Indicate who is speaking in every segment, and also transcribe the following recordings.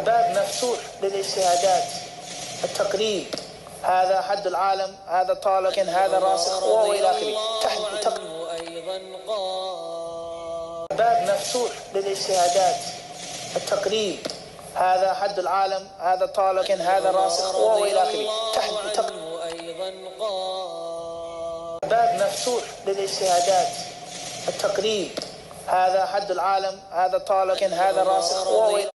Speaker 1: باب مفتوح للاجتهادات التقليد. هذا حد العالم، هذا طالب، هذا راسخ والى اخره. باب مفتوح للاجتهادات التقليد. هذا حد العالم، هذا طالب، هذا راسخ والى اخره. باب مفتوح للاجتهادات التقليد. هذا حد العالم، هذا طالب، هذا راسخ والى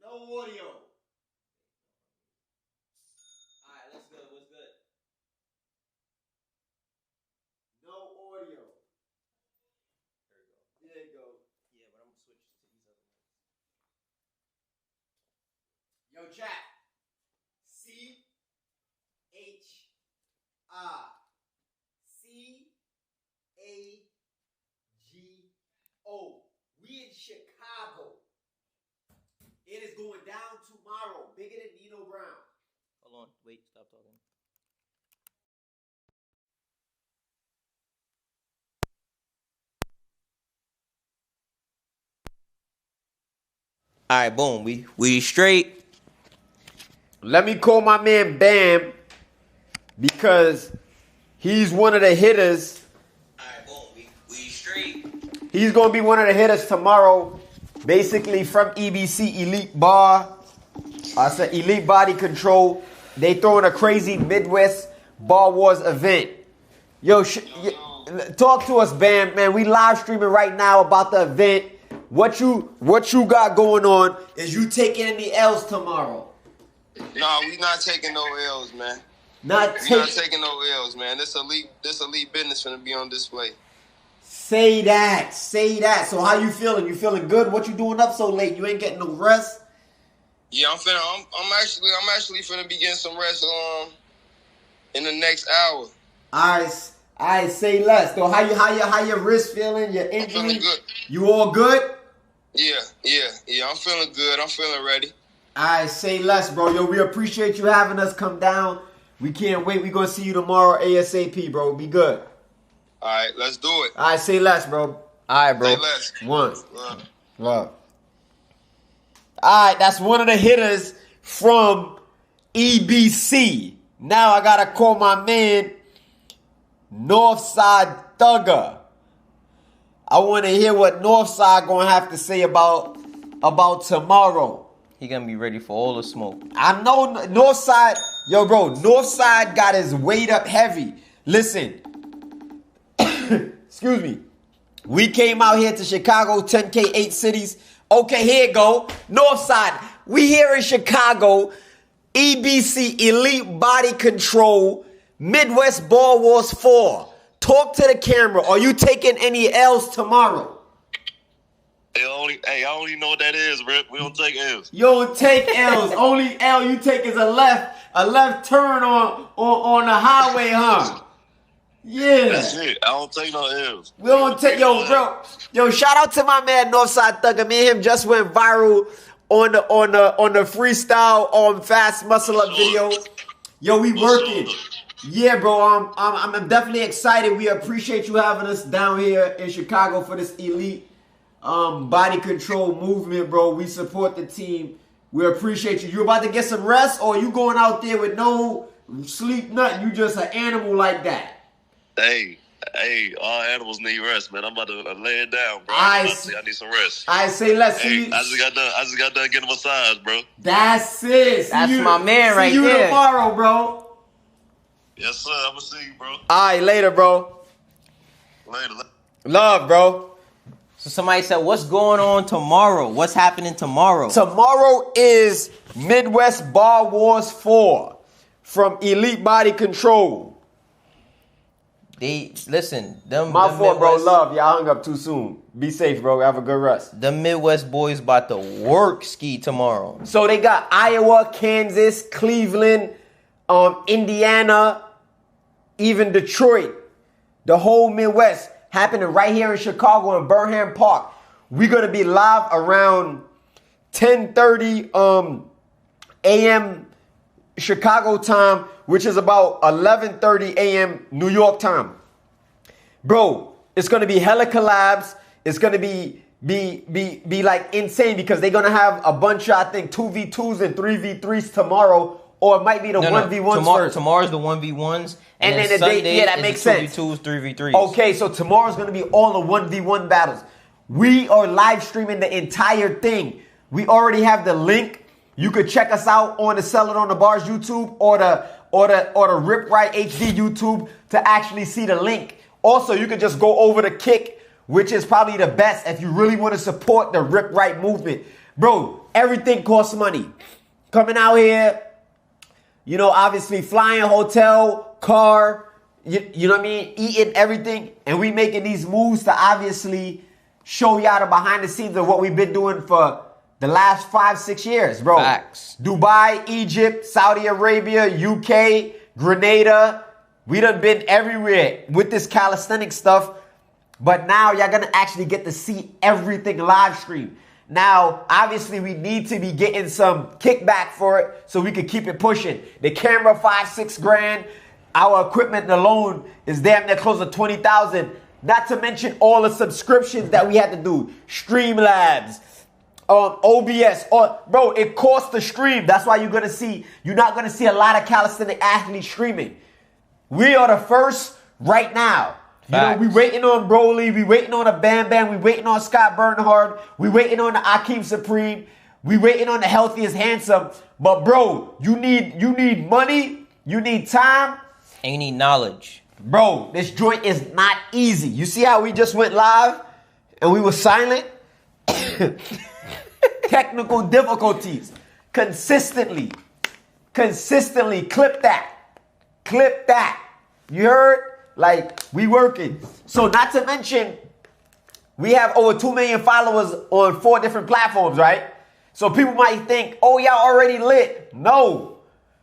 Speaker 2: No audio. Alright, let's go. What's good? No audio. There you go. Yeah, but I'm gonna switch to these other ones. Yo, chat. CHICAGO. We in Chicago. It is going down tomorrow. Bigger than Nino Brown.
Speaker 3: Hold on. Wait. Stop talking. All right, boom. We straight.
Speaker 2: Let me call my man Bam because he's one of the hitters.
Speaker 3: All right, boom. We straight.
Speaker 2: He's going to be one of the hitters tomorrow. Basically from EBC Elite Bar. I said Elite Body Control. They throwing a crazy Midwest Bar Wars event. Yo, talk to us, Bam. Man, we live streaming right now about the event. What you got going on? Is you taking any L's tomorrow?
Speaker 4: No, we not taking no L's, man.
Speaker 2: Not
Speaker 4: taking no L's, man. This elite business gonna be on display.
Speaker 2: Say that. So how you feeling? You feeling good? What you doing up so late? You ain't getting no rest?
Speaker 4: Yeah, I'm actually finna be getting some rest in the next hour.
Speaker 2: I say less. So how your wrist feeling? Your injury?
Speaker 4: I'm feeling good.
Speaker 2: You all good?
Speaker 4: Yeah. I'm feeling good. I'm feeling ready.
Speaker 2: I say less, bro. Yo, we appreciate you having us come down. We can't wait. We gonna see you tomorrow ASAP, bro. Be good.
Speaker 4: All right, let's do it.
Speaker 2: I say less, bro.
Speaker 3: All right, bro.
Speaker 4: Say less.
Speaker 2: One. Love. All right, that's one of the hitters from EBC. Now I gotta call my man Northside Thugger. I want to hear what Northside gonna have to say about tomorrow.
Speaker 3: He gonna be ready for all the smoke.
Speaker 2: I know Northside, yo, bro. Northside got his weight up heavy. Listen, excuse me. We came out here to Chicago, 10K, 8 cities. Okay, here you go. Northside, we here in Chicago. EBC, Elite Body Control, Midwest Ball Wars 4. Talk to the camera. Are you taking any L's tomorrow?
Speaker 5: I don't even know what that is, bro. We don't take L's.
Speaker 2: You don't take L's. Only L you take is a left turn on the highway, huh? Yeah.
Speaker 5: That's it. I don't take no L's.
Speaker 2: We don't take, bro. Yo, shout out to my man Northside Thugger. Me and him just went viral on the freestyle Fast Muscle Up video. Yo, we working. Yeah, bro. I'm definitely excited. We appreciate you having us down here in Chicago for this elite body control movement, bro. We support the team. We appreciate you. You about to get some rest, or you going out there with no sleep, nothing? You just an animal like that?
Speaker 5: Hey, all animals need rest, man. I'm about to lay it down, bro.
Speaker 2: I
Speaker 5: need some rest.
Speaker 2: I say let's see.
Speaker 5: I just got done getting a massage, bro.
Speaker 2: That's it.
Speaker 3: That's my man right there.
Speaker 2: See you tomorrow, bro.
Speaker 5: Yes, sir. I'm gonna see you, bro.
Speaker 2: All right, later, bro.
Speaker 5: Later.
Speaker 2: Love, bro.
Speaker 3: So somebody said, what's going on tomorrow? What's happening tomorrow?
Speaker 2: Tomorrow is Midwest Bar Wars 4 from Elite Body Control.
Speaker 3: Listen,
Speaker 2: my fault, bro. Love, y'all hung up too soon. Be safe, bro. Have a good rest.
Speaker 3: The Midwest boys about to work ski tomorrow.
Speaker 2: So they got Iowa, Kansas, Cleveland, Indiana, even Detroit, the whole Midwest, happening right here in Chicago in Burnham Park. We're going to be live around 10:30 a.m. Chicago time, which is about 11:30 a.m. New York time. Bro, it's going to be hella collabs. It's going to be like insane because they're going to have a bunch of, I think, 2v2s and 3v3s tomorrow, or it might be the 1v1s first.
Speaker 3: Tomorrow's the 1v1s.
Speaker 2: And then the
Speaker 3: Sunday
Speaker 2: day, yeah, that makes sense.
Speaker 3: 2v2s, 3v3s.
Speaker 2: Okay, so tomorrow's going to be all the 1v1 battles. We are live streaming the entire thing. We already have the link. You could check us out on the Sell It on the Bars YouTube or the Rip Right HD YouTube to actually see the link. Also, you could just go over to Kick, which is probably the best if you really want to support the Rip Right movement. Bro, everything costs money. Coming out here, you know, obviously flying, hotel, car, you know what I mean? Eating, everything. And we making these moves to obviously show y'all the behind the scenes of what we've been doing for the last 5-6 years, bro.
Speaker 3: Facts.
Speaker 2: Dubai, Egypt, Saudi Arabia, UK, Grenada. We done been everywhere with this calisthenics stuff. But now y'all gonna actually get to see everything live stream. Now, obviously, we need to be getting some kickback for it so we can keep it pushing. The camera, $5-6 grand. Our equipment alone is damn near close to 20,000. Not to mention all the subscriptions that we had to do. Streamlabs, OBS. Bro, it costs to stream. That's why you're not gonna see a lot of calisthenic athletes streaming. We are the first right now. You know, we waiting on Broly, we waiting on a Bam Bam, we waiting on Scott Bernhard, we waiting on the Akeem Supreme, we waiting on the Healthiest Handsome. But bro, you need money, you need time,
Speaker 3: and you need knowledge.
Speaker 2: Bro, this joint is not easy. You see how we just went live and we were silent? Technical difficulties. Consistently. Clip that. You heard? Like, we working. So not to mention, we have over 2 million followers on 4 different platforms, right? So people might think, oh, y'all already lit. No.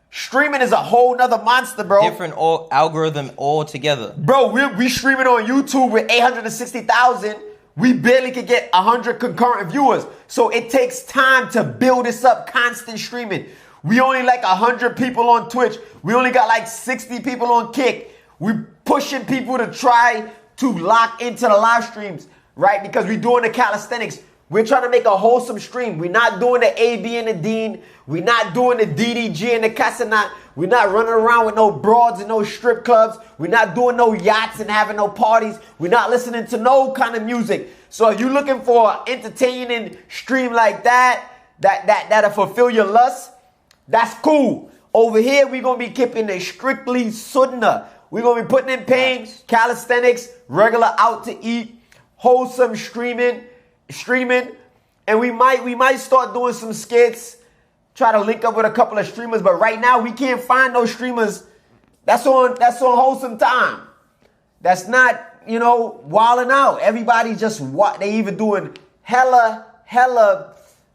Speaker 2: Streaming is a whole nother monster, bro.
Speaker 3: Different algorithm altogether.
Speaker 2: Bro, we streaming on YouTube with 860,000. We barely could get 100 concurrent viewers. So it takes time to build this up, constant streaming. We only like 100 people on Twitch. We only got like 60 people on Kick. We pushing people to try to lock into the live streams, right? Because we're doing the calisthenics. We're trying to make a wholesome stream. We're not doing the AB and the Dean. We're not doing the DDG and the Casanat. We're not running around with no broads and no strip clubs. We're not doing no yachts and having no parties. We're not listening to no kind of music. So if you're looking for an entertaining stream like that'll fulfill your lust, that's cool. Over here, we're going to be keeping it strictly sunnah. We're going to be putting in pain, calisthenics, regular out to eat, wholesome streaming, and we might start doing some skits, try to link up with a couple of streamers, but right now we can't find those streamers that's on wholesome time. That's not, wilding out. Everybody just they even doing hella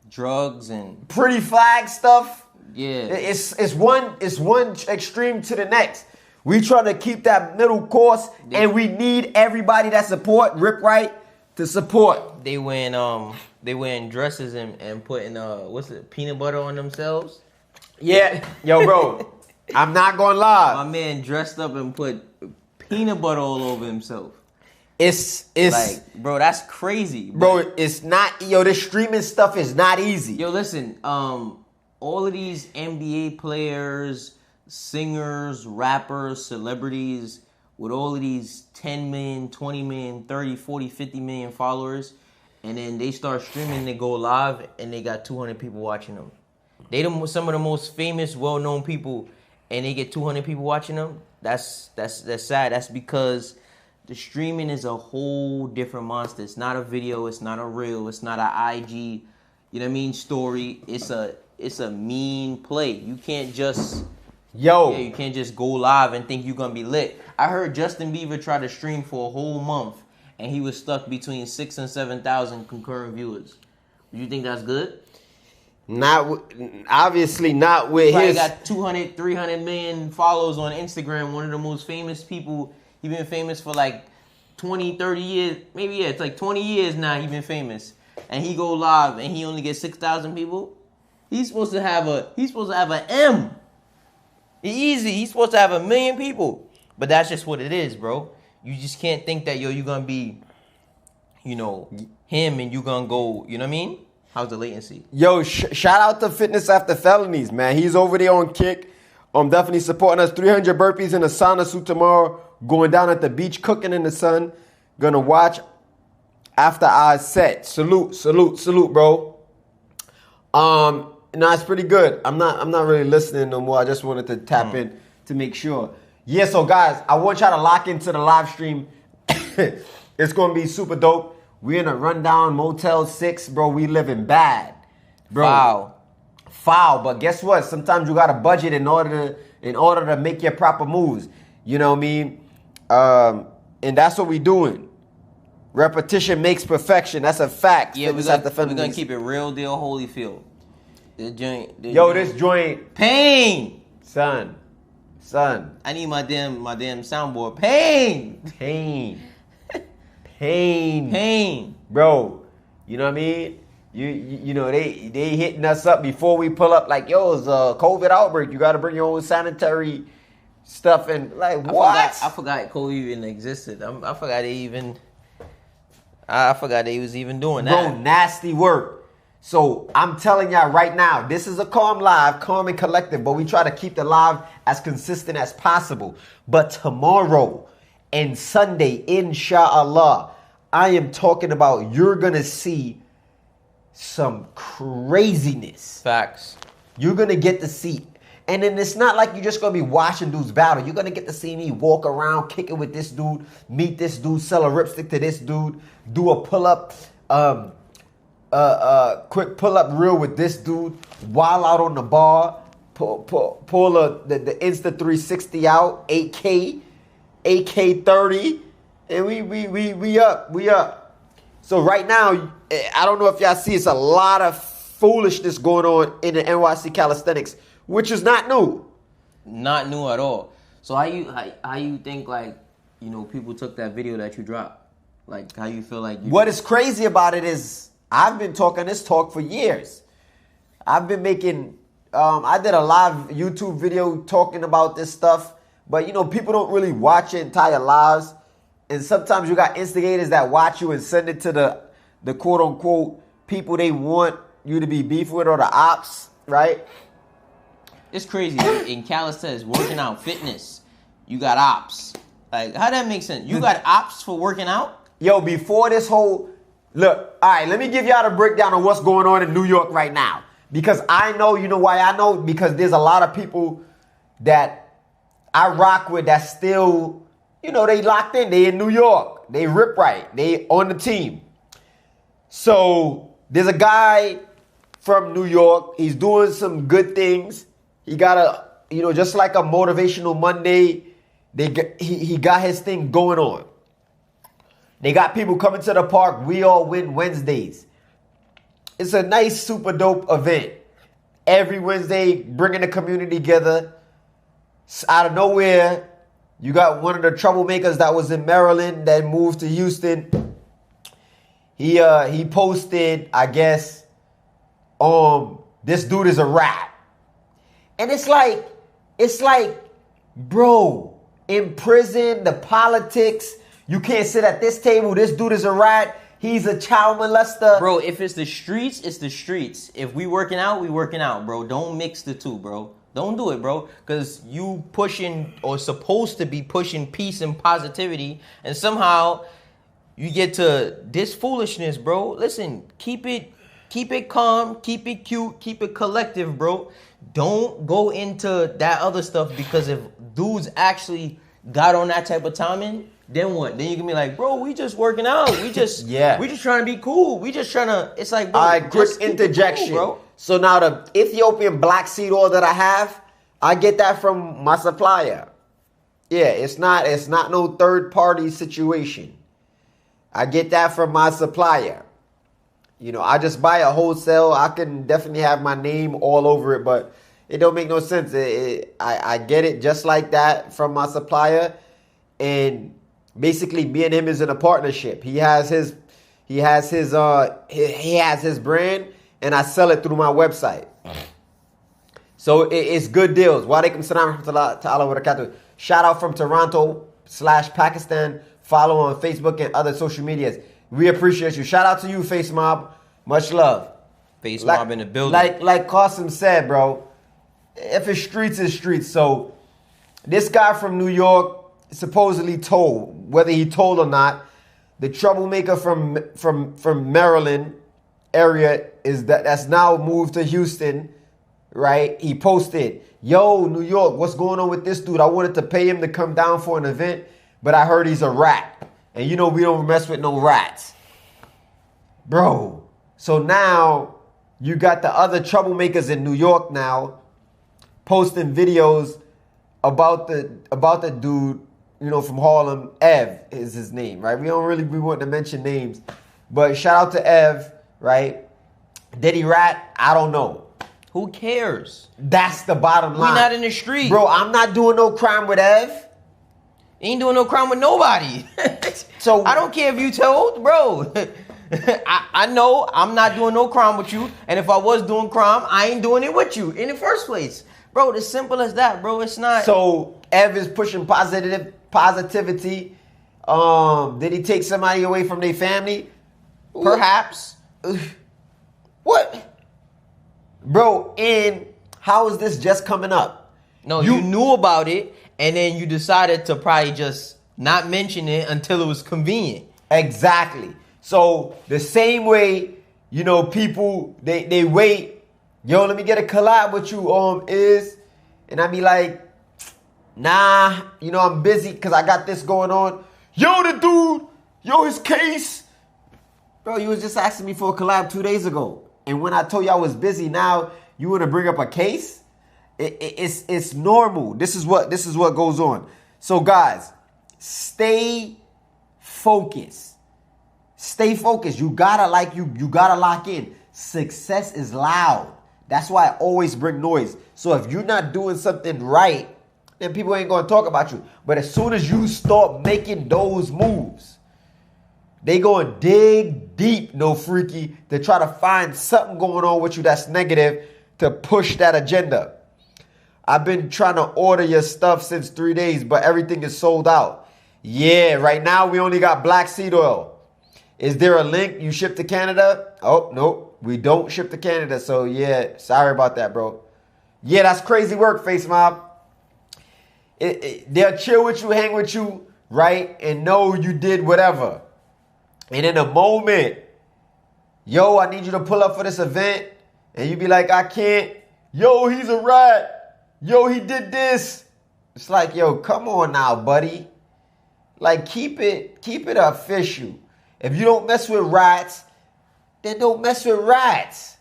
Speaker 3: drugs and
Speaker 2: pretty flag stuff.
Speaker 3: Yeah.
Speaker 2: It's one extreme to the next. We try to keep that middle course, and we need everybody that support Rip Right to support.
Speaker 3: They wearing dresses and putting peanut butter on themselves.
Speaker 2: Yeah, yo, bro, I'm not gonna lie.
Speaker 3: My man dressed up and put peanut butter all over himself.
Speaker 2: It's
Speaker 3: like, bro, that's crazy,
Speaker 2: bro. It's not, this streaming stuff is not easy.
Speaker 3: Yo, listen, all of these NBA players, singers, rappers, celebrities with all of these 10 million, 20 million, 30, 40, 50 million followers, and then they start streaming, they go live, and they got 200 people watching them. They some of the most famous, well-known people, and they get 200 people watching them. That's sad. That's because the streaming is a whole different monster. It's not a video. It's not a reel. It's not an IG, story. It's a mean play. You can't just... you can't just go live and think you're going to be lit. I heard Justin Bieber try to stream for a whole month, and he was stuck between 6,000 and 7,000 concurrent viewers. Do you think that's good?
Speaker 2: Obviously not with
Speaker 3: Probably
Speaker 2: his.
Speaker 3: got 200, 300 million followers on Instagram. One of the most famous people. He been famous for like 20, 30 years. Maybe, yeah, it's like 20 years now he been famous. And he go live and he only gets 6,000 people. He's supposed to have an M. Easy. He's supposed to have 1 million people. But that's just what it is, bro. You just can't think that, you're going to be, him and you going to go, you know what I mean? How's the latency?
Speaker 2: Yo, shout out to Fitness After Felonies, man. He's over there on Kick. Definitely supporting us. 300 burpees in a sauna suit tomorrow. Going down at the beach, cooking in the sun. Gonna watch after our set. Salute, bro. No, it's pretty good. I'm not really listening no more. I just wanted to tap in to make sure. Yeah, so guys, I want y'all to lock into the live stream. It's gonna be super dope. We're in a rundown Motel 6, bro. We living bad, bro. Foul. But guess what? Sometimes you gotta budget in order to make your proper moves. You know what I mean? And that's what we doing. Repetition makes perfection. That's a fact.
Speaker 3: Yeah, we're gonna keep it real deal Holyfield. This joint. Pain.
Speaker 2: Son.
Speaker 3: I need my damn soundboard. Pain.
Speaker 2: Bro, you know what I mean? You know, they hitting us up before we pull up like, yo, it's a COVID outbreak. You got to bring your own sanitary stuff and like, what?
Speaker 3: I forgot COVID even existed. I forgot they was even doing that.
Speaker 2: Bro, nasty work. So I'm telling y'all right now, this is a calm and collective, but we try to keep the live as consistent as possible. But tomorrow and Sunday, inshallah, I am talking about you're going to see some craziness.
Speaker 3: Facts.
Speaker 2: You're going to get to see. And then it's not like you're just going to be watching dudes battle. You're going to get to see me walk around, kick it with this dude, meet this dude, sell a ripstick to this dude, do a pull-up, quick pull-up reel with this dude, while out on the bar, pull the Insta 360 out, 8K, AK 30, and we up. So right now, I don't know if y'all see, it's a lot of foolishness going on in the NYC Calisthenics, which is not new.
Speaker 3: Not new at all. So how you think, like, people took that video that you dropped? Like, how you feel like
Speaker 2: What is crazy about it is I've been talking this talk for years. I've been making I did a live YouTube video talking about this stuff, but people don't really watch your entire lives. And sometimes you got instigators that watch you and send it to the quote unquote people they want you to be beef with, or the ops, right?
Speaker 3: It's crazy. In calisthenics, working out, fitness, you got ops. Like, how that make sense? You got ops for working out?
Speaker 2: Yo, before this whole... Look, all right, let me give y'all the breakdown of what's going on in New York right now. Because I know, you know why I know? Because there's a lot of people that I rock with that still, they locked in. They in New York. They rip right. They on the team. So there's a guy from New York. He's doing some good things. He got just like a Motivational Monday, he got his thing going on. They got people coming to the park. We all win Wednesdays. It's a nice, super dope event. Every Wednesday, bringing the community together. Out of nowhere, you got one of the troublemakers that was in Maryland that moved to Houston. He posted, I guess, this dude is a rat. And it's like, bro, in prison, the politics, you can't sit at this table. This dude is a rat. He's a child molester.
Speaker 3: Bro, if it's the streets, it's the streets. If we working out, we working out, bro. Don't mix the two, bro. Don't do it, bro. Because you pushing, or supposed to be pushing, peace and positivity, and somehow you get to this foolishness, bro. Listen, keep it calm, keep it cute, keep it collective, bro. Don't go into that other stuff, because if dudes actually got on that type of timing, then what? Then you can be like, bro, we just working out. We just we just trying to be cool. We just trying to, it's like, bro,
Speaker 2: all right, quick interjection.
Speaker 3: Cool, bro.
Speaker 2: So now the Ethiopian black seed oil that I have, I get that from my supplier. Yeah, it's not no third party situation. I get that from my supplier. You know, I just buy a wholesale. I can definitely have my name all over it, but it don't make no sense. I get it just like that from my supplier, and basically me and him is in a partnership. He has his brand, and I sell it through my website. So it's good deals. Walaikum salam ta'ala wa barakatuh. Shout out from Toronto/Pakistan. Follow on Facebook and other social medias. We appreciate you. Shout out to you, Face Mob. Much love.
Speaker 3: Face Mob in the building.
Speaker 2: Like Qasim said, bro. If it's streets, it's streets. So this guy from New York supposedly told, whether he told or not, the troublemaker from Maryland area that's now moved to Houston, right? He posted, yo, New York, what's going on with this dude? I wanted to pay him to come down for an event, but I heard he's a rat. And you know we don't mess with no rats. Bro. So now you got the other troublemakers in New York now posting videos about the dude, you know, from Harlem. Ev is his name, right? We want to mention names. But shout out to Ev, right? Did he rat? I don't know.
Speaker 3: Who cares?
Speaker 2: That's the bottom line.
Speaker 3: We not in the street.
Speaker 2: Bro, I'm not doing no crime with Ev.
Speaker 3: Ain't doing no crime with nobody.
Speaker 2: So
Speaker 3: I don't care if you told, bro. I know I'm not doing no crime with you. And if I was doing crime, I ain't doing it with you in the first place. Bro, it's simple as that, bro. It's not.
Speaker 2: So Ev is pushing positivity. Did he take somebody away from their family?
Speaker 3: Perhaps.
Speaker 2: What? Bro, and how is this just coming up?
Speaker 3: No, you knew about it, and then you decided to probably just not mention it until it was convenient.
Speaker 2: Exactly. So the same way, you know, people, they wait. Yo, let me get a collab with you, and I be like, nah, you know, I'm busy because I got this going on. Yo, the dude, his case. Bro, you was just asking me for a collab 2 days ago. And when I told you I was busy, now you want to bring up a case? It's normal. This is what goes on. So guys, stay focused. Stay focused. You gotta lock in. Success is loud. That's why I always bring noise. So if you're not doing something right, then people ain't gonna talk about you. But as soon as you start making those moves, they gonna dig deep, no freaky, to try to find something going on with you that's negative to push that agenda. I've been trying to order your stuff since 3 days, but everything is sold out. Yeah, right now we only got black seed oil. Is there a link? You ship to Canada? Oh, nope. We don't ship to Canada. So yeah, sorry about that, bro. Yeah, that's crazy work, Face Mob. They'll chill with you, hang with you, right? And know you did whatever. And in a moment, yo, I need you to pull up for this event. And you be like, I can't. Yo, he's a rat. Yo, he did this. It's like, yo, come on now, buddy. Like, keep it official. If you don't mess with rats, then don't mess with rats.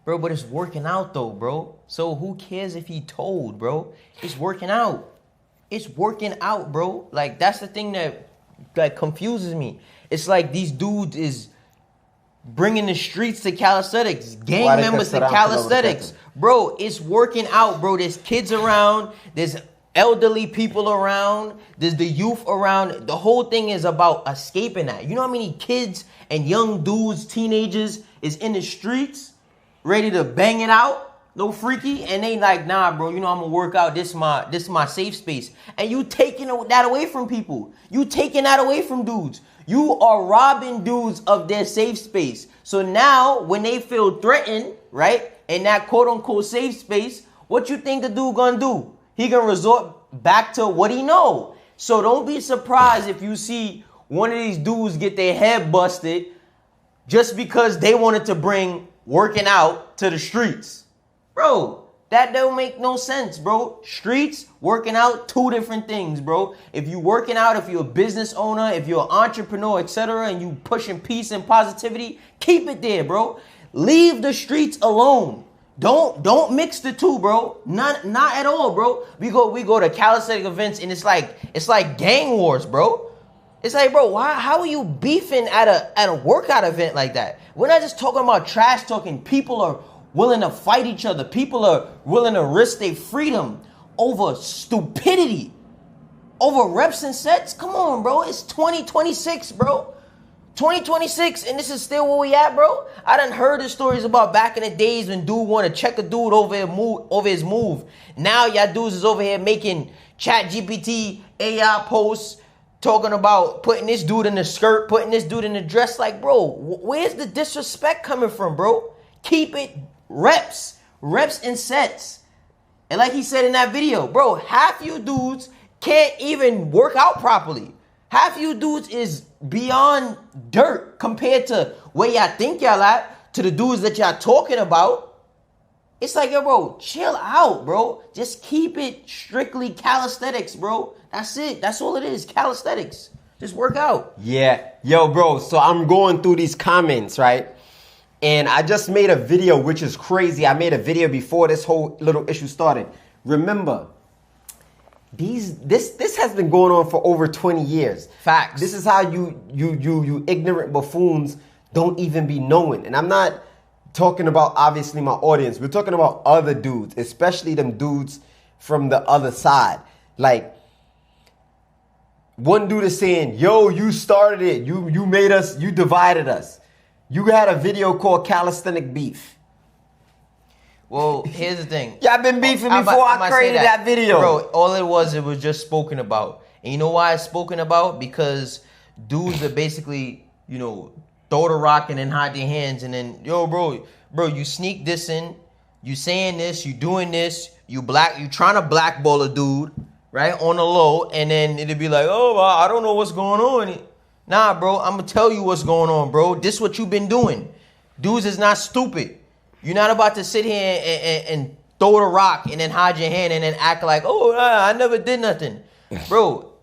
Speaker 3: Bro, but it's working out though, bro. So who cares if he told, bro? It's working out. It's working out, bro. Like, that's the thing that confuses me. It's like these dudes is bringing the streets to calisthenics, gang members to calisthenics. Bro, it's working out, bro. There's kids around. There's elderly people around. There's the youth around. The whole thing is about escaping that. You know how many kids and young dudes, teenagers, is in the streets ready to bang it out? No freaky, and they like, nah, bro, you know I'm gonna work out. This is my safe space. And you taking that away from people. You taking that away from dudes. You are robbing dudes of their safe space. So now when they feel threatened, right, in that quote unquote safe space, what you think the dude gonna do? He gonna resort back to what he know. So don't be surprised if you see one of these dudes get their head busted just because they wanted to bring working out to the streets. Bro, that don't make no sense, bro. Streets, working out, two different things, bro. If you working out, if you're a business owner, if you're an entrepreneur, etc., and you pushing peace and positivity, keep it there, bro. Leave the streets alone. Don't mix the two, bro. Not at all, bro. We go to calisthenic events and it's like gang wars, bro. It's like, bro, how are you beefing at a workout event like that? We're not just talking about trash talking. People are willing to fight each other. People are willing to risk their freedom over stupidity, over reps and sets. Come on, bro. It's 2026, bro. 2026, and this is still where we at, bro. I done heard the stories about back in the days when dude want to check a dude over his move. Now y'all dudes is over here making ChatGPT AI posts talking about putting this dude in the skirt, putting this dude in the dress. Like, bro, where's the disrespect coming from, bro? Keep it reps and sets. And like he said in that video, bro, half you dudes can't even work out properly. Half you dudes is beyond dirt compared to where y'all think y'all at, to the dudes that y'all talking about. It's like, yo, bro, chill out, bro. Just keep it strictly calisthenics, bro. That's it. That's all it is, calisthenics. Just work out.
Speaker 2: Yeah. Yo, bro, so I'm going through these comments, right? And I just made a video, which is crazy. I made a video before this whole little issue started. Remember, this has been going on for over 20 years.
Speaker 3: Facts.
Speaker 2: This is how you ignorant buffoons don't even be knowing. And I'm not talking about, obviously, my audience. We're talking about other dudes, especially them dudes from the other side. Like, one dude is saying, yo, you started it. You made us, you divided us. You had a video called Calisthenic Beef.
Speaker 3: Well, here's the thing.
Speaker 2: Y'all been beefing before I created that video.
Speaker 3: Bro, all it was just spoken about. And you know why it's spoken about? Because dudes are basically, throw the rock and then hide their hands. And then, yo, bro, you sneak this in. You saying this. You doing this. You trying to blackball a dude, right, on the low. And then it'll be like, oh, I don't know what's going on. Nah, bro, I'm going to tell you what's going on, bro. This is what you've been doing. Dudes is not stupid. You're not about to sit here and throw the rock and then hide your hand and then act like, oh, I never did nothing. Bro,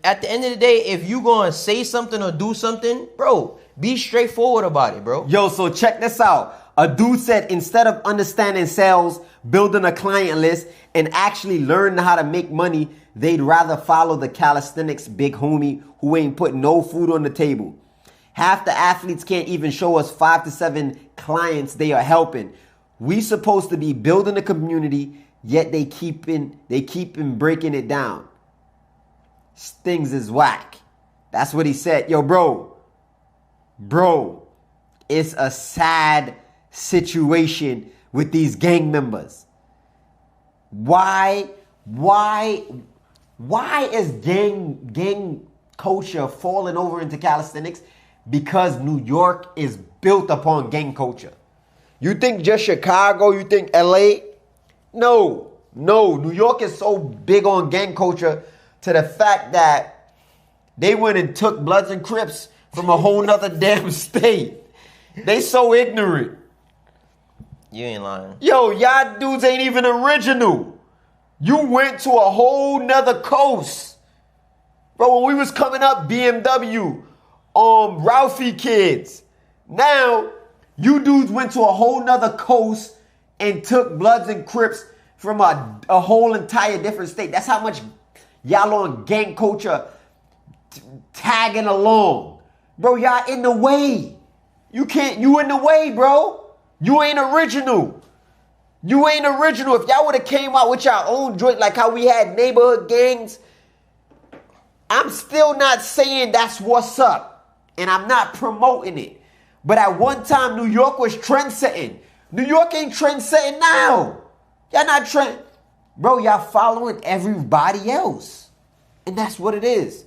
Speaker 3: at the end of the day, if you going to say something or do something, bro, be straightforward about it, bro.
Speaker 2: Yo, so check this out. A dude said instead of understanding sales, building a client list, and actually learning how to make money, they'd rather follow the calisthenics big homie who ain't putting no food on the table. Half the athletes can't even show us 5 to 7 clients they are helping. We supposed to be building a community, yet they keeping breaking it down. Things is whack. That's what he said. Yo, bro, it's a sad situation with these gang members. Why is gang culture falling over into calisthenics? Because New York is built upon gang culture. You think just Chicago? You think LA? No. New York is so big on gang culture to the fact that they went and took Bloods and Crips from a whole nother damn state. They so ignorant.
Speaker 3: You ain't lying.
Speaker 2: Yo, y'all dudes ain't even original. You went to a whole nother coast. Bro, when we was coming up, BMW, Ralphie kids. Now, you dudes went to a whole nother coast and took Bloods and Crips from a whole entire different state. That's how much y'all on gang culture tagging along. Bro, y'all in the way. You in the way, bro. You ain't original. If y'all would have came out with your own joint like how we had neighborhood gangs, I'm still not saying that's what's up. And I'm not promoting it. But at one time, New York was trend-setting. New York ain't trend-setting now. Y'all not trend. Bro, y'all following everybody else. And that's what it is.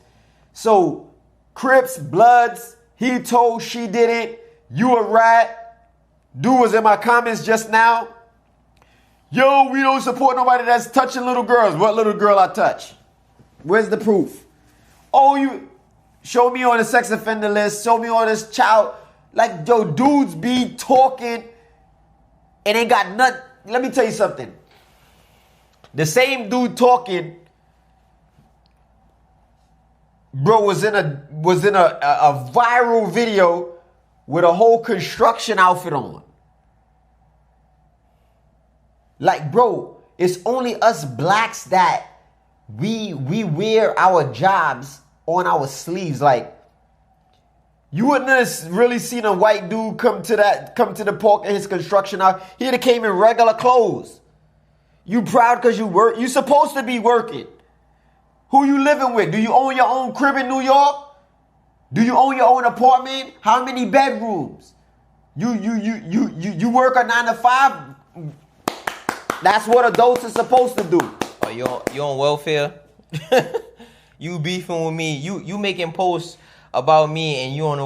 Speaker 2: So, Crips, Bloods, he told she did it. You a rat. Dude was in my comments just now. Yo, we don't support nobody that's touching little girls. What little girl I touch? Where's the proof? Oh, you... Show me on the sex offender list. Show me on this child. Like, yo, dudes be talking and ain't got nothing. Let me tell you something. The same dude talking, bro, was in a viral video with a whole construction outfit on. Like, bro, it's only us blacks that we wear our jobs on our sleeves. Like, you wouldn't have really seen a white dude come to the park in his construction house. He'd have came in regular clothes. You proud because you work? You supposed to be working. Who you living with? Do you own your own crib in New York? Do you own your own apartment? How many bedrooms? You work a 9 to 5? That's what adults are supposed to do.
Speaker 3: Oh, you on welfare? You beefing with me? You making posts about me and you on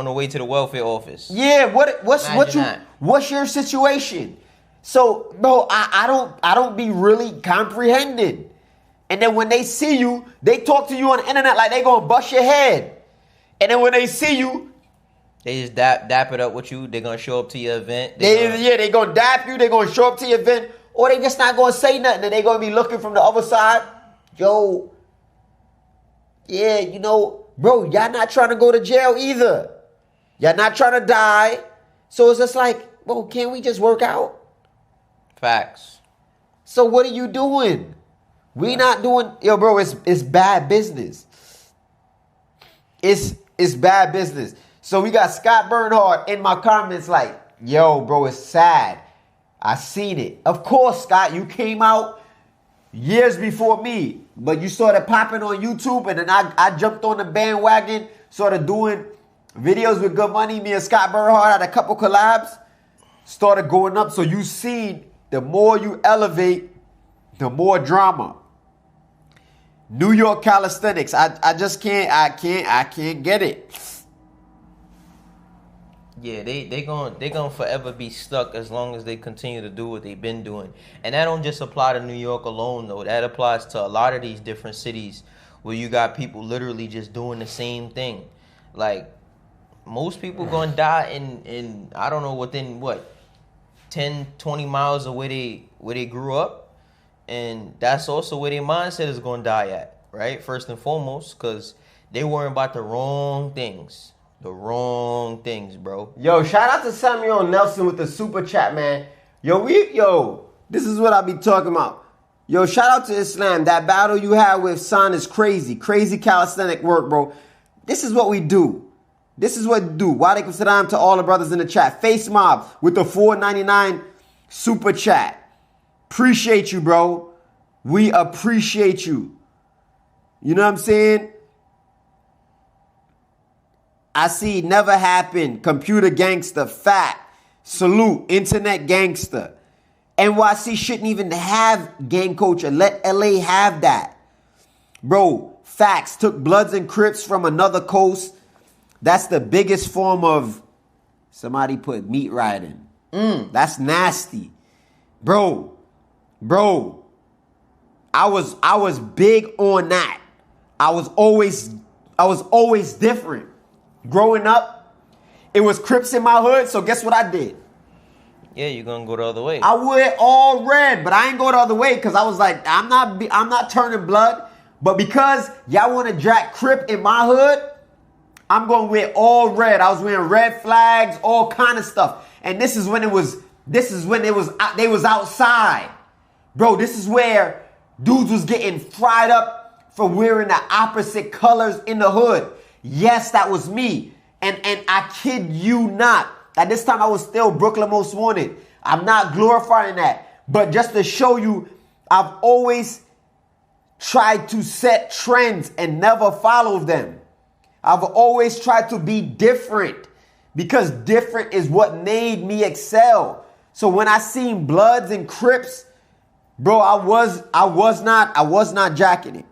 Speaker 3: the way to the welfare office?
Speaker 2: Yeah. What's your situation? So, bro, I don't be really comprehending. And then when they see you, they talk to you on the internet like they gonna bust your head. And then when they see you,
Speaker 3: they just dap it up with you. They're gonna show up to your event.
Speaker 2: They gonna dap you. They gonna show up to your event, or they just not gonna say nothing. And they gonna be looking from the other side. Yo, yeah, you know, bro, y'all not trying to go to jail either. Y'all not trying to die. So it's just like, bro, can't we just work out?
Speaker 3: Facts.
Speaker 2: So what are you doing? We not doing, yo, bro. It's bad business. It's bad business. So we got Scott Bernhardt in my comments like, yo, bro, it's sad. I seen it. Of course, Scott, you came out years before me, but you started popping on YouTube, and then I jumped on the bandwagon, started doing videos with Good Money. Me and Scott Bernhardt had a couple collabs, started going up. So you seen the more you elevate, the more drama. New York Calisthenics. I just can't get it.
Speaker 3: Yeah, they gonna forever be stuck as long as they continue to do what they've been doing. And that don't just apply to New York alone though. That applies to a lot of these different cities where you got people literally just doing the same thing. Like, most people gonna die in I don't know, within what, 10, 20 miles of where they grew up. And that's also where their mindset is going to die at, right? First and foremost, because they worrying about the wrong things. The wrong things, bro.
Speaker 2: Yo, shout out to Samuel Nelson with the super chat, man. Yo, this is what I be talking about. Yo, shout out to Islam. That battle you had with Son is crazy. Crazy calisthenic work, bro. This is what we do. This is what we do. Walaikum salam to all the brothers in the chat. Face Mob with the $4.99 super chat. Appreciate you, bro. We appreciate you. You know what I'm saying? I see never happened. Computer gangster. Fat. Salute. Internet gangster. NYC shouldn't even have gang culture. Let LA have that. Bro, facts. Took Bloods and Crips from another coast. That's the biggest form of, somebody put meat riding. That's nasty. Bro, I was big on that. I was always different. Growing up, it was Crips in my hood, so guess what I did?
Speaker 3: Yeah, you're gonna go the other way.
Speaker 2: I wore all red, but I ain't go the other way because I was like, I'm not turning blood. But because y'all want to jack Crip in my hood, I'm gonna wear all red. I was wearing red flags, all kind of stuff. And they was outside. Bro, this is where dudes was getting fried up for wearing the opposite colors in the hood. Yes, that was me. And I kid you not. At this time, I was still Brooklyn Most Wanted. I'm not glorifying that. But just to show you, I've always tried to set trends and never follow them. I've always tried to be different because different is what made me excel. So when I seen Bloods and Crips, bro, I was not jacking it.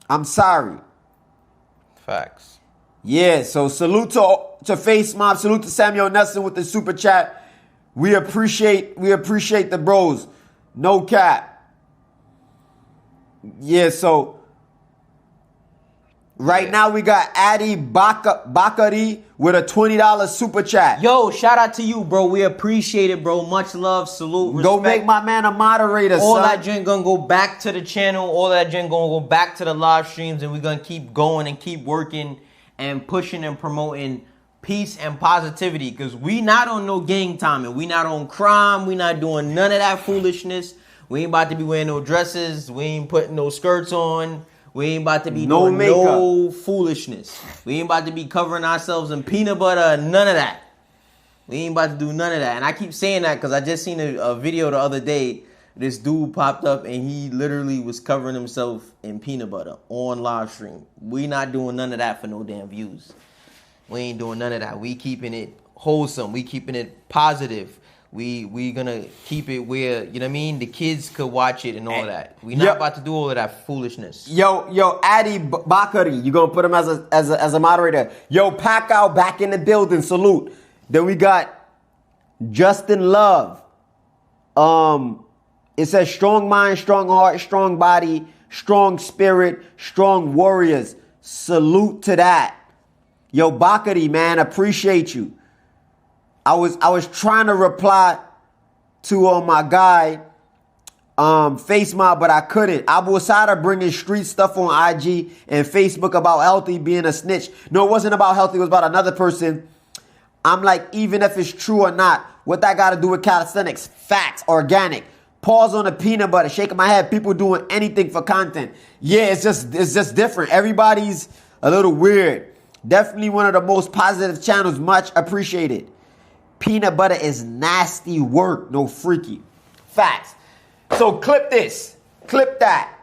Speaker 2: I'm sorry.
Speaker 3: Facts.
Speaker 2: Yeah, so salute to Face Mob, salute to Samuel Nelson with the super chat. We appreciate the bros. No cap. Yeah, so right now we got Adi Bakari with a $20 super chat.
Speaker 3: Yo, shout out to you, bro. We appreciate it, bro. Much love, salute, respect.
Speaker 2: Go make my man a moderator,
Speaker 3: all
Speaker 2: son.
Speaker 3: that joint gonna go back to the channel. All that joint gonna go back to the live streams, and we're gonna keep going and keep working and pushing and promoting peace and positivity. Because we not on no gang timing. We not on crime. We not doing none of that foolishness. We ain't about to be wearing no dresses. We ain't putting no skirts on. We ain't about to be
Speaker 2: No
Speaker 3: doing
Speaker 2: makeup.
Speaker 3: no foolishness. We ain't about to be covering ourselves in peanut butter. None of that. We ain't about to do none of that. And I keep saying that because I just seen a video the other day. This dude popped up and he literally was covering himself in peanut butter on live stream. We not doing none of that for no damn views. We ain't doing none of that. We keeping it wholesome. We keeping it positive. We gonna keep it where, you know what I mean, the kids could watch it and all that. We not about to do all of that foolishness.
Speaker 2: Yo, Adi Bakari, you gonna put him as a moderator. Yo, Pacquiao back in the building. Salute. Then we got Justin Love. It says strong mind, strong heart, strong body, strong spirit, strong warriors. Salute to that. Yo, Bakari, man, appreciate you. I was trying to reply to my guy, Face Mob, but I couldn't. Abu Asada bringing street stuff on IG and Facebook about Healthy being a snitch. No, it wasn't about Healthy. It was about another person. I'm like, even if it's true or not, what that got to do with calisthenics? Facts, organic. Pause on the peanut butter, shaking my head. People doing anything for content. Yeah, it's just different. Everybody's a little weird. Definitely one of the most positive channels. Much appreciated. Peanut butter is nasty work, no freaky. Facts. So clip this. Clip that.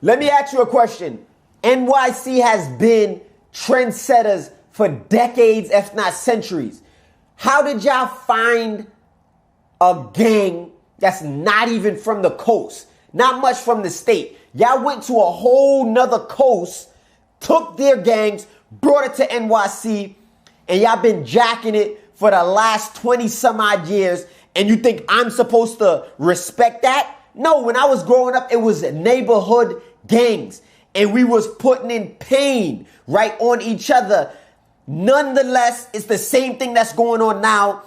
Speaker 2: Let me ask you a question. NYC has been trendsetters for decades, if not centuries. How did y'all find a gang that's not even from the coast? Not much from the state. Y'all went to a whole nother coast, took their gangs, brought it to NYC, and y'all been jacking it for the last 20 some odd years, and you think I'm supposed to respect that? No, when I was growing up, it was neighborhood gangs, and we was putting in pain right on each other. Nonetheless, it's the same thing that's going on now,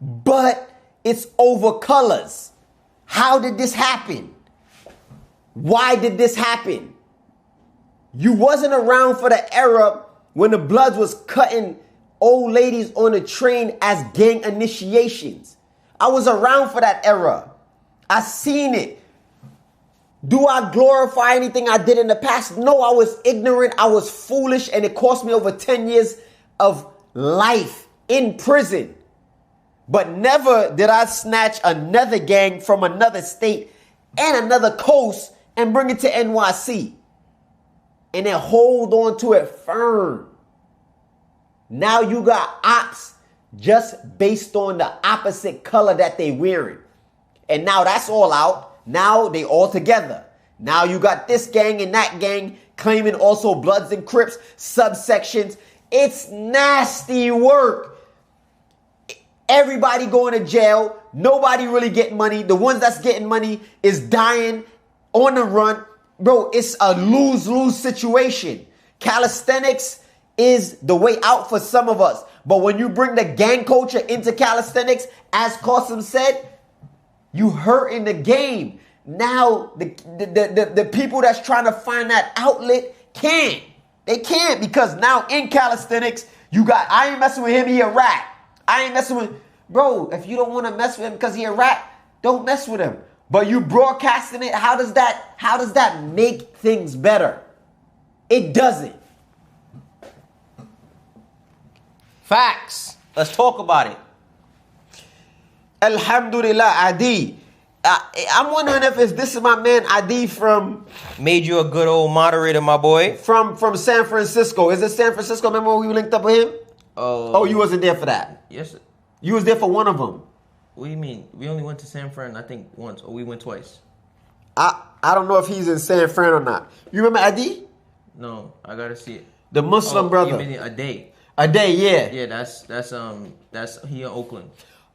Speaker 2: but it's over colors. How did this happen? Why did this happen? You wasn't around for the era when the Bloods was cutting old ladies on the train as gang initiations. I was around for that era. I seen it. Do I glorify anything I did in the past? No, I was ignorant. I was foolish, and it cost me over 10 years of life in prison. But never did I snatch another gang from another state and another coast and bring it to NYC. And then hold on to it firm. Now you got ops just based on the opposite color that they wearing. And now that's all out. Now they all together. Now you got this gang and that gang claiming also Bloods and Crips, subsections. It's nasty work. Everybody going to jail. Nobody really getting money. The ones that's getting money is dying on the run. Bro, it's a lose-lose situation. Calisthenics is the way out for some of us. But when you bring the gang culture into calisthenics, as Qasim said, you hurting the game. Now, the people that's trying to find that outlet can't. They can't, because now in calisthenics, you got, I ain't messing with him, he a rat. I ain't messing with, bro, if you don't want to mess with him because he a rat, don't mess with him. But you broadcasting it, how does that make things better? It doesn't.
Speaker 3: Facts. Let's talk about it.
Speaker 2: Alhamdulillah, Adi. I'm wondering if this is my man Adi from...
Speaker 3: Made you a good old moderator, my boy.
Speaker 2: From San Francisco. Is it San Francisco? Remember when we linked up with him? Oh, you wasn't there for that?
Speaker 3: Yes.
Speaker 2: You was there for one of them.
Speaker 3: What do you mean? We only went to San Fran, I think, once. Or we went twice.
Speaker 2: I don't know if he's in San Fran or not. You remember Adi?
Speaker 3: No, I gotta see it.
Speaker 2: The Muslim brother.
Speaker 3: You mean a day?
Speaker 2: A day, yeah.
Speaker 3: Yeah, that's he in Oakland.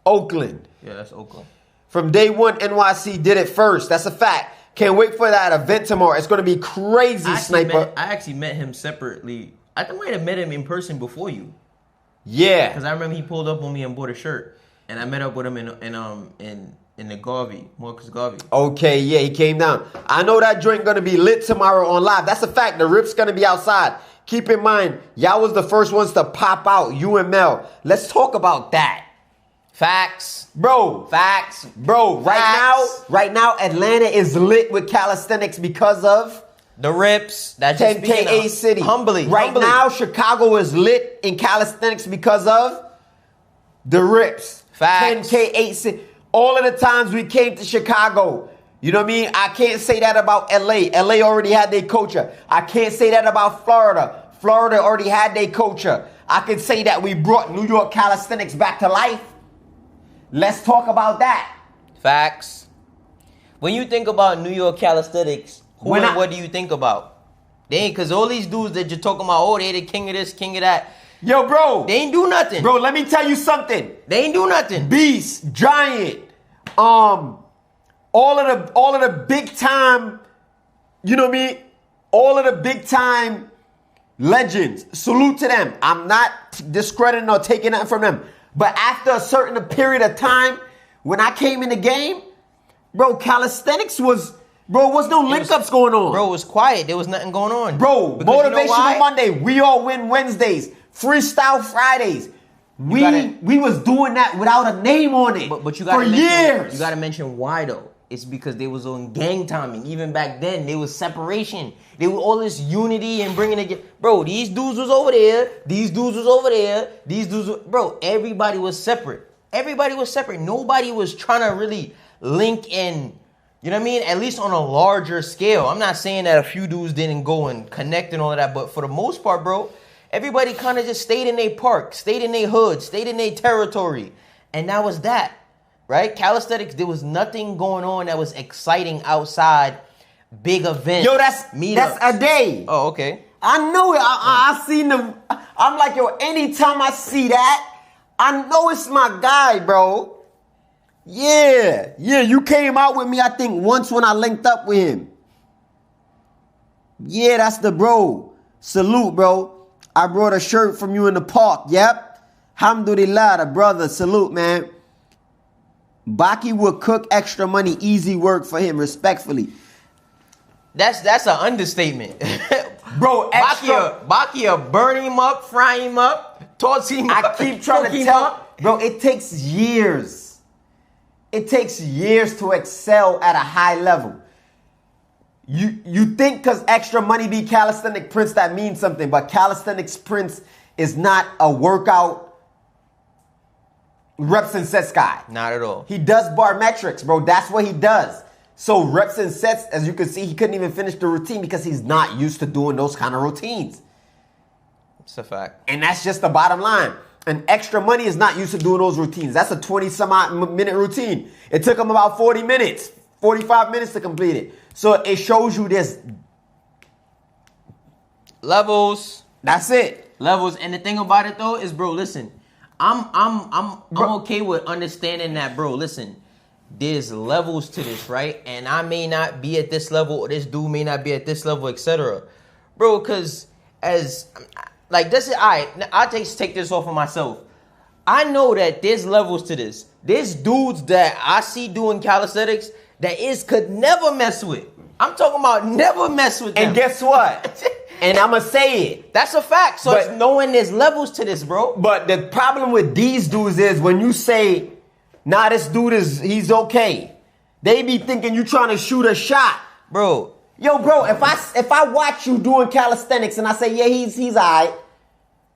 Speaker 2: Oakland.
Speaker 3: Yeah, that's Oakland.
Speaker 2: From day one, NYC did it first. That's a fact. Can't wait for that event tomorrow. It's going to be crazy, Sniper.
Speaker 3: I actually met him separately. I might have met him in person before you.
Speaker 2: Yeah.
Speaker 3: Because I remember he pulled up on me and bought a shirt. And I met up with him in the Garvey, Marcus Garvey.
Speaker 2: Okay, yeah, he came down. I know that joint going to be lit tomorrow on live. That's a fact. The Rip's going to be outside. Keep in mind, y'all was the first ones to pop out, you and Mel. Let's talk about that.
Speaker 3: Facts.
Speaker 2: Bro.
Speaker 3: Facts.
Speaker 2: Bro, right now, Atlanta is lit with calisthenics because of
Speaker 3: the rips. That's just
Speaker 2: 10K City.
Speaker 3: Humbly.
Speaker 2: Right now, Chicago is lit in calisthenics because of the rips.
Speaker 3: Facts.
Speaker 2: 10K City. All of the times we came to Chicago, you know what I mean? I can't say that about LA. LA already had their culture. I can't say that about Florida. Florida already had their culture. I can say that we brought New York calisthenics back to life. Let's talk about that.
Speaker 3: Facts. When you think about New York calisthenics, what do you think about? They ain't, because all these dudes that you're talking about, oh, they the king of this, king of that.
Speaker 2: Yo, bro.
Speaker 3: They ain't do nothing.
Speaker 2: Bro, let me tell you something.
Speaker 3: They ain't do nothing.
Speaker 2: Beast, Giant, all of the big time, you know what I mean? All of the big time legends. Salute to them. I'm not discrediting or taking nothing from them. But after a certain period of time, when I came in the game, bro, calisthenics was no link-ups going on.
Speaker 3: Bro, it was quiet. There was nothing going on.
Speaker 2: Bro,
Speaker 3: because
Speaker 2: Motivational Monday, We All Win Wednesdays, Freestyle Fridays. We was doing that without a name on it
Speaker 3: but you gotta
Speaker 2: for years.
Speaker 3: You got to mention why, though. It's because they was on gang timing. Even back then, there was separation. There was all this unity and bringing it. Bro, these dudes was over there. These dudes was over there. These dudes was... Bro, everybody was separate. Everybody was separate. Nobody was trying to really link in, you know what I mean? At least on a larger scale. I'm not saying that a few dudes didn't go and connect and all of that, but for the most part, bro, everybody kind of just stayed in their park, stayed in their hood, stayed in their territory. And that was that. Right? Calisthenics, there was nothing going on that was exciting outside big events.
Speaker 2: Yo, that's
Speaker 3: meetups.
Speaker 2: a day.
Speaker 3: Oh, okay.
Speaker 2: I know it. I seen them. I'm like, yo, anytime I see that, I know it's my guy, bro. Yeah, you came out with me, I think, once when I linked up with him. Yeah, that's the bro. Salute, bro. I brought a shirt from you in the park. Yep. Alhamdulillah, the brother. Salute, man. Baki would cook extra money, easy work for him, respectfully.
Speaker 3: That's an understatement.
Speaker 2: Bro, extra.
Speaker 3: Bakia burn him up, fry him up, toss him up.
Speaker 2: I keep trying to tell. Bro, it takes years. It takes years to excel at a high level. You think because extra money be calisthenic prince, that means something. But calisthenics prince is not a workout reps and sets guy.
Speaker 3: Not at all.
Speaker 2: He does barometrics, bro. That's what he does. So reps and sets, as you can see, he couldn't even finish the routine because he's not used to doing those kind of routines.
Speaker 3: It's a fact.
Speaker 2: And that's just the bottom line. And extra money is not used to doing those routines. That's a 20-some-odd minute routine. It took him about 40 minutes, 45 minutes to complete it. So it shows you this.
Speaker 3: Levels.
Speaker 2: That's it.
Speaker 3: Levels. And the thing about it, though, is, bro, listen. I'm okay with understanding that, bro. Listen, there's levels to this, right? And I may not be at this level, or this dude may not be at this level, etc. Bro, because this is, all right, I'll take this off of myself. I know that there's levels to this. There's dudes that I see doing calisthenics that could never mess with. I'm talking about never mess with them.
Speaker 2: And guess what? And I'm going to say it.
Speaker 3: That's a fact. So it's knowing there's levels to this, bro.
Speaker 2: But the problem with these dudes is when you say, nah, this dude he's okay. They be thinking you trying to shoot a shot.
Speaker 3: Bro.
Speaker 2: Yo, bro, if I watch you doing calisthenics and I say, yeah, he's all right.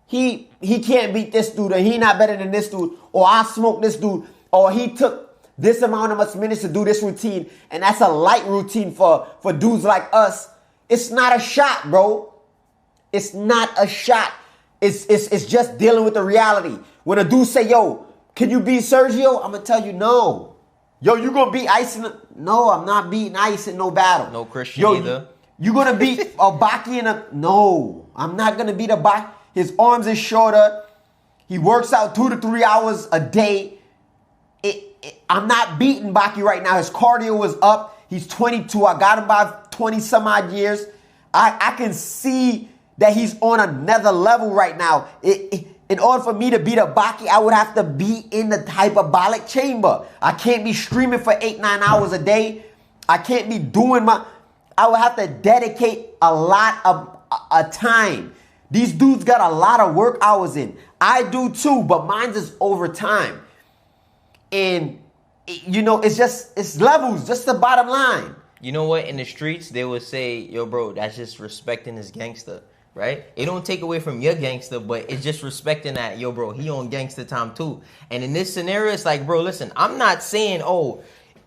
Speaker 2: He can't beat this dude, or he not better than this dude, or I smoke this dude, or he took this amount of minutes to do this routine, and that's a light routine for dudes like us. It's not a shot, bro. It's not a shot. It's just dealing with the reality. When a dude say, yo, can you beat Sergio? I'm going to tell you no. Yo, you going to beat Ice No, I'm not beating Ice in no battle.
Speaker 3: No Christian either.
Speaker 2: You going to beat a Baki in a... No, I'm not going to beat a Baki. His arms is shorter. He works out 2 to 3 hours a day. I'm not beating Baki right now. His cardio is up. He's 22. I got him by 20 some odd years. I can see that he's on another level right now. In order for me to beat a Baki, I would have to be in the hyperbolic chamber. I can't be streaming for 8-9 hours a day. I can't be doing I would have to dedicate a lot of time. These dudes got a lot of work hours in. I do too, but mine's is over time. and it's levels, just the bottom line.
Speaker 3: You know what? In the streets, they would say, yo, bro, that's just respecting his gangster, right? It don't take away from your gangster, but it's just respecting that, yo, bro, he on gangster time too. And in this scenario, it's like, bro, listen, I'm not saying,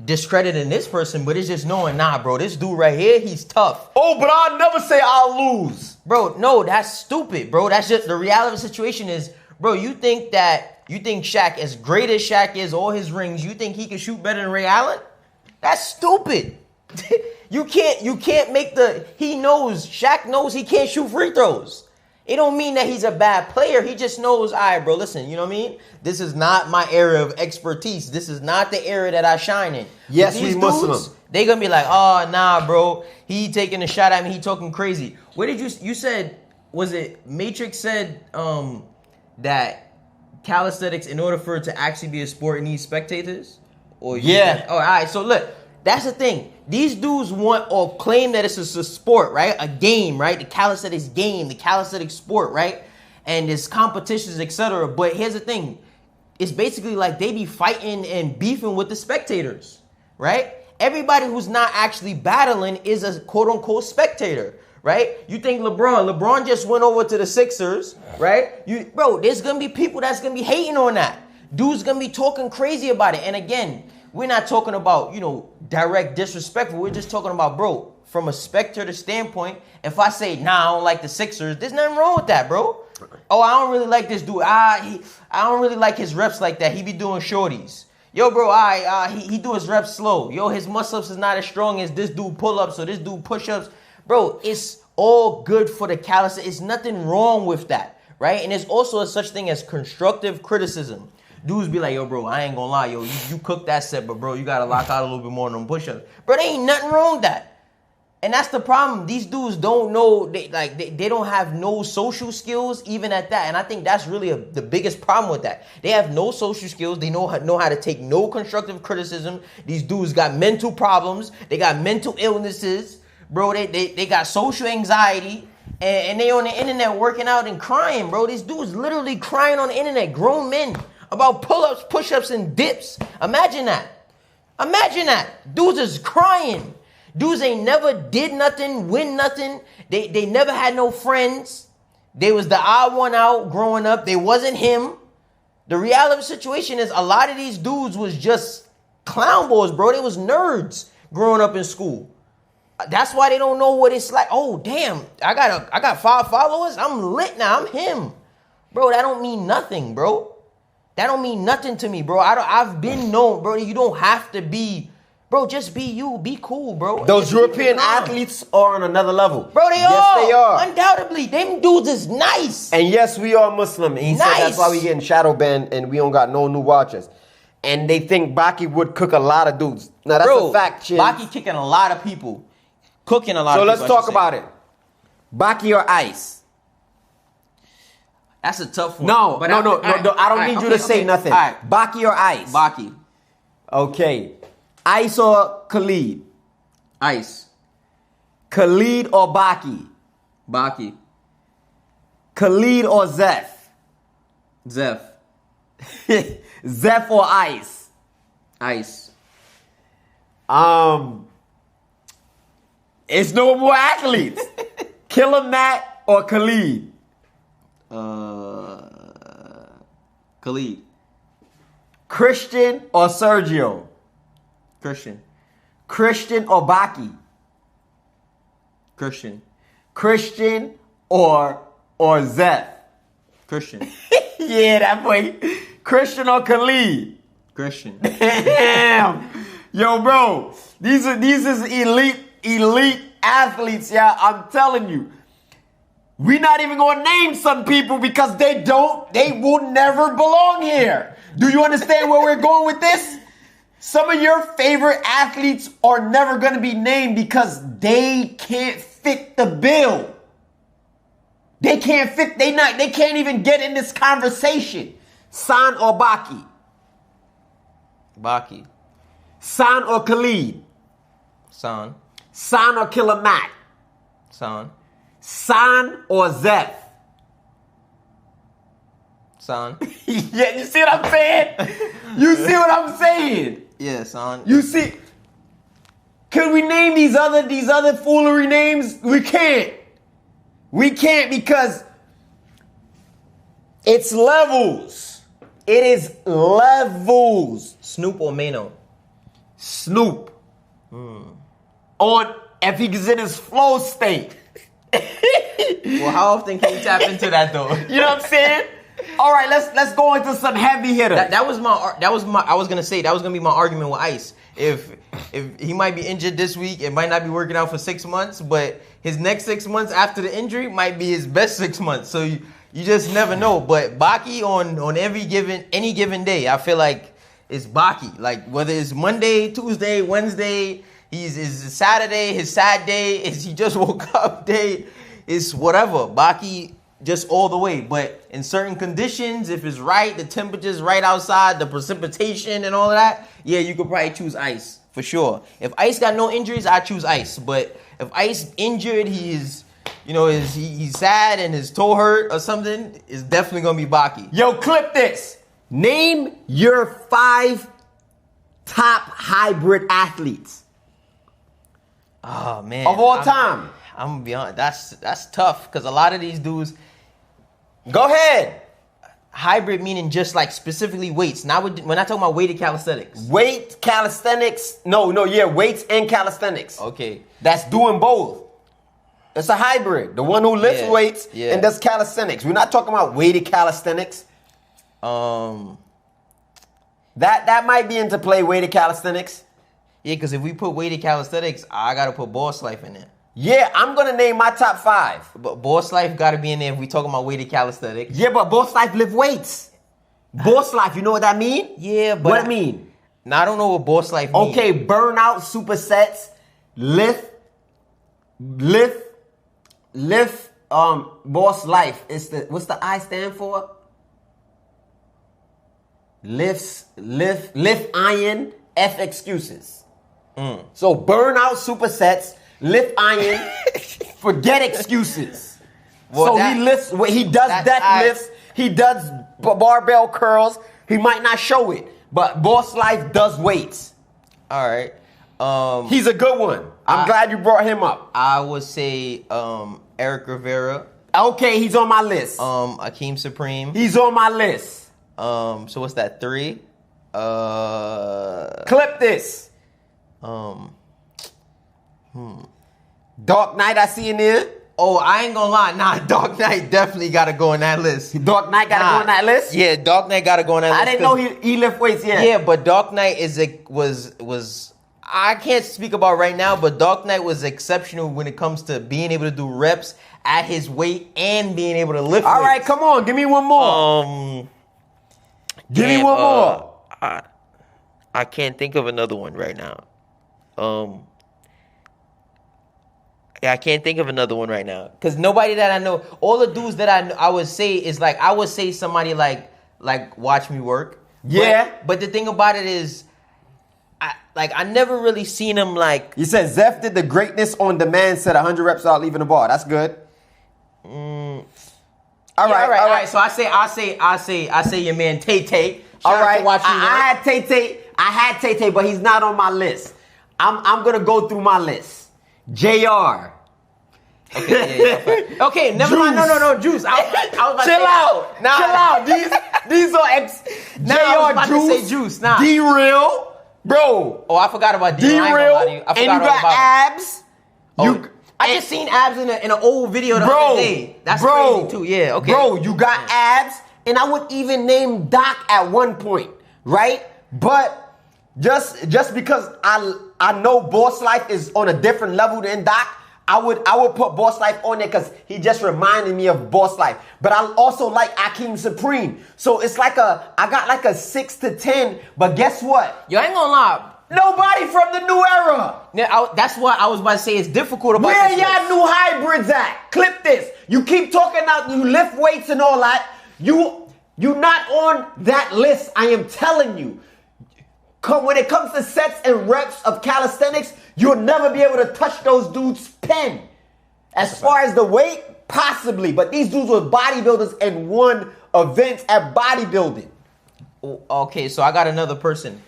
Speaker 3: discrediting this person, but it's just knowing, nah, bro, this dude right here, he's tough.
Speaker 2: Oh, but I'll never say I'll lose.
Speaker 3: Bro, no, that's stupid, bro. That's just the reality of the situation is, bro, you think Shaq, as great as Shaq is, all his rings, you think he can shoot better than Ray Allen? That's stupid. You can't make Shaq knows he can't shoot free throws. It don't mean that he's a bad player. He just knows, all right, bro, listen, you know what I mean? This is not my area of expertise. This is not the area that I shine in.
Speaker 2: Yes, we Muslim.
Speaker 3: They gonna be like, oh, nah, bro, he taking a shot at me, he talking crazy. Where did you said, was it Matrix said that calisthenics, in order for it to actually be a sport, it needs spectators?
Speaker 2: Yeah.
Speaker 3: All right, so look. That's the thing. These dudes want or claim that it's a sport, right? A game, right? The calisthenics game, the calisthenics sport, right? And there's competitions, etc. But here's the thing. It's basically like they be fighting and beefing with the spectators, right? Everybody who's not actually battling is a quote-unquote spectator, right? You think LeBron just went over to the Sixers, right? Bro, there's going to be people that's going to be hating on that. Dudes going to be talking crazy about it. And again, we're not talking about, direct disrespectful. We're just talking about, bro, from a spectator standpoint, if I say, nah, I don't like the Sixers, there's nothing wrong with that, bro. Oh, I don't really like this dude. I don't really like his reps like that. He be doing shorties. Yo, bro, he do his reps slow. Yo, his muscle-ups is not as strong as this dude pull-ups or this dude push-ups. Bro, it's all good for the calisthenics. It's nothing wrong with that, right? And there's also a such thing as constructive criticism. Dudes be like, yo, bro, I ain't gonna lie, yo, you cooked that set, but bro, you gotta lock out a little bit more on them push-ups. Bro, there ain't nothing wrong with that. And that's the problem. These dudes don't know, they don't have no social skills even at that. And I think that's really the biggest problem with that. They have no social skills. They know how to take no constructive criticism. These dudes got mental problems. They got mental illnesses. Bro, they got social anxiety. And they on the internet working out and crying, bro. These dudes literally crying on the internet, grown men, about pull-ups, push-ups, and dips. Imagine that. Imagine that. Dudes is crying. Dudes ain't never did nothing, win nothing. They never had no friends. They was the odd one out growing up. They wasn't him. The reality of the situation is a lot of these dudes was just clown boys, bro. They was nerds growing up in school. That's why they don't know what it's like. Oh, damn, I got 5 followers. I'm lit now. I'm him. Bro, that don't mean nothing, bro. That don't mean nothing to me, bro. I've been known, bro. You don't have to be, bro. Just be you. Be cool, bro.
Speaker 2: Those European athletes are on another level.
Speaker 3: Bro,
Speaker 2: Yes, they are.
Speaker 3: Undoubtedly. Them dudes is nice.
Speaker 2: And yes, we are Muslim. And he said that's why we getting shadow banned and we don't got no new watches. And they think Baki would cook a lot of dudes. Now, that's a fact, Chin.
Speaker 3: Baki kicking a lot of people. Cooking a lot of people.
Speaker 2: So let's talk about it. Baki or Ice?
Speaker 3: That's a tough one.
Speaker 2: No. I don't need you to say nothing.
Speaker 3: All right.
Speaker 2: Baki or Ice?
Speaker 3: Baki.
Speaker 2: Okay. Ice or Khalid?
Speaker 3: Ice.
Speaker 2: Khalid or Baki?
Speaker 3: Baki.
Speaker 2: Khalid or Zeph?
Speaker 3: Zeph.
Speaker 2: Zeph or Ice?
Speaker 3: Ice.
Speaker 2: It's no more athletes. Killer Matt or Khalid?
Speaker 3: Khalid.
Speaker 2: Christian or Sergio?
Speaker 3: Christian.
Speaker 2: Christian or Baki?
Speaker 3: Christian.
Speaker 2: Christian or Zeph? Christian. Yeah, that boy. Christian or Khalid?
Speaker 3: Christian.
Speaker 2: Damn. Yo, bro. These is elite athletes, yeah. I'm telling you. We're not even gonna name some people because they will never belong here. Do you understand where we're going with this? Some of your favorite athletes are never gonna be named because they can't fit the bill. They can't fit, they can't even get in this conversation. San or Baki?
Speaker 3: Baki.
Speaker 2: San or Khalid?
Speaker 3: San.
Speaker 2: San or Killer Mac?
Speaker 3: San.
Speaker 2: San or Zeph?
Speaker 3: son.
Speaker 2: Yeah, you see what I'm saying? You see what I'm saying?
Speaker 3: Yeah, son.
Speaker 2: You see? Could we name these other foolery names? We can't. We can't because it's levels. It is levels.
Speaker 3: Snoop or Mano?
Speaker 2: Snoop. On if he's in his flow state.
Speaker 3: Well, how often can you tap into that though?
Speaker 2: You know what I'm saying? All right, let's go into some heavy hitter.
Speaker 3: That was my I was gonna say that was gonna be my argument with Ice. If he might be injured this week, it might not be working out for 6 months, but his next 6 months after the injury might be his best 6 months. So you just never know. But Baki on any given day, I feel like it's Baki. Like whether it's Monday, Tuesday, Wednesday, his Saturday, his sad day, is he just woke up day, it's whatever. Baki just all the way. But in certain conditions, if it's right, the temperature's right outside, the precipitation and all of that, yeah, you could probably choose Ice for sure. If Ice got no injuries, I choose Ice. But if Ice injured, he's sad and his toe hurt or something, it's definitely gonna be Baki.
Speaker 2: Yo, clip this. Name your 5 top hybrid athletes
Speaker 3: Oh man,
Speaker 2: of all time.
Speaker 3: I'm gonna be honest. That's tough because a lot of these dudes
Speaker 2: Go ahead.
Speaker 3: hybrid meaning just like specifically weights. Now we're not talking about weighted calisthenics.
Speaker 2: Weight, calisthenics. Yeah, weights and calisthenics.
Speaker 3: Okay.
Speaker 2: That's doing both. It's a hybrid. The one who lifts
Speaker 3: Yeah,
Speaker 2: weights
Speaker 3: yeah.
Speaker 2: and does calisthenics. We're not talking about weighted calisthenics. That might be into play, weighted calisthenics.
Speaker 3: Yeah, because if we put weighted calisthenics, I gotta put Boss Life in there.
Speaker 2: Yeah, I'm gonna name my top 5.
Speaker 3: But Boss Life gotta be in there if we talking about weighted calisthenics.
Speaker 2: Yeah, but Boss Life lift weights. Boss Life, you know what that mean?
Speaker 3: Yeah, but
Speaker 2: what it mean?
Speaker 3: Now I don't know what Boss Life means.
Speaker 2: Okay, burnout supersets, lift. Boss Life. What's the I stand for? Lift iron, F excuses. So burnout supersets, lift iron, forget excuses.
Speaker 3: Well,
Speaker 2: so
Speaker 3: that-
Speaker 2: he lifts, he does deadlifts, he does barbell curls. He might not show it, but Boss Life does weights.
Speaker 3: All right.
Speaker 2: He's a good one. I'm glad you brought him up.
Speaker 3: I would say Eric Rivera,
Speaker 2: Okay, he's on my list.
Speaker 3: Akeem Supreme.
Speaker 2: He's on my list.
Speaker 3: So what's that? 3?
Speaker 2: Clip this. Dark Knight, I see in there.
Speaker 3: Oh, I ain't gonna lie. Nah, Dark Knight definitely gotta go in that list.
Speaker 2: Dark Knight gotta go on that list?
Speaker 3: Yeah, Dark Knight gotta go on that list.
Speaker 2: I didn't know he lift weights yet.
Speaker 3: Yeah, but Dark Knight was I can't speak about right now, but Dark Knight was exceptional when it comes to being able to do reps at his weight and being able to lift.
Speaker 2: All right,
Speaker 3: weights.
Speaker 2: come on, give me one more. Give me one more.
Speaker 3: I can't think of another one right now. I can't think of another one right now because nobody that I know, all the dudes that I would say is like I would say somebody like Watch Me Work.
Speaker 2: Yeah.
Speaker 3: But the thing about it is, I never really seen him like.
Speaker 2: You said Zeph did the greatness on demand, said 100 reps without leaving the bar. That's good. All right.
Speaker 3: So I say your man Tay Tay.
Speaker 2: All right.
Speaker 3: Watch Me Work.
Speaker 2: I had Tay, but he's not on my list. I'm gonna go through my list. JR.
Speaker 3: Okay, never mind. No, Juice. I was about
Speaker 2: Chill
Speaker 3: to say,
Speaker 2: out.
Speaker 3: Nah.
Speaker 2: Chill out. These are
Speaker 3: Nah, I was
Speaker 2: JR
Speaker 3: about to say Juice. Nah.
Speaker 2: D-Real. Bro.
Speaker 3: Oh, I forgot about D-Real.
Speaker 2: D-Real. And you got abs.
Speaker 3: I just seen abs in an old video the other day. That's crazy too. Yeah, okay.
Speaker 2: Bro, you got abs, and I would even name Doc at one point, right? But just because I know Boss Life is on a different level than Doc, I would put Boss Life on there because he just reminded me of Boss Life. But I also like Akeem Supreme. So it's like I got like a 6 to 10, but guess what?
Speaker 3: Yo, I ain't gonna lie.
Speaker 2: Nobody from the new era.
Speaker 3: Yeah, that's what I was about to say. It's difficult about
Speaker 2: Where
Speaker 3: this
Speaker 2: y'all
Speaker 3: list.
Speaker 2: new hybrids at? Clip this. You keep talking out, you lift weights and all that. You not on that list, I am telling you. When it comes to sets and reps of calisthenics, you'll never be able to touch those dudes' pen. As far as the weight, possibly. But these dudes were bodybuilders and won events at bodybuilding.
Speaker 3: Okay, so I got another person.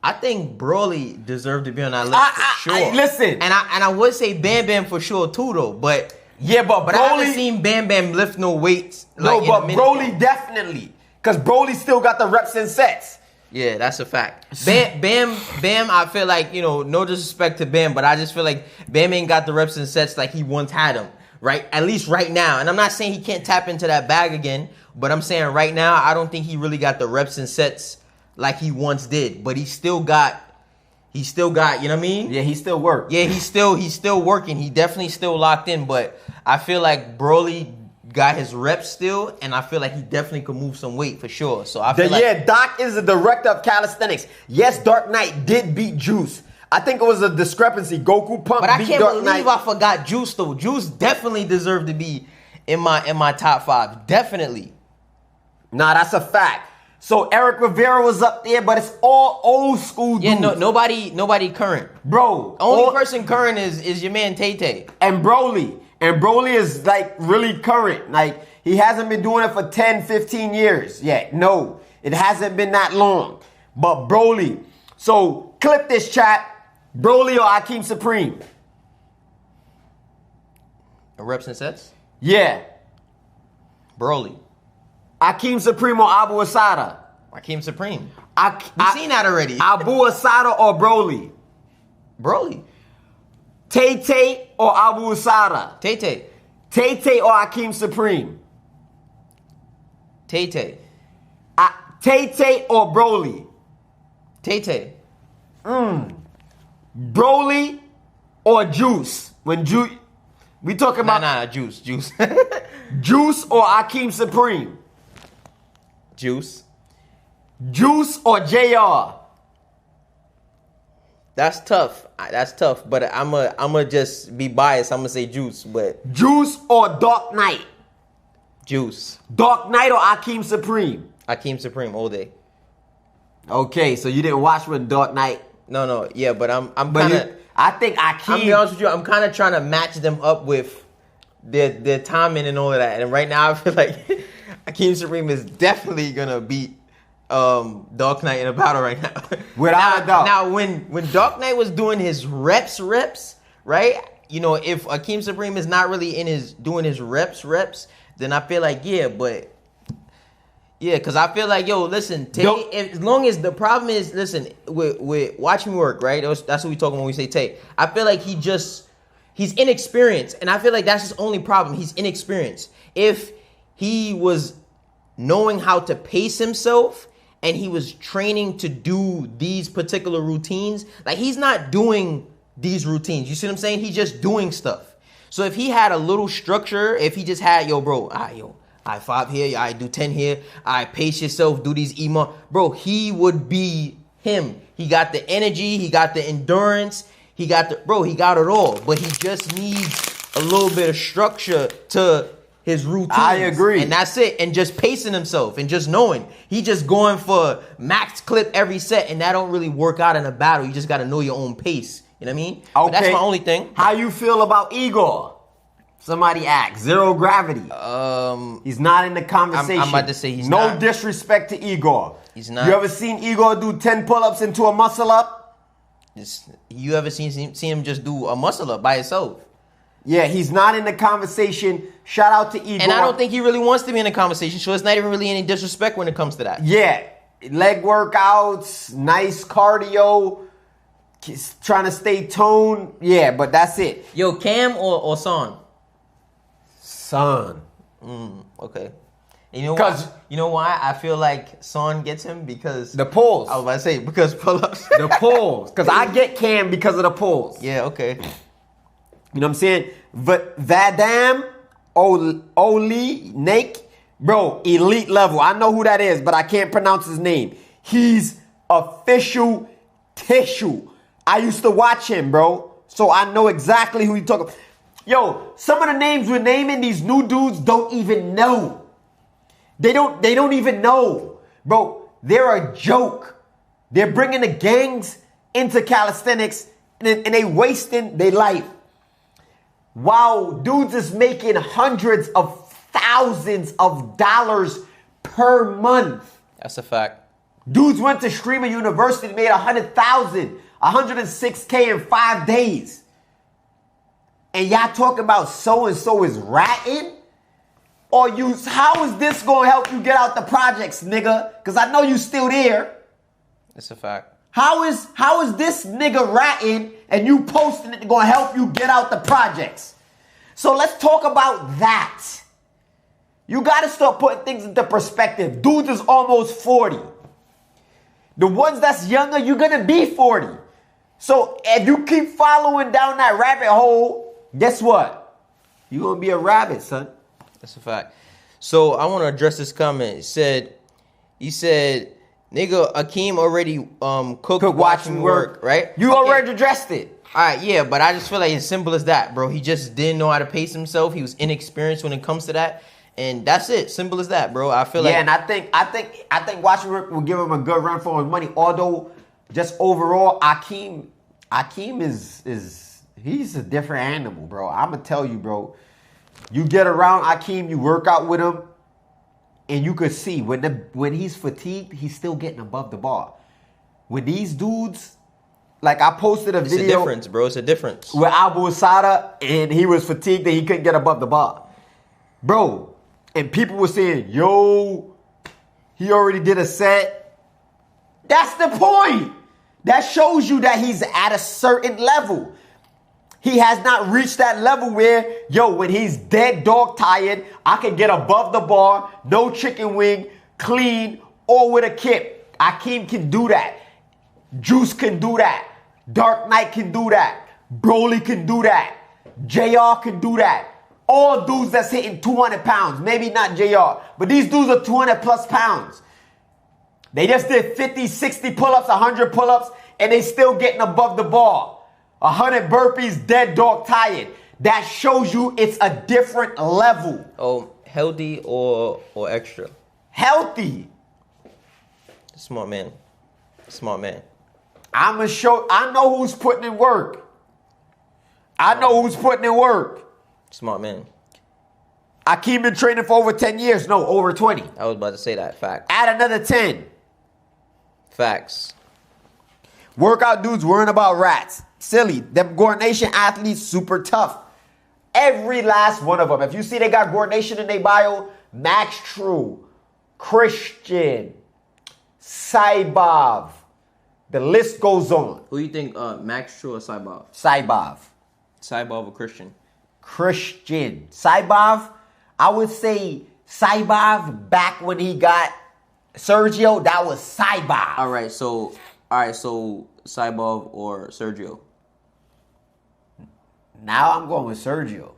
Speaker 3: I think Broly deserved to be on that list for sure.
Speaker 2: Listen,
Speaker 3: and I would say Bam Bam for sure too, though. But
Speaker 2: yeah, but
Speaker 3: I haven't seen Bam Bam lift no weights.
Speaker 2: No, but Broly definitely, because Broly still got the reps and sets.
Speaker 3: Yeah, that's a fact. Bam, I feel like, no disrespect to Bam, but I just feel like Bam ain't got the reps and sets like he once had them, right? At least right now. And I'm not saying he can't tap into that bag again, but I'm saying right now, I don't think he really got the reps and sets like he once did. But he still got, you know what I mean?
Speaker 2: Yeah, he still worked.
Speaker 3: Yeah, he's still working. He definitely still locked in, but I feel like Broly got his reps still, and I feel like he definitely could move some weight for sure. So I feel like
Speaker 2: Doc is the director of calisthenics. Yes, Dark Knight did beat Juice. I think it was a discrepancy. Goku Pump
Speaker 3: but I
Speaker 2: beat
Speaker 3: can't
Speaker 2: Dark
Speaker 3: believe
Speaker 2: Knight.
Speaker 3: I forgot Juice though. Juice definitely deserved to be in my top 5. Definitely.
Speaker 2: Nah, that's a fact. So Eric Rivera was up there, but it's all old school dudes.
Speaker 3: Yeah, nobody current.
Speaker 2: Bro.
Speaker 3: Only person current is your man Tay Tay.
Speaker 2: And Broly. And Broly is like really current. Like he hasn't been doing it for 10, 15 years yet. No, it hasn't been that long. But Broly. So clip this, chat. Broly or Akeem Supreme?
Speaker 3: Reps and sets?
Speaker 2: Yeah.
Speaker 3: Broly.
Speaker 2: Akeem Supreme or Abu Asada?
Speaker 3: Akeem Supreme. We've seen that already.
Speaker 2: Abu Asada or Broly?
Speaker 3: Broly.
Speaker 2: Tay Tay or Abu Asada?
Speaker 3: Tay Tay.
Speaker 2: Tay Tay or Akeem Supreme?
Speaker 3: Tay Tay.
Speaker 2: Tay Tay or Broly?
Speaker 3: Tay Tay.
Speaker 2: Broly or Juice? When Juice, we talking about
Speaker 3: Juice.
Speaker 2: Juice or Akeem Supreme?
Speaker 3: Juice.
Speaker 2: Juice or JR?
Speaker 3: That's tough. But I'ma just be biased. I'ma say Juice, but
Speaker 2: Juice or Dark Knight?
Speaker 3: Juice.
Speaker 2: Dark Knight or Akeem Supreme?
Speaker 3: Akeem Supreme all day.
Speaker 2: Okay, so you didn't watch with Dark Knight.
Speaker 3: No, yeah, but I'm kind of.
Speaker 2: I think Akeem.
Speaker 3: I'm be honest with you. I'm kind of trying to match them up with their timing and all of that. And right now, I feel like Akeem Supreme is definitely gonna beat Dark Knight in a battle right now.
Speaker 2: Without a doubt.
Speaker 3: Now, when Dark Knight was doing his reps, right? If Akeem Supreme is not really doing his reps, then I feel like because I feel like, listen, Tay, as long as the problem is, listen, with watch me work, right? That's what we talking when we say Tay. I feel like he's inexperienced, and I feel like that's his only problem. He's inexperienced. If he was knowing how to pace himself and he was training to do these particular routines, like he's not doing these routines. You see what I'm saying? He's just doing stuff. So if he had a little structure, if he just had, I 5 here, I do 10 here, I pace yourself, do these EMA. Bro, he would be him. He got the energy, he got the endurance, he got it all. But he just needs a little bit of structure to his routines.
Speaker 2: I agree.
Speaker 3: And that's it. And just pacing himself and just knowing. He just going for max clip every set, and that don't really work out in a battle. You just got to know your own pace. You know what I mean?
Speaker 2: Okay.
Speaker 3: But that's my only thing.
Speaker 2: How you feel about Igor? Somebody asked. Zero gravity. He's not in the conversation.
Speaker 3: I'm about to say he's
Speaker 2: no
Speaker 3: not.
Speaker 2: No disrespect to Igor.
Speaker 3: He's not.
Speaker 2: You ever seen Igor do 10 pull-ups into a muscle up?
Speaker 3: You ever seen him just do a muscle up by himself?
Speaker 2: Yeah, he's not in the conversation. Shout out to Igor.
Speaker 3: And I don't think he really wants to be in the conversation, so it's not even really any disrespect when it comes to that.
Speaker 2: Yeah. Leg workouts, nice cardio, trying to stay toned. Yeah, but that's it.
Speaker 3: Yo, Cam or Son?
Speaker 2: Son.
Speaker 3: Okay. You know why? You know why I feel like Son gets him? Because
Speaker 2: the pulls.
Speaker 3: I was about to say because pull-ups.
Speaker 2: The pulls. Because I get Cam because of the pulls.
Speaker 3: Yeah. Okay.
Speaker 2: You know what I'm saying? Vadam Oli Nake, bro, elite level. I know who that is, but I can't pronounce his name. He's official tissue. I used to watch him, bro, so I know exactly who you talking about. Yo, some of the names we're naming, these new dudes don't even know. They don't even know. Bro, they're a joke. They're bringing the gangs into calisthenics and they wasting their life. Wow, dudes is making hundreds of thousands of dollars per month.
Speaker 3: That's a fact.
Speaker 2: Dudes went to Streamer University and made 100,000, 106K in 5 days. And y'all talking about so-and-so is ratting? Or how is this going to help you get out the projects, nigga? Because I know you still there.
Speaker 3: That's a fact.
Speaker 2: How is this nigga ratting and you posting it going to help you get out the projects? So let's talk about that. You got to start putting things into perspective. Dudes is almost 40. The ones that's younger, you're going to be 40. So if you keep following down that rabbit hole, guess what? You're going to be a rabbit, son.
Speaker 3: That's a fact. So I want to address this comment. He said, nigga, Akeem already cooked watching work, right?
Speaker 2: You already addressed it.
Speaker 3: All right, yeah, but I just feel like it's simple as that, bro. He just didn't know how to pace himself. He was inexperienced when it comes to that. And that's it. Simple as that, bro. I feel like...
Speaker 2: Yeah, and I think watching work will give him a good run for his money. Although, just overall, Akeem is he's a different animal, bro. I'm going to tell you, bro. You get around Akeem, you work out with him, and you could see when he's fatigued, he's still getting above the bar. When these dudes, like I posted a video.
Speaker 3: It's a difference, bro. It's a difference.
Speaker 2: With Abu Asada, and he was fatigued and he couldn't get above the bar. Bro, and people were saying, yo, he already did a set. That's the point. That shows you that he's at a certain level. He has not reached that level where, yo, when he's dead dog tired, I can get above the bar, no chicken wing, clean, or with a kip. Akeem can do that. Juice can do that. Dark Knight can do that. Broly can do that. JR can do that. All dudes that's hitting 200 pounds. Maybe not JR, but these dudes are 200 plus pounds. They just did 50, 60 pull-ups, 100 pull-ups, and they still getting above the bar. 100 burpees, dead dog tired. That shows you it's a different level.
Speaker 3: Oh, healthy or extra?
Speaker 2: Healthy.
Speaker 3: Smart man. Smart man.
Speaker 2: I know who's putting in work. I know who's putting in work.
Speaker 3: Smart man.
Speaker 2: Akeem been training for over 10 years. No, over 20.
Speaker 3: I was about to say that. Facts.
Speaker 2: Add another 10.
Speaker 3: Facts.
Speaker 2: Workout dudes worrying about rats. Silly. Them Gore Nation athletes super tough. Every last one of them. If you see they got Gore Nation in their bio, Max True, Christian, Saibov. The list goes on.
Speaker 3: Who you think, Max True or Saibov?
Speaker 2: Saibov.
Speaker 3: Saibov or Christian?
Speaker 2: Christian. Saibov, I would say Saibov back when he got Sergio, that was Saibov.
Speaker 3: All right, so Saibov or Sergio?
Speaker 2: Now I'm going with Sergio.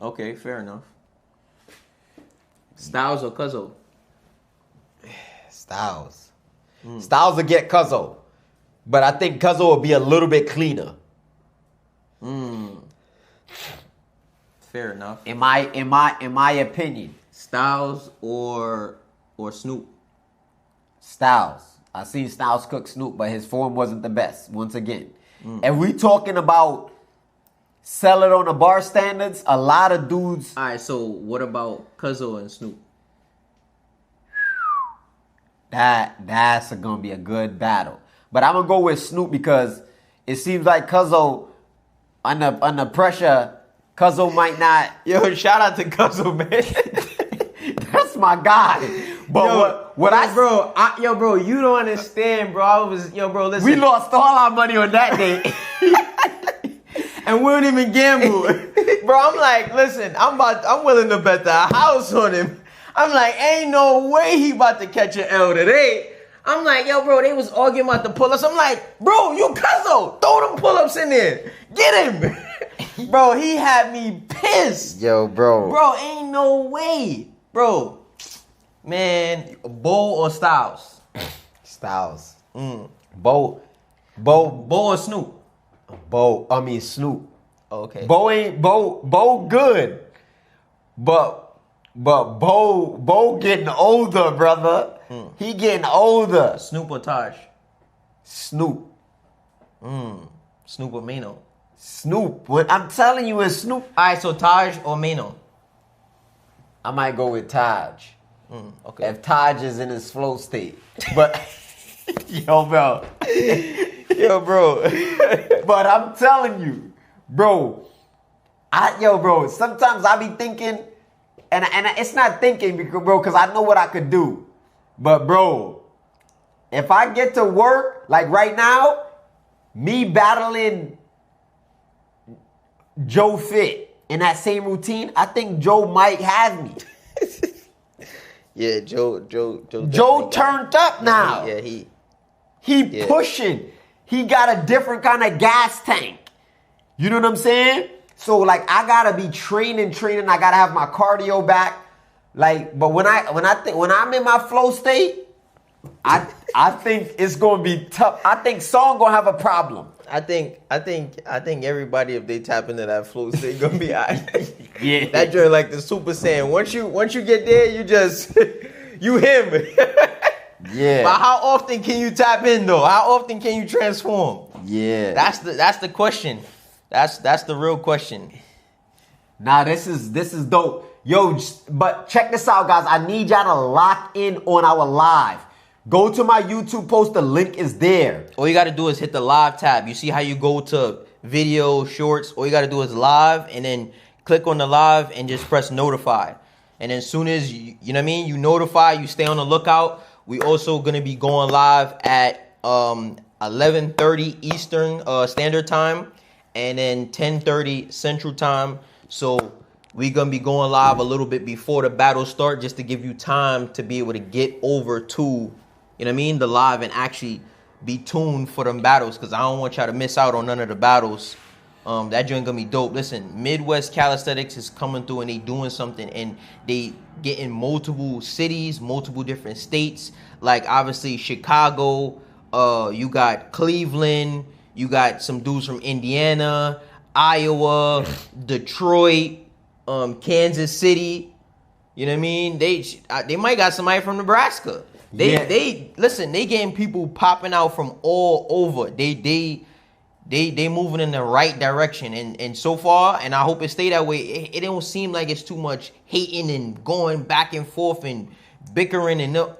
Speaker 3: Okay, fair enough. Styles or Cuzzo?
Speaker 2: Styles. Styles will get Cuzzo. But I think Cuzzo will be a little bit cleaner.
Speaker 3: Fair enough.
Speaker 2: In my opinion.
Speaker 3: Styles or Snoop?
Speaker 2: Styles. I seen Styles cook Snoop, but his form wasn't the best, once again. And we talking about sell it on the bar standards, a lot of dudes.
Speaker 3: All right, so what about Cuzzo and Snoop?
Speaker 2: That's going to be a good battle. But I'm going to go with Snoop because it seems like Cuzzo, under pressure, Cuzzo might not.
Speaker 3: Yo, shout out to Cuzzo, man.
Speaker 2: That's my guy. But
Speaker 3: bro, you don't understand, bro. Listen.
Speaker 2: We lost all our money on that day.
Speaker 3: And we don't even gamble. Bro, I'm like, listen, I'm willing to bet the house on him. I'm like, ain't no way he about to catch an L today. I'm like, yo, bro, they was arguing about the pull-ups. I'm like, bro, you Cuzzo, throw them pull-ups in there. Get him. Bro, he had me pissed.
Speaker 2: Yo, bro.
Speaker 3: Bro, ain't no way. Bro, man, Bo or Styles?
Speaker 2: Styles. Bo
Speaker 3: or Snoop?
Speaker 2: Snoop.
Speaker 3: Okay.
Speaker 2: Bo good. But Bo getting older, brother. He getting older.
Speaker 3: Snoop or Taj?
Speaker 2: Snoop.
Speaker 3: Snoop or Mano?
Speaker 2: Snoop. What I'm telling you is Snoop.
Speaker 3: All right, so Taj or Mano?
Speaker 2: I might go with Taj.
Speaker 3: Okay.
Speaker 2: If Taj is in his flow state. But, yo, bro.
Speaker 3: Yo, bro.
Speaker 2: But I'm telling you, bro. Bro, sometimes I be thinking, and it's not thinking, because I know what I could do. But, bro, if I get to work, like right now, me battling Joe Fit in that same routine, I think Joe might have me.
Speaker 3: Yeah, Joe
Speaker 2: turned up now.
Speaker 3: Yeah,
Speaker 2: he pushing. He got a different kind of gas tank. You know what I'm saying? So like I gotta be training. I gotta have my cardio back. Like, but when I'm in my flow state, I think it's gonna be tough. I think Song gonna have a problem.
Speaker 3: I think everybody, if they tap into that flow state, gonna be alright.
Speaker 2: Yeah.
Speaker 3: That joint like the Super Saiyan. Once you get there, you just you him.
Speaker 2: Yeah.
Speaker 3: But how often can you tap in though? How often can you transform?
Speaker 2: Yeah.
Speaker 3: That's the question. That's the real question.
Speaker 2: Nah, this is dope. Yo, but check this out, guys. I need y'all to lock in on our live. Go to my YouTube post. The link is there.
Speaker 3: All you got to do is hit the live tab. You see how you go to video, shorts? All you got to do is live and then click on the live and just press notify. And as soon as, you know what I mean, you notify, you stay on the lookout. We also going to be going live at 11:30 Eastern Standard Time and then 10:30 Central Time. So we're going to be going live a little bit before the battle start just to give you time to be able to get over to, you know what I mean, the live and actually be tuned for them battles because I don't want y'all to miss out on none of the battles. That joint gonna be dope. Listen, Midwest Calisthenics is coming through and they doing something and they get in multiple cities, multiple different states. Like obviously Chicago, you got Cleveland, you got some dudes from Indiana, Iowa, Detroit, Kansas City. You know what I mean? They might got somebody from Nebraska. They listen, they getting people popping out from all over. They moving in the right direction. And so far, and I hope it stay that way, it don't seem like it's too much hating and going back and forth and bickering and no.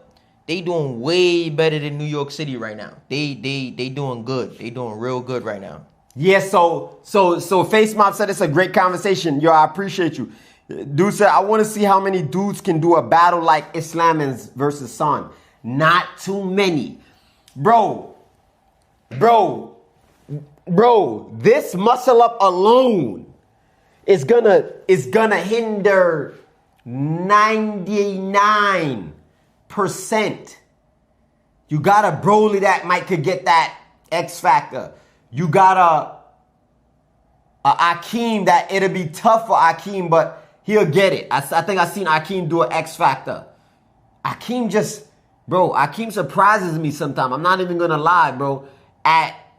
Speaker 3: They doing way better than New York City right now. They doing good. They doing real good right now.
Speaker 2: Yeah, so Face Mob said it's a great conversation. Yo, I appreciate you. Dude said, I want to see how many dudes can do a battle like Islamans versus Son. Not too many. Bro, this muscle up alone is gonna hinder 99%. You got a Broly that could get that X factor. You got a Akeem that it'll be tough for Akeem, but he'll get it. I think I seen Akeem do an X factor. Akeem surprises me sometimes. I'm not even gonna lie, bro.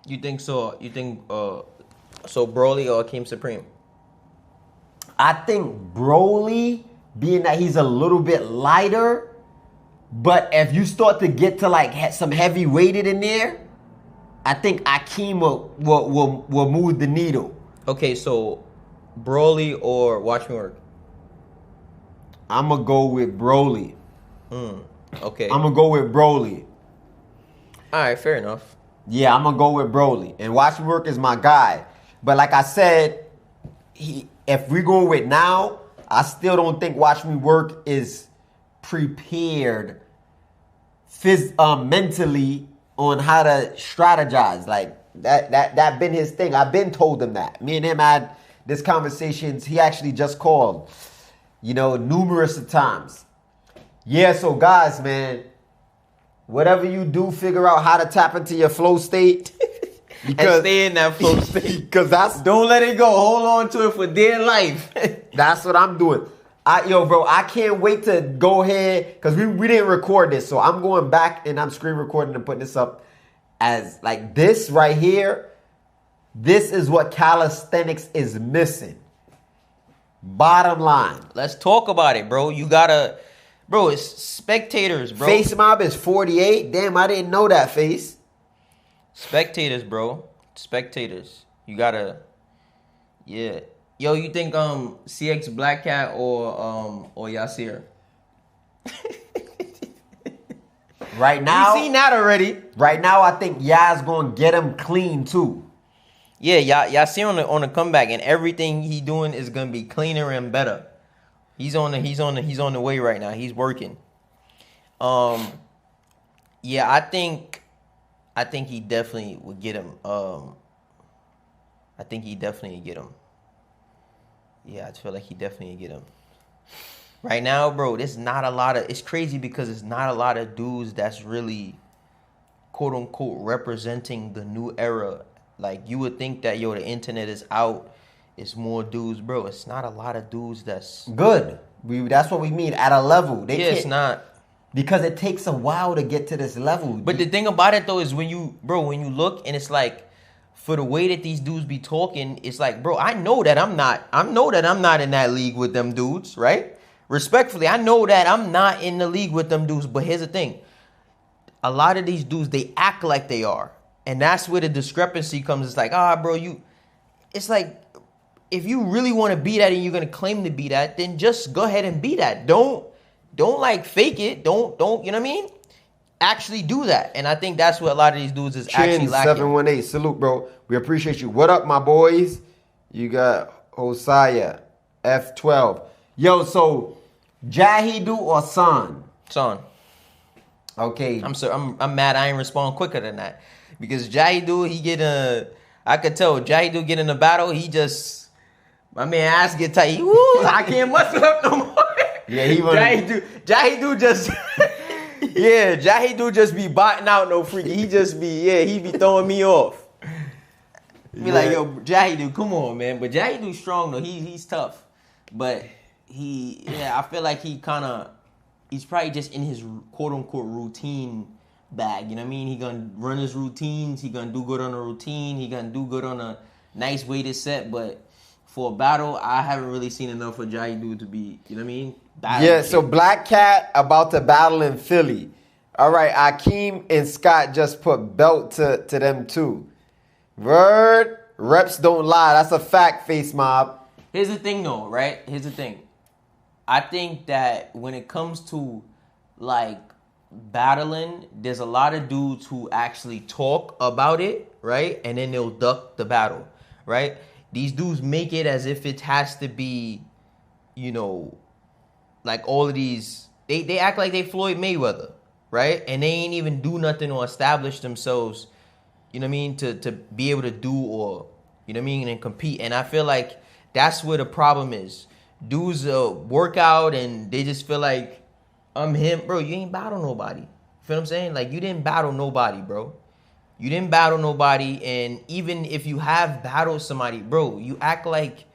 Speaker 3: You think so? You think so? Broly or Akeem Supreme?
Speaker 2: I think Broly, being that he's a little bit lighter, but if you start to get to like some heavy weighted in there, I think Akeem will move the needle.
Speaker 3: Okay, so Broly or Watch Me Work?
Speaker 2: I'm gonna go with Broly.
Speaker 3: Okay.
Speaker 2: I'm gonna go with Broly.
Speaker 3: All right, fair enough.
Speaker 2: Yeah, I'm gonna go with Broly. And Watch Me Work is my guy. But like I said, if we go with now, I still don't think Watch Me Work is prepared mentally on how to strategize. Like that been his thing. I've been told him that. Me and him had this conversations. He actually just called, numerous of times. Yeah, so guys, man, whatever you do, figure out how to tap into your flow state.
Speaker 3: And stay in that flow state.
Speaker 2: Because
Speaker 3: don't let it go. Hold on to it for dear life.
Speaker 2: That's what I'm doing. Bro, I can't wait to go ahead because we didn't record this. So I'm going back and I'm screen recording and putting this up as like this right here. This is what calisthenics is missing. Bottom line.
Speaker 3: Let's talk about it, bro. Bro, it's spectators, bro.
Speaker 2: Face Mob is 48. Damn, I didn't know that, Face.
Speaker 3: Spectators, bro. Spectators. You gotta, yeah. Yo, you think CX Black Cat or Yasir?
Speaker 2: Right now,
Speaker 3: We seen that already.
Speaker 2: right now, I think Yaz gonna get him clean too.
Speaker 3: Yeah, Yasir on the comeback, and everything he doing is gonna be cleaner and better. He's on the way right now. He's working. Yeah, I think he definitely would get him. I think he definitely would get him. Yeah, I feel like he definitely would get him. Right now, bro, there's not a lot of. It's crazy because there's not a lot of dudes that's really, quote unquote, representing the new era. Like you would think that the internet is out. It's more dudes, bro. It's not a lot of dudes that's
Speaker 2: Good. That's what we mean at a level. They
Speaker 3: it's not.
Speaker 2: because it takes a while to get to this level.
Speaker 3: But the thing about it though is when you look and it's like, for the way that these dudes be talking, it's like, bro, I know that I'm not in that league with them dudes, right? Respectfully, I know that I'm not in the league with them dudes. But here's the thing: a lot of these dudes, they act like they are, and that's where the discrepancy comes. It's like, bro, it's like, if you really want to be that and you're gonna claim to be that, then just go ahead and be that. Don't like fake it. Don't you know what I mean? Actually do that. And I think that's what a lot of these dudes is actually lacking.
Speaker 2: 718, salute, bro. We appreciate you. What up, my boys? You got Hosea, F12. Yo, so Jahidu or San?
Speaker 3: Son.
Speaker 2: Okay.
Speaker 3: I'm mad I ain't respond quicker than that. Because Jahidu, I could tell Jahidu get in a battle, my man ass get tight. Woo, I can't muscle up no more.
Speaker 2: Yeah, he
Speaker 3: Jahidu just yeah, Jahidu just be botting out no freaky. He be throwing me off. Be like, yo, Jahidu, come on, man. But Jahidu's strong though. He's tough. But I feel like he's probably just in his quote unquote routine bag. You know what I mean? He gonna run his routines. He gonna do good on a routine. He gonna do good on a nice weighted set. But for a battle, I haven't really seen enough for Jahidu to be, you know what I mean?
Speaker 2: Yeah, so Black Cat about to battle in Philly. All right, Akeem and Scott just put belt to them too. Word, reps don't lie. That's a fact, Face Mob.
Speaker 3: Here's the thing though, right? Here's the thing. I think that when it comes to like battling, there's a lot of dudes who actually talk about it, right? And then they'll duck the battle, right? These dudes make it as if it has to be, like all of these, they act like they Floyd Mayweather, right? And they ain't even do nothing or establish themselves, you know what I mean, to be able to do or, you know what I mean, and compete. And I feel like that's where the problem is. Dudes work out and they just feel like, I'm him. Bro, you ain't battle nobody. You feel what I'm saying? Like, you didn't battle nobody, bro. You didn't battle nobody. And even if you have battled somebody, bro, you act like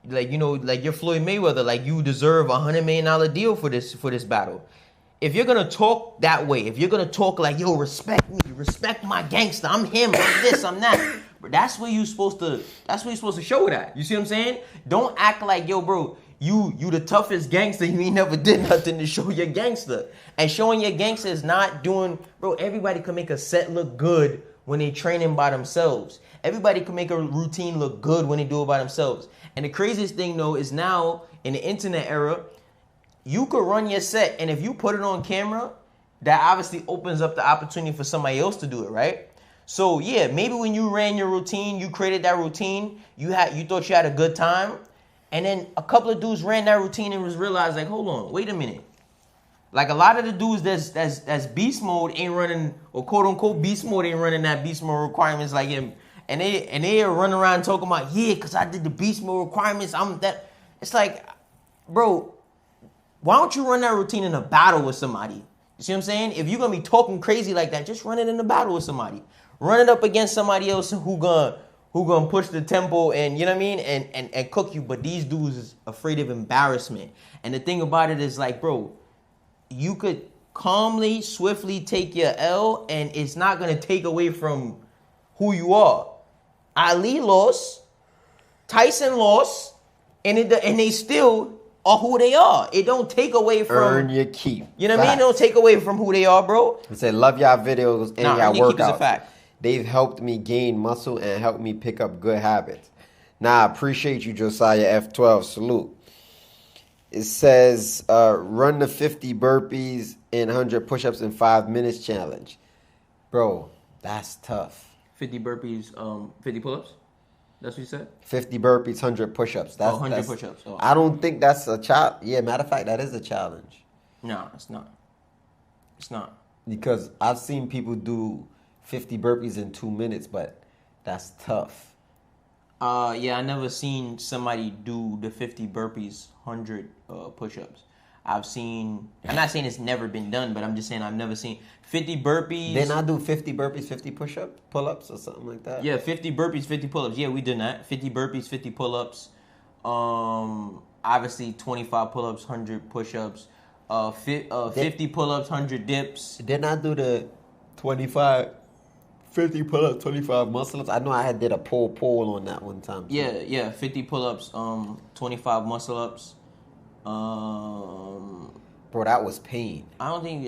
Speaker 3: you're Floyd Mayweather, like you deserve $100 million deal for this battle. If you're gonna talk that way, if you're gonna talk like, yo, respect me, respect my gangster, I'm him, I'm this, I'm that, but that's where you're supposed to show that. You see what I'm saying? Don't act like, yo, bro, you the toughest gangster, you ain't never did nothing to show your gangster. And showing your gangster is not doing, bro, everybody can make a set look good when they training by themselves. Everybody can make a routine look good when they do it by themselves. And the craziest thing, though, is now, in the internet era, you could run your set, and if you put it on camera, that obviously opens up the opportunity for somebody else to do it, right? So, yeah, maybe when you ran your routine, you created that routine, you thought you had a good time, and then a couple of dudes ran that routine and realized, like, hold on, wait a minute. Like, a lot of the dudes that's beast mode ain't running, or quote-unquote beast mode ain't running that beast mode requirements like him. And they are running around talking about, yeah, because I did the beast mode requirements. I'm that. It's like, bro, why don't you run that routine in a battle with somebody? You see what I'm saying? If you're going to be talking crazy like that, just run it in a battle with somebody. Run it up against somebody else who gonna push the tempo and, you know what I mean, and cook you. But these dudes is afraid of embarrassment. And the thing about it is like, bro, you could calmly, swiftly take your L, and it's not going to take away from who you are. Ali lost, Tyson lost, and they still are who they are. It don't take away from...
Speaker 2: Earn your keep.
Speaker 3: You know what I mean? It don't take away from who they are, bro.
Speaker 2: He said, love y'all videos and y'all
Speaker 3: keep is a
Speaker 2: workouts.
Speaker 3: fact.
Speaker 2: They've helped me gain muscle and helped me pick up good habits. Nah, appreciate you, Josiah F12. Salute. It says, run the 50 burpees and 100 push-ups in 5 minutes challenge. Bro, that's tough.
Speaker 3: 50 burpees, 50 pull-ups? That's what you said?
Speaker 2: 50 burpees, 100 push-ups. That's
Speaker 3: 100 push-ups. Oh.
Speaker 2: I don't think that's a challenge. Yeah, matter of fact, that is a challenge.
Speaker 3: No, it's not. It's not.
Speaker 2: Because I've seen people do 50 burpees in 2 minutes, but that's tough.
Speaker 3: Yeah, I never seen somebody do the 50 burpees, 100 push-ups. I'm not saying it's never been done, but I'm just saying I've never seen 50 burpees.
Speaker 2: Then I do 50 burpees, 50 pull-ups or something like that.
Speaker 3: Yeah, 50 burpees, 50 pull-ups. Yeah, we did that. 50 burpees, 50 pull-ups. Obviously 25 pull-ups, 100 push-ups. 50 pull-ups, 100 dips.
Speaker 2: Didn't I do the 50 pull-ups, 25 muscle-ups? I know I did a pull on that one time. Too.
Speaker 3: Yeah, 50 pull-ups, 25 muscle-ups.
Speaker 2: Bro, that was pain.
Speaker 3: I don't think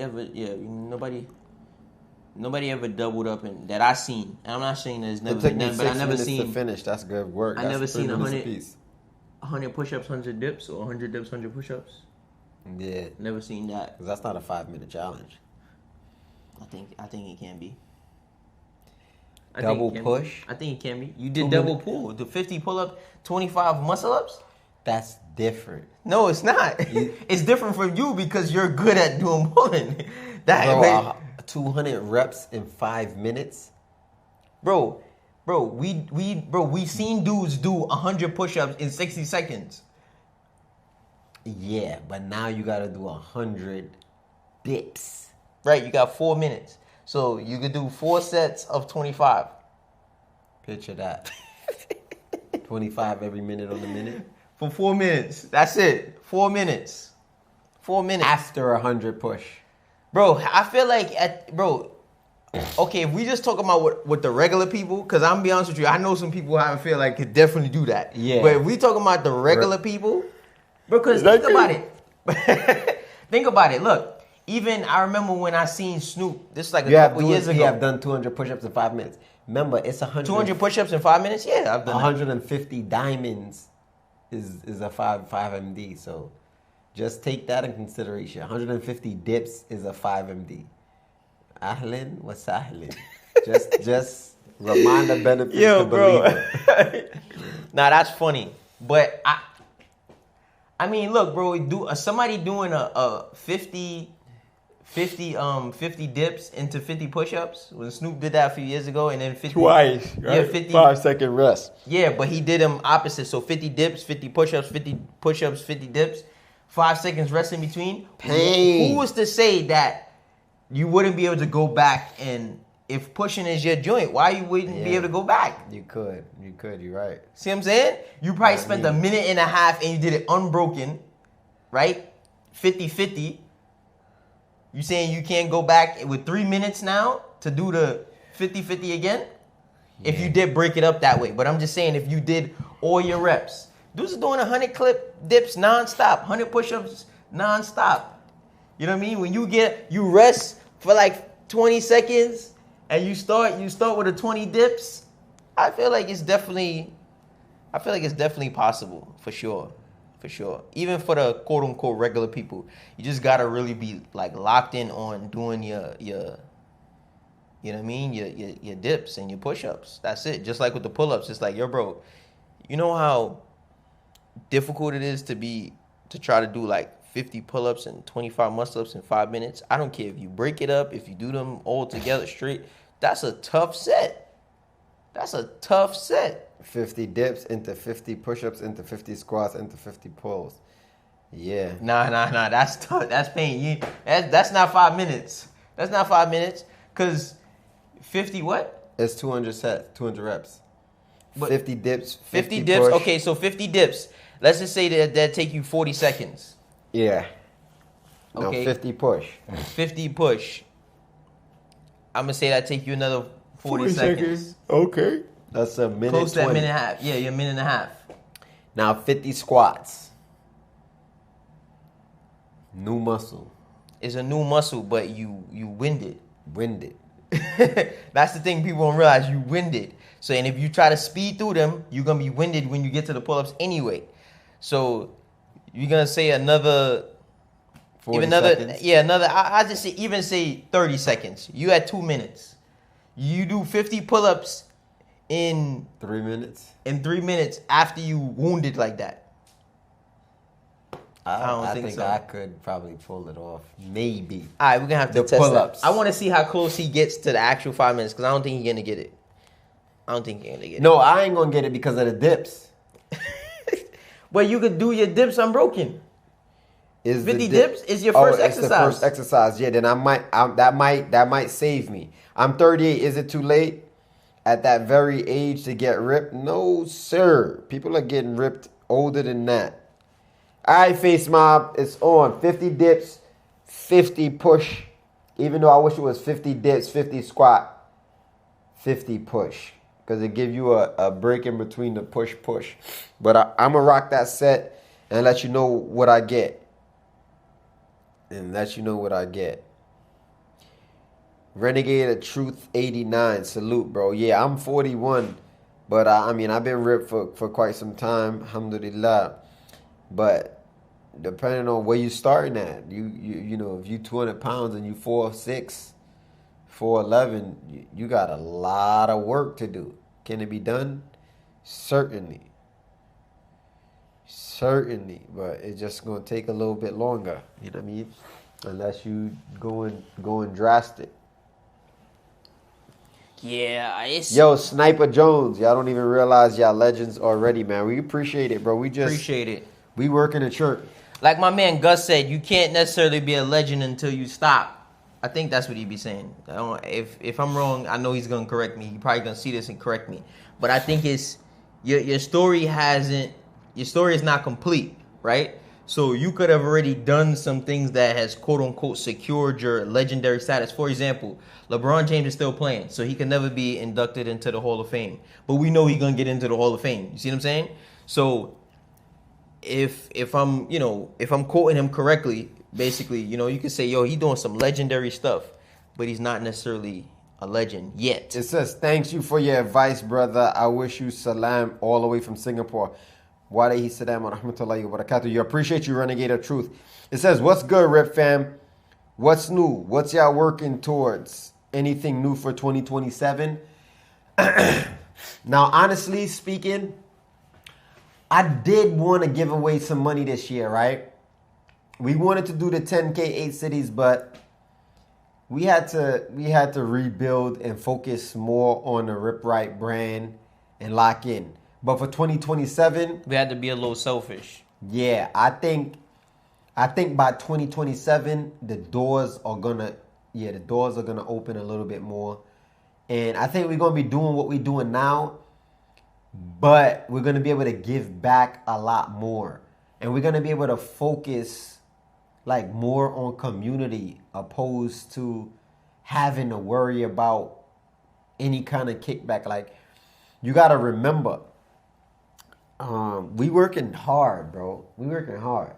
Speaker 3: nobody ever doubled up in that I seen. And I'm not saying there's never been done, but I never seen
Speaker 2: to finish. That's good work.
Speaker 3: I never seen 100 push-ups, 100 dips, or 100 dips, 100 push-ups.
Speaker 2: Yeah,
Speaker 3: Never seen that.
Speaker 2: 'cause that's not a 5-minute challenge.
Speaker 3: I think it can be.
Speaker 2: Double push?
Speaker 3: I think it can be. You did double pull. The 50 pull-up, 25 muscle-ups?
Speaker 2: That's different.
Speaker 3: No, it's not. It's different from you because you're good at doing pulling.
Speaker 2: Bro, 200 reps in 5 minutes?
Speaker 3: Bro, we seen dudes do 100 push-ups in 60 seconds.
Speaker 2: Yeah, but now you gotta do 100 dips.
Speaker 3: Right, you got 4 minutes. So you could do 4 sets of 25.
Speaker 2: Picture that. 25 every minute on the minute.
Speaker 3: For 4 minutes. That's it. 4 minutes. 4 minutes.
Speaker 2: After 100 push.
Speaker 3: Bro, I feel like okay, if we just talk about what the regular people, because I'm gonna be honest with you, I know some people I feel like could definitely do that.
Speaker 2: Yeah.
Speaker 3: But if we talking about the regular people, because think about it. Think about it. Look, even I remember when I seen Snoop, this is like a couple years ago.
Speaker 2: You have done 200 push-ups in 5 minutes. Remember, it's
Speaker 3: 200 push-ups in 5 minutes? Yeah, I've done
Speaker 2: 150 diamonds is a 5 MD. So just take that in consideration. 150 dips is a 5 MD. Ahlan wa sahlan. Just remind the benefits to believer.
Speaker 3: Nah, that's funny. But I mean, look, bro, somebody doing a 50 dips into 50 push-ups when Snoop did that a few years ago, and then 50
Speaker 2: twice, right?
Speaker 3: Yeah, 50
Speaker 2: 5-second rest.
Speaker 3: Yeah, but he did them opposite. So 50 dips, 50 push-ups, 50 push-ups, 50 dips, 5 seconds rest in between.
Speaker 2: Pain.
Speaker 3: Who was to say that you wouldn't be able to go back, and if pushing is your joint, why you wouldn't be able to go back?
Speaker 2: You could, you're right.
Speaker 3: See what I'm saying? You probably spent a minute and a half and you did it unbroken, right? 50-50. You saying you can't go back with 3 minutes now to do the 50-50 again? Yeah. If you did break it up that way. But I'm just saying if you did all your reps. Dudes are doing 100 clip dips nonstop, 100 push-ups nonstop. You know what I mean? When you rest for like 20 seconds and you start with a 20 dips, I feel like it's definitely possible, for sure. For sure. Even for the quote unquote regular people, you just gotta really be like locked in on doing your you know what I mean? Your dips and your push-ups. That's it. Just like with the pull-ups, it's like, yo, bro, you know how difficult it is to try to do like 50 pull-ups and 25 muscle-ups in 5 minutes? I don't care if you break it up, if you do them all together straight. That's a tough set.
Speaker 2: 50 dips into 50 push-ups into 50 squats into 50 pulls. Yeah.
Speaker 3: Nah. That's tough. That's pain. That's not 5 minutes. That's not 5 minutes. Cause 50 what?
Speaker 2: It's 200 sets, 200 reps. But 50 dips.
Speaker 3: 50 dips.
Speaker 2: Push.
Speaker 3: Okay, so 50 dips. Let's just say that take you 40 seconds.
Speaker 2: Yeah.
Speaker 3: Okay.
Speaker 2: No, 50 push.
Speaker 3: 50 push. I'm gonna say that take you another 40 seconds.
Speaker 2: Okay. That's a minute.
Speaker 3: Close to that minute and a half. Yeah, you're a minute and a half.
Speaker 2: Now 50 squats. New muscle.
Speaker 3: It's a new muscle, but you winded.
Speaker 2: Winded.
Speaker 3: That's the thing people don't realize. You winded. So, and if you try to speed through them, you're gonna be winded when you get to the pull-ups anyway. So, you're gonna say another,
Speaker 2: 40
Speaker 3: even another,
Speaker 2: seconds.
Speaker 3: yeah, another. I just say even say 30 seconds. You at 2 minutes. You do 50 pull-ups in
Speaker 2: 3 minutes.
Speaker 3: 3 minutes after you wounded like that.
Speaker 2: I
Speaker 3: think
Speaker 2: think
Speaker 3: so.
Speaker 2: I could probably pull it off. Maybe.
Speaker 3: All right, we're gonna have to
Speaker 2: The
Speaker 3: test
Speaker 2: pull-ups.
Speaker 3: that. I want to see how close he gets to the actual 5 minutes because I don't think he's gonna get it. I don't think he's gonna get
Speaker 2: No, I ain't gonna get it because of the dips.
Speaker 3: it. But you could do your dips unbroken.
Speaker 2: Is
Speaker 3: 50 dips is your first
Speaker 2: it's the
Speaker 3: exercise.
Speaker 2: first exercise. Yeah, then that might save me. I'm 38. Is it too late at that very age to get ripped? No, sir. People are getting ripped older than that. All right, Face Mob, it's on. 50 dips, 50 push. Even though I wish it was 50 dips, 50 squat, 50 push. Because it give you a break in between the push. But I'm going to rock that set and let you know what I get. Renegade of Truth 89. Salute, bro. Yeah, I'm 41. But I mean, I've been ripped for quite some time. Alhamdulillah. But depending on where you starting at, you know, if you 200 pounds and you 4'6", 4'11", you got a lot of work to do. Can it be done? Certainly, but it's just gonna take a little bit longer. You know what I mean? Unless you going drastic.
Speaker 3: Yeah, it's
Speaker 2: Yo, Sniper Jones, y'all don't even realize y'all legends already, man. We appreciate it, bro. We just
Speaker 3: appreciate it.
Speaker 2: We work in the church.
Speaker 3: Like my man Gus said, you can't necessarily be a legend until you stop. I think that's what he'd be saying. If I'm wrong, I know he's gonna correct me. He's probably gonna see this and correct me. But I think it's your story is not complete, right? So you could have already done some things that has quote unquote secured your legendary status. For example, LeBron James is still playing, so he can never be inducted into the Hall of Fame. But we know he's gonna get into the Hall of Fame. You see what I'm saying? So if I'm quoting him correctly, basically, you could say, yo, he's doing some legendary stuff, but he's not necessarily a legend yet.
Speaker 2: It says, thanks you for your advice, brother. I wish you salam all the way from Singapore. Wa alayhi salam wa rahmatullahi wa barakatuh. You appreciate you, Renegade of Truth. It says, what's good, Rip fam? What's new? What's y'all working towards? Anything new for 2027? Now, honestly speaking, I did want to give away some money this year, right? We wanted to do the 10K 8 cities, but we had to rebuild and focus more on the Rip Right brand and lock in. But for 2027,
Speaker 3: We had to be a little selfish.
Speaker 2: yeah, I think by 2027 the doors are gonna open a little bit more, and I think we're gonna be doing what we're doing now, but we're gonna be able to give back a lot more, and we're gonna be able to focus like more on community opposed to having to worry about any kind of kickback. Like, you gotta remember, we working hard, bro. We working hard.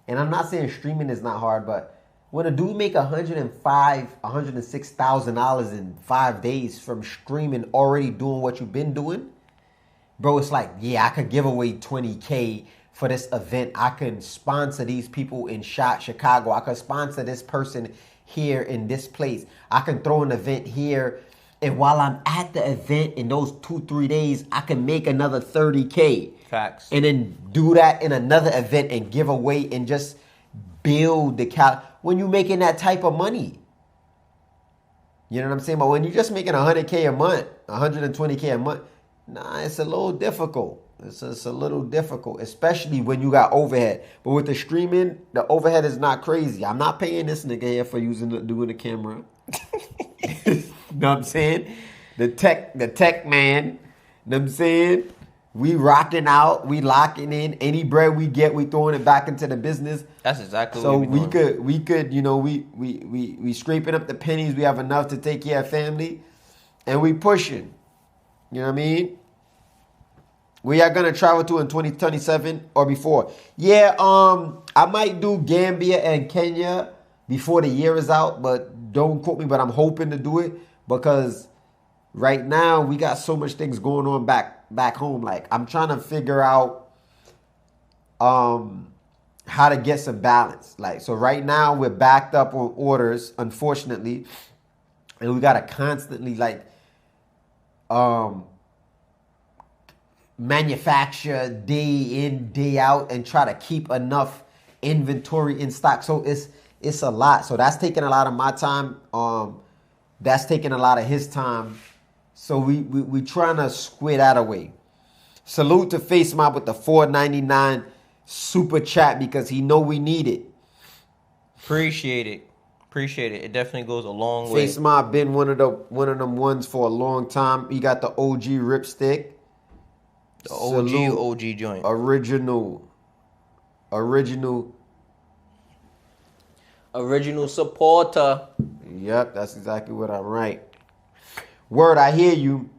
Speaker 2: And I'm not saying streaming is not hard, but when a dude make $106,000 in 5 days from streaming, already doing what you've been doing, bro, it's like, yeah, I could give away 20K for this event. I can sponsor these people in Chicago. I could sponsor this person here in this place. I can throw an event here. And while I'm at the event in those 2-3 days, I can make another 30K.
Speaker 3: Facts.
Speaker 2: And then do that in another event and give away and just build the when you're making that type of money. You know what I'm saying? But when you're just making 100K a month, 120K a month, nah, it's a little difficult. It's a little difficult, especially when you got overhead. But with the streaming, the overhead is not crazy. I'm not paying this nigga here for doing the camera. You know what I'm saying? The tech man. You know what I'm saying? We rocking out. We locking in. Any bread we get, we throwing it back into the business.
Speaker 3: That's exactly
Speaker 2: so
Speaker 3: what we doing.
Speaker 2: we could, we scraping up the pennies. We have enough to take care of family, and we pushing. You know what I mean? We are gonna travel to in 2027 or before. Yeah, I might do Gambia and Kenya before the year is out, but don't quote me. But I'm hoping to do it because right now we got so much things going on back home. Like I'm trying to figure out how to get some balance. Like so right now we're backed up on orders, unfortunately, and we gotta constantly like manufacture day in, day out and try to keep enough inventory in stock. So it's a lot. So that's taking a lot of my time. That's taking a lot of his time. So we trying to square that away. Salute to Face Mob with the $4.99 super chat because he know we need it.
Speaker 3: Appreciate it. It definitely goes a long way.
Speaker 2: Face Mob been one of them ones for a long time. He got the OG ripstick.
Speaker 3: The OG joint. Original supporter.
Speaker 2: Yep, that's exactly what I'm right. Word, I hear you.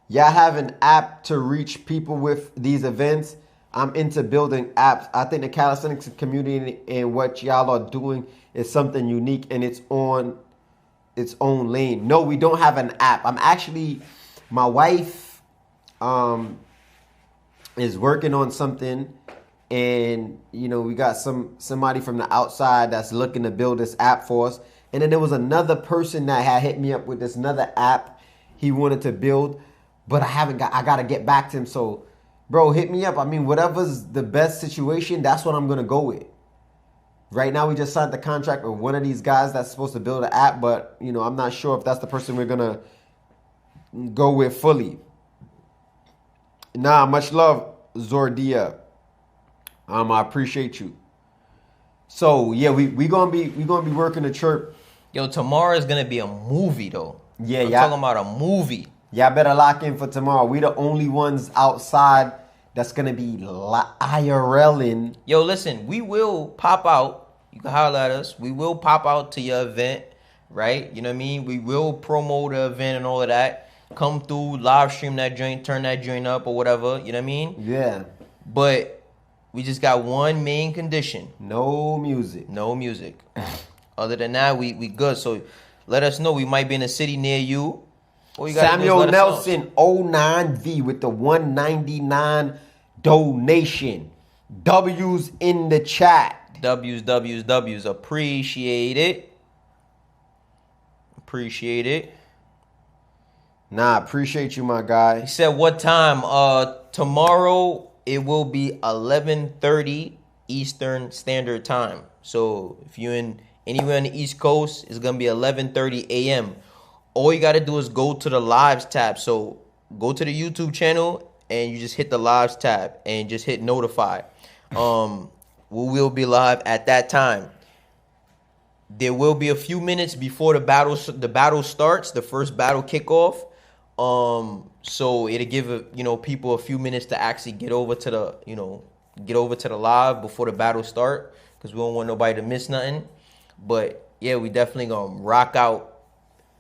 Speaker 2: Y'all have an app to reach people with these events. I'm into building apps. I think the calisthenics community and what y'all are doing is something unique and it's on its own lane. No, we don't have an app. My wife is working on something, and we got somebody from the outside that's looking to build this app for us. And then there was another person that had hit me up with this another app he wanted to build, but I gotta get back to him. So bro, hit me up. I mean, whatever's the best situation, that's what I'm gonna go with. Right now we just signed the contract with one of these guys that's supposed to build an app, but I'm not sure if that's the person we're gonna go with fully. Nah, much love, Zordia. I appreciate you. So yeah, we gonna be working the chirp.
Speaker 3: Yo, tomorrow is gonna be a movie though.
Speaker 2: Yeah,
Speaker 3: I'm talking about a movie.
Speaker 2: Y'all better lock in for tomorrow. We the only ones outside that's gonna be IRL-ing.
Speaker 3: Yo, listen, we will pop out. You can holler at us. We will pop out to your event, right? You know what I mean? We will promote the event and all of that. Come through, live stream that joint, turn that joint up or whatever. You know what I mean?
Speaker 2: Yeah.
Speaker 3: But we just got one main condition.
Speaker 2: No music.
Speaker 3: Other than that, we good. So let us know. We might be in a city near you.
Speaker 2: Samuel Nelson 09V with the $1.99 donation. W's in the chat.
Speaker 3: W's. Appreciate it.
Speaker 2: Nah, appreciate you, my guy.
Speaker 3: He said what time? Tomorrow it will be 11:30 Eastern Standard Time. So if you're anywhere on the East Coast, it's gonna be 11:30 a.m. All you gotta do is go to the lives tab. So go to the YouTube channel and you just hit the lives tab and just hit notify. We will be live at that time. There will be a few minutes before the battle starts, the first battle kickoff. So it'll give people a few minutes to actually get over to the live before the battle start, because we don't want nobody to miss nothing. But yeah, we definitely gonna rock out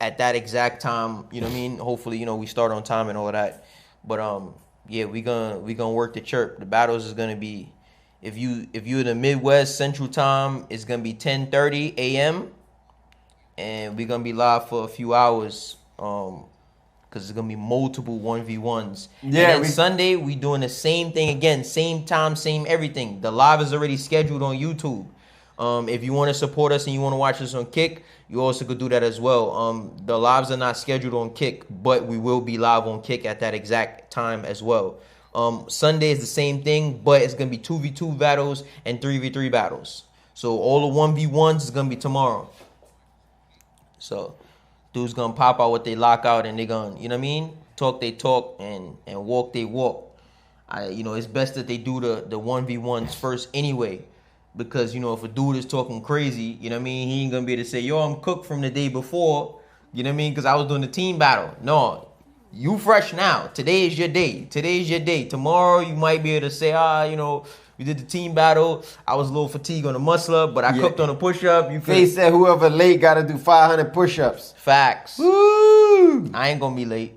Speaker 3: at that exact time. You know what I mean? Hopefully, we start on time and all of that. But yeah, we gonna work the chirp. The battles is gonna be, if you in the Midwest Central Time, it's gonna be 10:30 a.m. and we're gonna be live for a few hours. Because it's going to be multiple 1v1s. Yeah. And then Sunday, we doing the same thing again. Same time, same everything. The live is already scheduled on YouTube. If you want to support us and you want to watch us on Kick, you also could do that as well. The lives are not scheduled on Kick, but we will be live on Kick at that exact time as well. Sunday is the same thing, but it's going to be 2v2 battles and 3v3 battles. So all the 1v1s is going to be tomorrow. So dudes gonna pop out what they lock out, and they gonna, talk they talk and walk they walk. It's best that they do the 1v1s first anyway, because if a dude is talking crazy, he ain't gonna be able to say, yo, I'm cooked from the day before, because I was doing the team battle. No, you fresh now. Today is your day. Tomorrow you might be able to say, we did the team battle. I was a little fatigued on the muscle up, but I cooked on a push-up.
Speaker 2: They said whoever late got to do 500 push-ups.
Speaker 3: Facts.
Speaker 2: Woo!
Speaker 3: I ain't going to be late.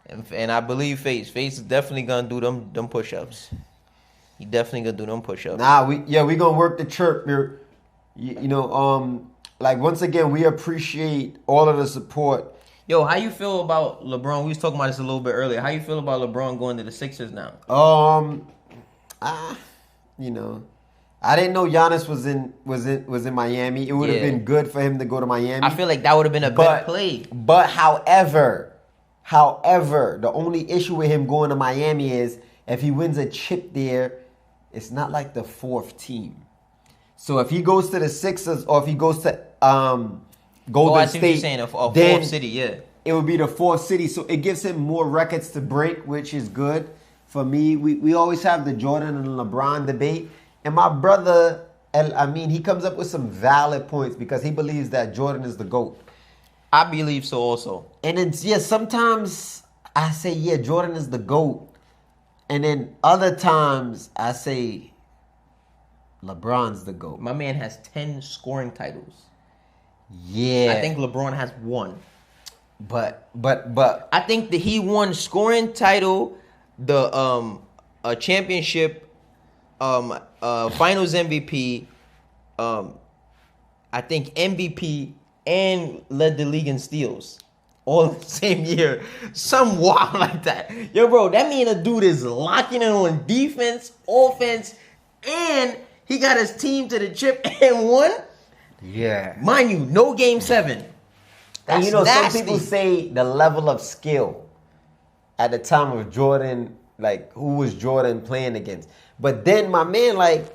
Speaker 3: And I believe Face. Face is definitely going to do them push-ups. He definitely going to do them push-ups.
Speaker 2: Nah, we going to work the chirp. Once again, we appreciate all of the support.
Speaker 3: Yo, how you feel about LeBron? We was talking about this a little bit earlier. How you feel about LeBron going to the Sixers now?
Speaker 2: You know, I didn't know Giannis was in Miami. It would have been good for him to go to Miami.
Speaker 3: I feel like that would have been a better play.
Speaker 2: But however, the only issue with him going to Miami is if he wins a chip there, it's not like the fourth team. So if he goes to the Sixers or if he goes to Golden State, you're saying,
Speaker 3: a fourth city, yeah.
Speaker 2: It would be the fourth city. So it gives him more records to break, which is good. For me, we always have the Jordan and LeBron debate. And my brother, he comes up with some valid points because he believes that Jordan is the GOAT.
Speaker 3: I believe so also.
Speaker 2: And it's, sometimes I say, Jordan is the GOAT. And then other times I say LeBron's the GOAT.
Speaker 3: My man has 10 scoring titles.
Speaker 2: Yeah.
Speaker 3: I think LeBron has 1.
Speaker 2: But
Speaker 3: I think that he won scoring title, the a championship, finals MVP, I think MVP, and led the league in steals all the same year. Some wild like that. Yo, bro, that mean a dude is locking in on defense, offense, and he got his team to the chip and won.
Speaker 2: Yeah.
Speaker 3: Mind you, no game 7.
Speaker 2: And
Speaker 3: That's nasty.
Speaker 2: some people say the level of skill at the time of Jordan, like who was Jordan playing against. But then my man, like,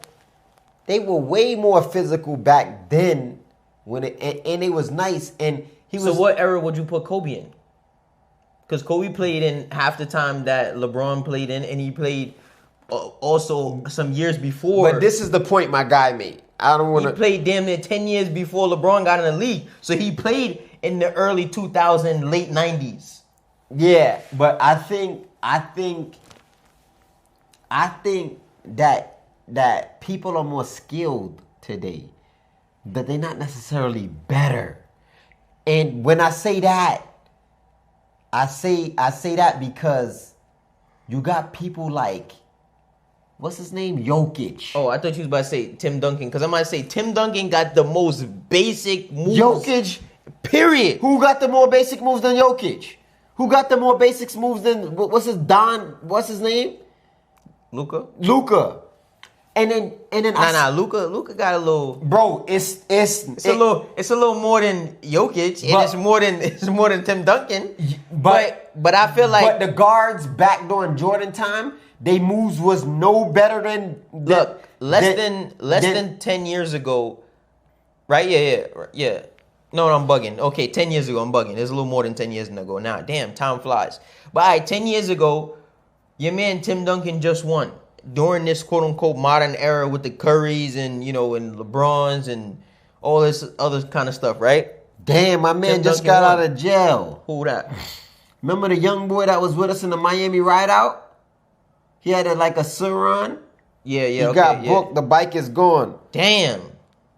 Speaker 2: they were way more physical back then and it was nice. And he was.
Speaker 3: So what era would you put Kobe in? Because Kobe played in half the time that LeBron played in, and he played also some years before.
Speaker 2: But this is the point my guy made. I don't want to.
Speaker 3: He played damn near 10 years before LeBron got in the league. So he played in the early 2000s, late 90s.
Speaker 2: Yeah, but I think that people are more skilled today, but they're not necessarily better. And when I say that, I say that because you got people like, what's his name? Jokic.
Speaker 3: Oh, I thought you was about to say Tim Duncan, because I might say Tim Duncan got the most basic moves.
Speaker 2: Jokic,
Speaker 3: period.
Speaker 2: Who got the more basic moves than Jokic? Who got the more basic moves than what's his name? Luka. And then
Speaker 3: Luka got a little.
Speaker 2: Bro, it's
Speaker 3: a little more than Jokic, and it's more than Tim Duncan. But I feel like,
Speaker 2: but the guards back during Jordan time, they moves was no better than
Speaker 3: less than 10 years ago, right? Yeah. No, I'm bugging. Okay, 10 years ago, I'm bugging. It's a little more than 10 years ago now. Damn, time flies. But all right, 10 years ago, your man Tim Duncan just won during this quote-unquote modern era with the Currys and, and LeBrons and all this other kind of stuff, right?
Speaker 2: Damn, my man just got out of jail.
Speaker 3: Who that?
Speaker 2: Remember the young boy that was with us in the Miami ride out? He had a Suron.
Speaker 3: Yeah.
Speaker 2: He got booked. The bike is gone.
Speaker 3: Damn.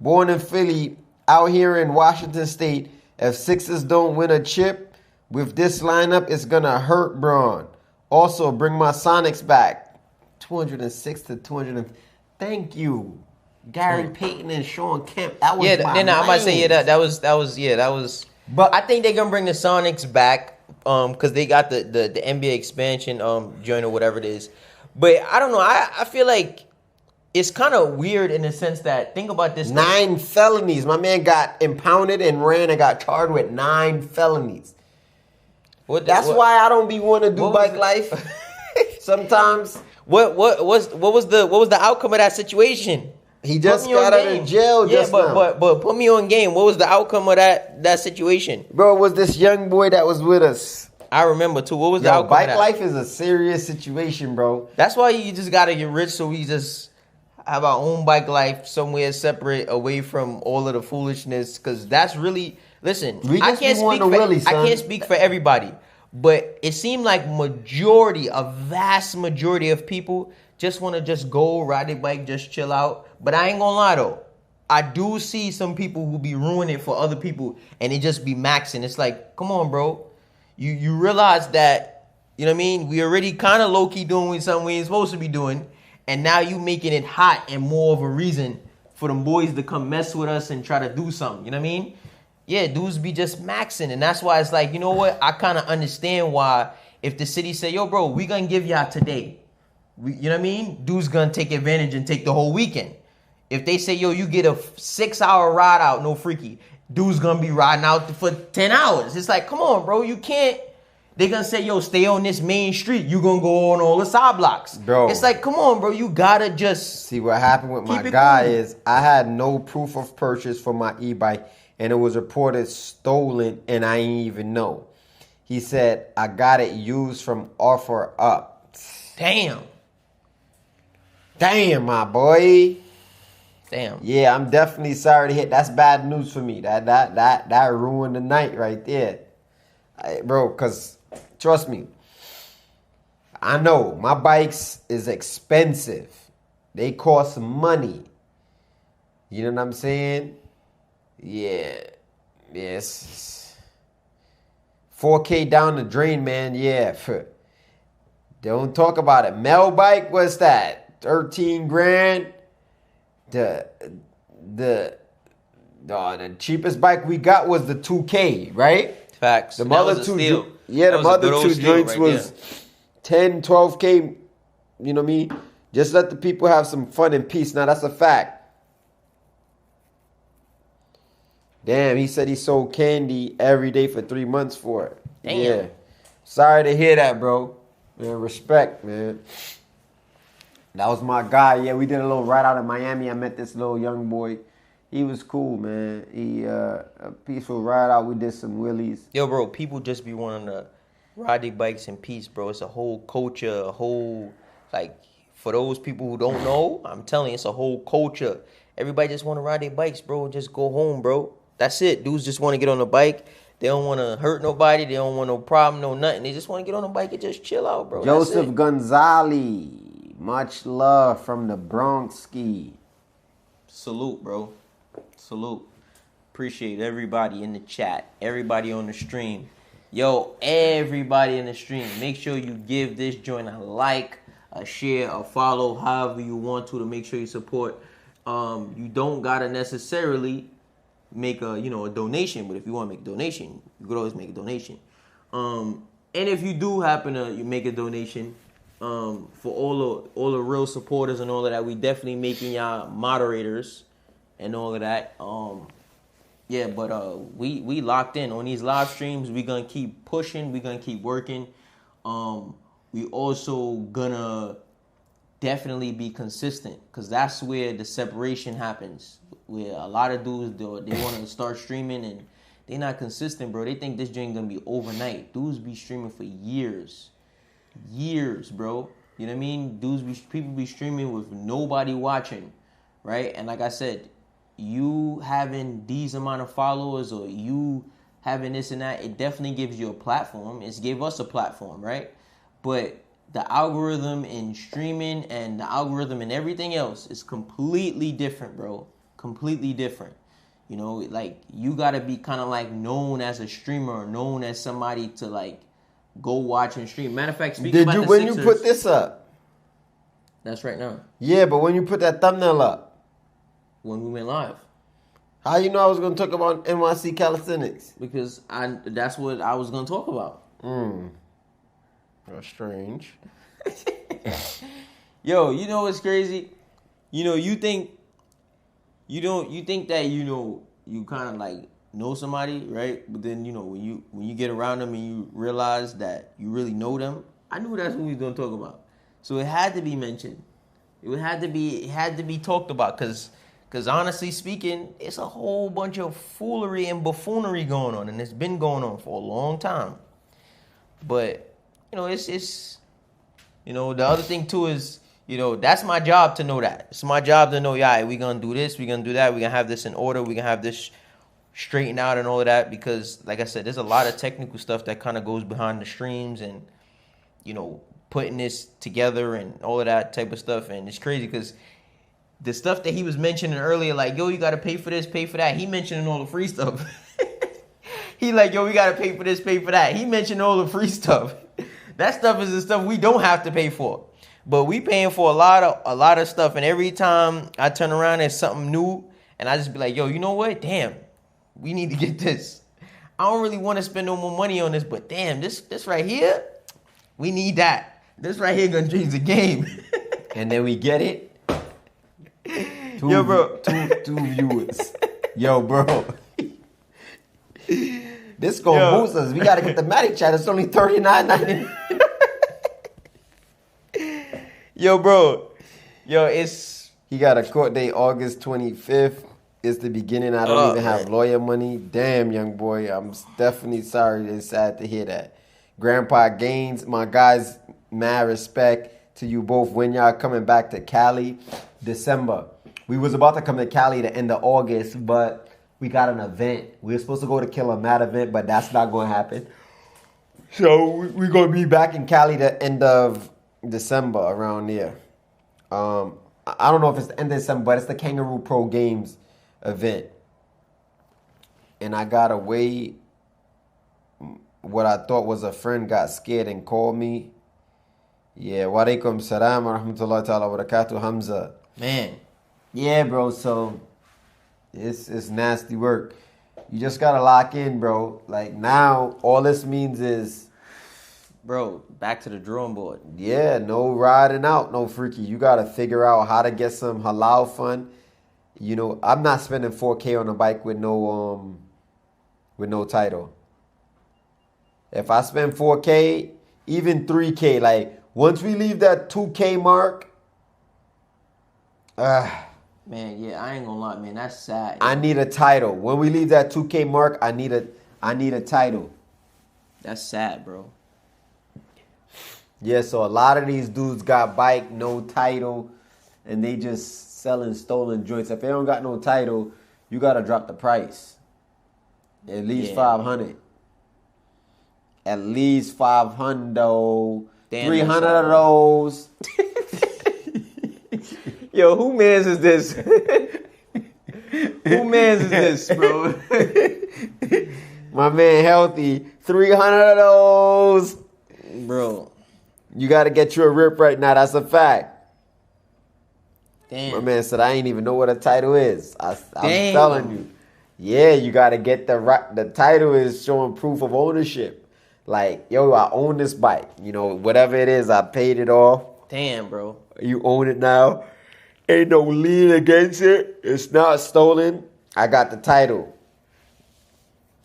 Speaker 2: Born in Philly, out here in Washington State. If Sixers don't win a chip with this lineup, it's gonna hurt Braun. Also, bring my Sonics back. 206 to 200. Thank you, Gary Payton and Sean Kemp. That was my
Speaker 3: I might say that was. But I think they're gonna bring the Sonics back, because they got the NBA expansion joint or whatever it is. But I don't know. I feel like it's kind of weird in the sense that, think about this.
Speaker 2: 9 felonies. My man got impounded and ran and got charged with 9 felonies. That's why I don't be wanting to do bike life. Sometimes.
Speaker 3: What was the outcome of that situation?
Speaker 2: He just got out of jail now.
Speaker 3: But put me on game. What was the outcome of that situation?
Speaker 2: Bro, it was this young boy that was with us.
Speaker 3: I remember too. What was the outcome of that?
Speaker 2: Bike life is a serious situation, bro.
Speaker 3: That's why you just gotta get rich, so we just have our own bike life somewhere separate, away from all of the foolishness. Because that's really, listen, I can't speak for everybody, but it seemed like a vast majority of people just want to just go ride their bike, just chill out. But I ain't gonna lie though, I do see some people who be ruining it for other people, and they just be maxing. It's like, come on, bro. You realize that, you know what I mean? We already kind of low-key doing something we ain't supposed to be doing, and now you making it hot and more of a reason for them boys to come mess with us and try to do something. You know what I mean? Yeah, dudes be just maxing. And that's why it's like, you know what? I kind of understand why if the city say, yo, bro, we going to give y'all today. You know what I mean? Dudes going to take advantage and take the whole weekend. If they say, yo, you get a 6-hour ride out, no freaky, dudes going to be riding out for 10 hours. It's like, come on, bro. You can't. They're going to say, yo, stay on this main street. You going to go on all the side blocks.
Speaker 2: Bro.
Speaker 3: It's like, come on, bro. You got to just.
Speaker 2: See, what happened with my guy is I had no proof of purchase for my e-bike, and it was reported stolen, and I didn't even know. He said, I got it used from offer up.
Speaker 3: Damn.
Speaker 2: Damn, my boy.
Speaker 3: Damn.
Speaker 2: Yeah, I'm definitely sorry to hit. That's bad news for me. That ruined the night right there. Bro, because trust me, I know my bikes is expensive. They cost money. You know what I'm saying? Yeah. Yes. 4K down the drain, man. Yeah. Don't talk about it. Mel bike, what's that? 13 grand. The cheapest bike we got was the 2K, right?
Speaker 3: Facts.
Speaker 2: The other two,
Speaker 3: yeah,
Speaker 2: the other two joints was 10, 12K. You know what I mean? Just let the people have some fun and peace. Now that's a fact. Damn, he said he sold candy every day for 3 months for it.
Speaker 3: Damn.
Speaker 2: Yeah. Sorry to hear that, bro. Man, respect, man. That was my guy. Yeah, we did a little ride out in Miami. I met this little young boy. He was cool, man. He a peaceful ride out. We did some wheelies.
Speaker 3: Yo, bro, people just be wanting to ride their bikes in peace, bro. It's a whole culture, a whole, like, for those people who don't know, I'm telling you, it's a whole culture. Everybody just want to ride their bikes, bro. Just go home, bro. That's it. Dudes just want to get on the bike. They don't want to hurt nobody. They don't want no problem, no nothing. They just want to get on the bike and just chill out, bro.
Speaker 2: Joseph Gonzalez. Much love from the Bronx ski.
Speaker 3: Salute, bro. Salute. Appreciate everybody in the chat. Everybody on the stream. Yo, everybody in the stream. Make sure you give this joint a like, a share, a follow, however you want to make sure you support. You don't gotta necessarily make a donation, but if you want to make a donation, you could always make a donation. And if you do happen to make a donation, for all the real supporters and all of that, we definitely making y'all moderators and all of that. Yeah, but we locked in on these live streams. We gonna keep pushing. We gonna keep working. We also gonna definitely be consistent, because that's where the separation happens. Where a lot of dudes they want to start streaming and they not consistent, bro. They think this joint gonna be overnight. Dudes be streaming for years, bro. You know what I mean? People be streaming with nobody watching, right? And like I said, you having these amount of followers or you having this and that, it definitely gives you a platform. It's gave us a platform, right? But the algorithm in streaming and the algorithm and everything else is completely different, bro. Completely different. You know, like, you gotta be kind of like known as a streamer or known as somebody to like go watch and stream. Matter of fact, speaking about the
Speaker 2: when
Speaker 3: Sixers,
Speaker 2: you put this up?
Speaker 3: That's right now.
Speaker 2: Yeah, but when you put that thumbnail up,
Speaker 3: When we went live.
Speaker 2: how you know I was gonna talk about NYC Calisthenics?
Speaker 3: Because that's what I was gonna talk about.
Speaker 2: That's strange.
Speaker 3: Yo, you know what's crazy? You think that you kind of like know somebody, right? But then when you get around them and you realize that you really know them, I knew that's what we was gonna talk about. So it had to be mentioned. It had to be talked about, because honestly speaking, it's a whole bunch of foolery and buffoonery going on, and it's been going on for a long time. But it's the other thing too is, that's my job to know that. It's my job to know, yeah, we're going to do this, we're going to do that, we're going to have this in order, we're going to have this straightened out and all of that, because, like I said, there's a lot of technical stuff that kind of goes behind the streams and, putting this together and all of that type of stuff. And it's crazy because the stuff that he was mentioning earlier, like, yo, you got to pay for this, pay for that, he mentioning all the free stuff. He like, yo, we got to pay for this, pay for that. He mentioned all the free stuff. That stuff is the stuff we don't have to pay for. But we paying for a lot of stuff, and every time I turn around, there's something new, and I just be like, yo, you know what? Damn, We need to get this. I don't really want to spend no more money on this, but damn, this right here, we need that. This right here gonna change the game.
Speaker 2: And then we get it.
Speaker 3: Yo, bro.
Speaker 2: Two viewers. Yo, bro. This gonna boost us. We gotta get the Matic chat. It's only $39.99.
Speaker 3: Yo, bro. Yo, it's...
Speaker 2: He got a court date August 25th. It's the beginning. I don't even have lawyer money. Damn, young boy. I'm definitely sorry. It's sad to hear that. Grandpa Gaines, my guys, mad respect to you both. When y'all coming back to Cali? December. We was about to come to Cali the end of August, but we got an event. We were supposed to go to Killer Matt event, but that's not going to happen. So we're going to be back in Cali the end of December, around there. I don't know if it's the end of December, but it's the Kangaroo Pro Games event. And I got away. What I thought was a friend got scared and called me. Yeah, wa alaikum salam wa rahmatullahi ta'ala wa barakatuh, Hamza.
Speaker 3: Man.
Speaker 2: Yeah, bro, so it's nasty work. You just gotta lock in, bro. Like, now, all this means is,
Speaker 3: Bro, back to the drawing board.
Speaker 2: yeah, no riding out, no freaky. You gotta figure out how to get some halal fun. You know, I'm not spending $4K on a bike with no title. If I spend $4K, even $3K, like, once we leave that $2K mark,
Speaker 3: Man, yeah, I ain't gonna lie, man. That's sad.
Speaker 2: I need a title. When we leave that $2K mark, I need a title.
Speaker 3: That's sad, bro.
Speaker 2: Yeah, so a lot of these dudes got bike, no title, and they just selling stolen joints. If they don't got no title, you gotta drop the price. At least 500. At least 500.
Speaker 3: Damn,
Speaker 2: 300 of those.
Speaker 3: Yo, who mans is this? Who mans is this, bro?
Speaker 2: My man Healthy, 300 of those.
Speaker 3: Bro.
Speaker 2: You gotta get you a rip right now. That's a fact.
Speaker 3: Damn.
Speaker 2: My man said, I ain't even know what a title is. I'm
Speaker 3: Damn.
Speaker 2: telling you. Yeah, you got to get the title is showing proof of ownership. Like, yo, I own this bike. You know, whatever it is, I paid it off.
Speaker 3: Damn, bro.
Speaker 2: You own it now. Ain't no lien against it. It's not stolen. I got the title.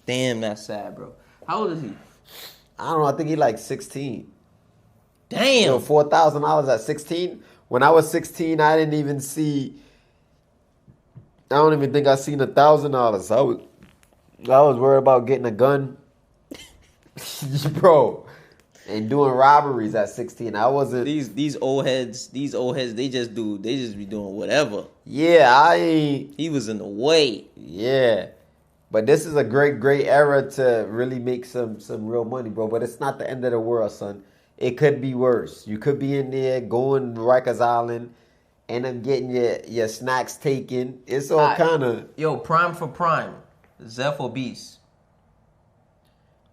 Speaker 3: Damn, that's sad, bro. How old is he?
Speaker 2: I don't know. I think he like 16.
Speaker 3: Damn.
Speaker 2: Yo, $4,000 at 16. When I was 16, I didn't even see. I don't even think I seen $1,000. I was worried about getting a gun, bro, and doing robberies at 16. I wasn't.
Speaker 3: These old heads, they just be doing whatever.
Speaker 2: Yeah,
Speaker 3: He was in the way.
Speaker 2: Yeah, but this is a great era to really make some real money, bro. But it's not the end of the world, son. It could be worse. You could be in there going to Rikers Island, end up getting your snacks taken. It's all kind of.
Speaker 3: Yo, prime for prime. Zeph or Beast?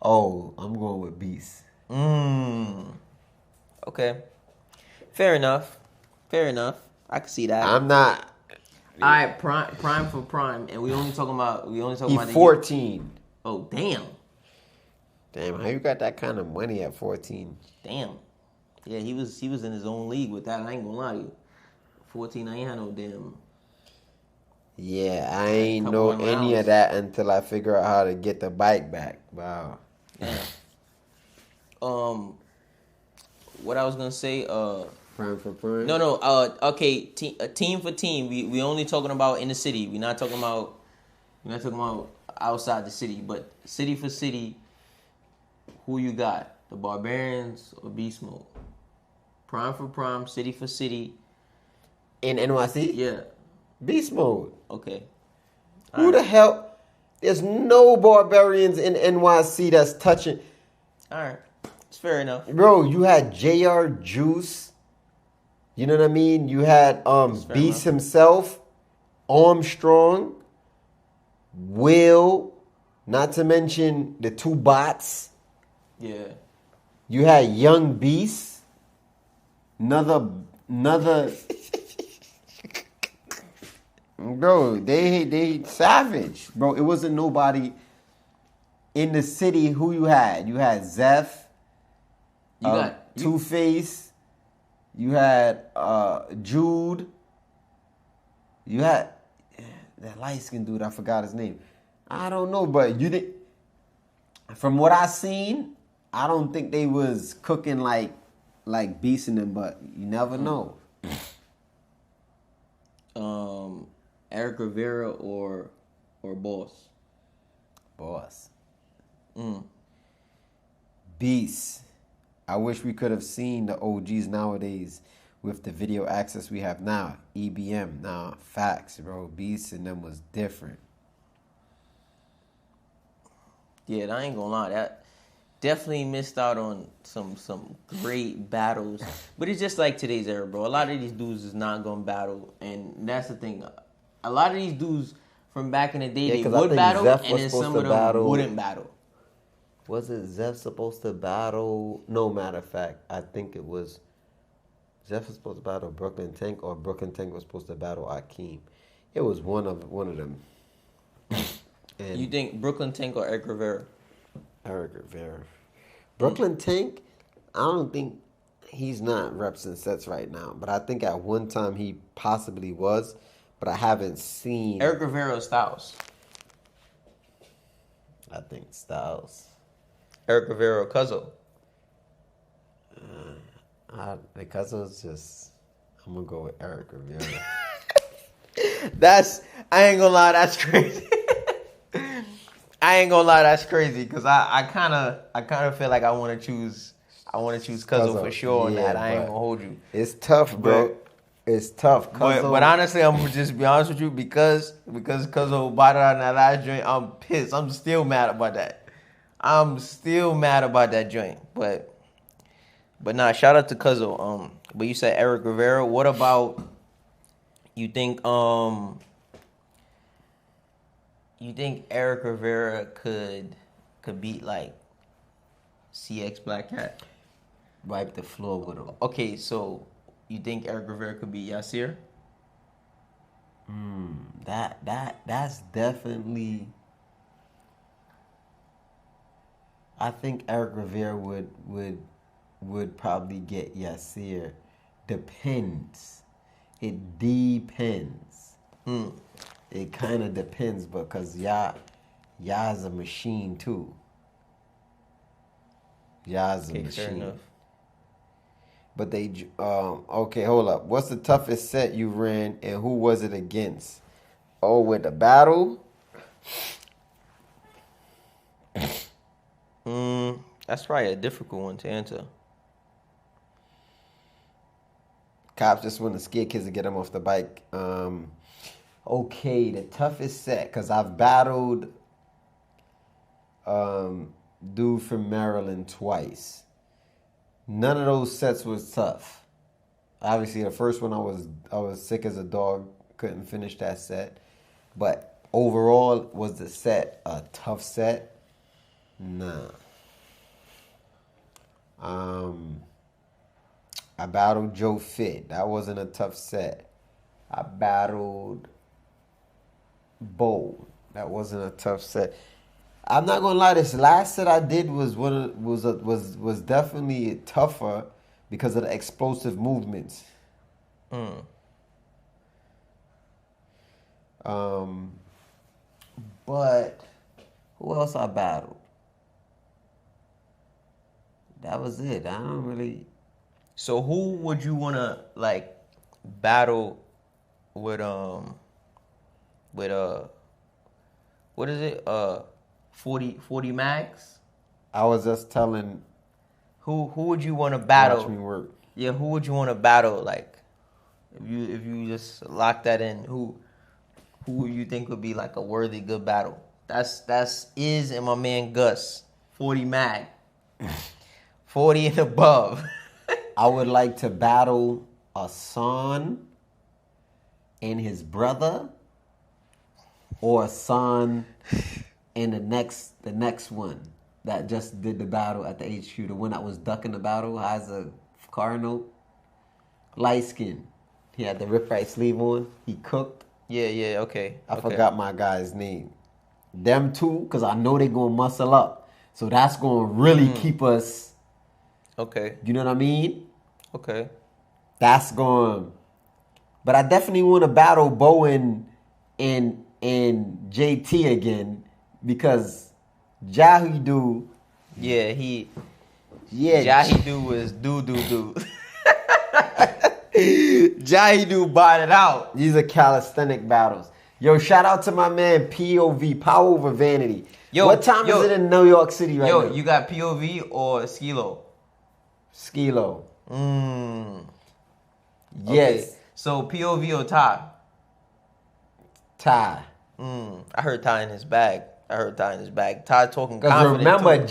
Speaker 2: Oh, I'm going with Beast.
Speaker 3: Okay. Fair enough. I can see that.
Speaker 2: I'm not.
Speaker 3: All right, prime for prime, and we only talking about
Speaker 2: He's 14.
Speaker 3: Oh, damn.
Speaker 2: Damn, how you got that kind of money at 14?
Speaker 3: Damn. Yeah, he was in his own league with that. I ain't gonna lie to you. 14, I ain't had no damn.
Speaker 2: Yeah, I ain't
Speaker 3: Couple
Speaker 2: know
Speaker 3: of
Speaker 2: any
Speaker 3: rounds.
Speaker 2: of that until I figure out how to get the bike back. Wow.
Speaker 3: Damn. What I was gonna say,
Speaker 2: Prime for prime?
Speaker 3: No. Okay. Team for team. We only talking about in the city. We're not talking about outside the city. But city for city, who you got? The Barbarians or Beast Mode? Prime for prime, city for city.
Speaker 2: In NYC?
Speaker 3: Yeah.
Speaker 2: Beast mode.
Speaker 3: Okay.
Speaker 2: Who the hell? There's no Barbarians in NYC that's touching.
Speaker 3: All right. It's fair enough.
Speaker 2: Bro, you had JR Juice. You know what I mean? You had Beast
Speaker 3: enough.
Speaker 2: himself, Armstrong, Will, not to mention the two bots.
Speaker 3: Yeah.
Speaker 2: You had Young Beast. Another Bro, they savage. Bro, it wasn't nobody in the city who you had. You had Zeph, Two-Face, you had Jude, you had that light-skinned dude, I forgot his name. I don't know, but you did. From what I seen, I don't think they was cooking like beasting them, but you never know.
Speaker 3: Eric Rivera or Boss?
Speaker 2: Boss. Beast. I wish we could have seen the OGs nowadays with the video access we have now. EBM. Nah, facts, bro. Beast and them was different.
Speaker 3: Yeah, I ain't gonna lie. That definitely missed out on some great battles. But it's just like today's era, bro. A lot of these dudes is not gonna battle, and that's the thing. A lot of these dudes from back in the day, they would battle, and then some of them wouldn't battle.
Speaker 2: Was it Zeph supposed to battle? No, matter of fact, I think it was Zeph was supposed to battle Brooklyn Tank, or Brooklyn Tank was supposed to battle Akeem. It was one of them. And
Speaker 3: you think Brooklyn Tank or Eric Rivera?
Speaker 2: Eric Rivera. Brooklyn Tank, I don't think he's not reps and sets right now, but I think at one time he possibly was, but I haven't seen.
Speaker 3: Eric Rivera or Styles?
Speaker 2: I think Styles.
Speaker 3: Eric Rivera or Cuzzo?
Speaker 2: The Cuzzo's just. I'm gonna go with Eric Rivera.
Speaker 3: I ain't gonna lie, that's crazy. I ain't gonna lie, that's crazy, because I kind of feel like I want to choose Cuzzo for sure on that. I ain't gonna hold you.
Speaker 2: It's tough, bro. It's tough.
Speaker 3: But honestly, I'm gonna just be honest with you, because Cuzzo bought it on that last joint. I'm pissed. I'm still mad about that. I'm still mad about that joint. But nah, shout out to Cuzzo. But you said Eric Rivera. What about you think Eric Rivera could beat like CX Black Cat?
Speaker 2: Wipe the floor with him.
Speaker 3: Okay, so you think Eric Rivera could beat Yasir?
Speaker 2: That's definitely. I think Eric Rivera would probably get Yasir. Depends. It depends. It kind of depends, because Ya's a machine too. Ya's a machine.
Speaker 3: Fair enough.
Speaker 2: But okay, hold up. What's the toughest set you ran, and who was it against? Oh, with the battle?
Speaker 3: That's probably a difficult one to answer.
Speaker 2: Cops just want to scare kids to get them off the bike. Okay, the toughest set, because I've battled dude from Maryland twice. None of those sets was tough. Obviously, the first one I was sick as a dog, couldn't finish that set. But overall, was the set a tough set? Nah. I battled Joe Fit. That wasn't a tough set. I battled Bo. That wasn't a tough set. I'm not gonna lie. This last set I did was definitely tougher because of the explosive movements. But who else I battled? That was it. I don't really.
Speaker 3: So who would you wanna like battle with? What is it? 40 max.
Speaker 2: I was just telling.
Speaker 3: Who would you want to battle?
Speaker 2: Watch me work.
Speaker 3: Yeah, who would you want to battle? Like, if you just lock that in, who you think would be like a worthy good battle? That's Iz and my man Gus. 40 mag. 40 and above.
Speaker 2: I would like to battle Hassan and his brother, or Hassan and the next one that just did the battle at the HQ, the one that was ducking the battle, has a car note, light skin. He had the rip right sleeve on. He cooked.
Speaker 3: Yeah, okay.
Speaker 2: I forgot my guy's name. Them two, because I know they're going to muscle up. So that's going to really keep us.
Speaker 3: Okay.
Speaker 2: You know what I mean?
Speaker 3: Okay.
Speaker 2: That's going. But I definitely want to battle Bowen and JT again because Jahidu.
Speaker 3: Yeah,
Speaker 2: Yeah.
Speaker 3: Jahidu was do. Jahidu bought it out.
Speaker 2: These are calisthenic battles. Yo, shout out to my man POV, Power Over Vanity.
Speaker 3: Yo,
Speaker 2: what time is it in New York City right now?
Speaker 3: Yo, you got POV or Skilo?
Speaker 2: Skilo. Yes.
Speaker 3: Okay. So POV or Ty?
Speaker 2: Ty.
Speaker 3: I heard Ty in his bag. Ty talking
Speaker 2: Because
Speaker 3: confident
Speaker 2: remember,
Speaker 3: too.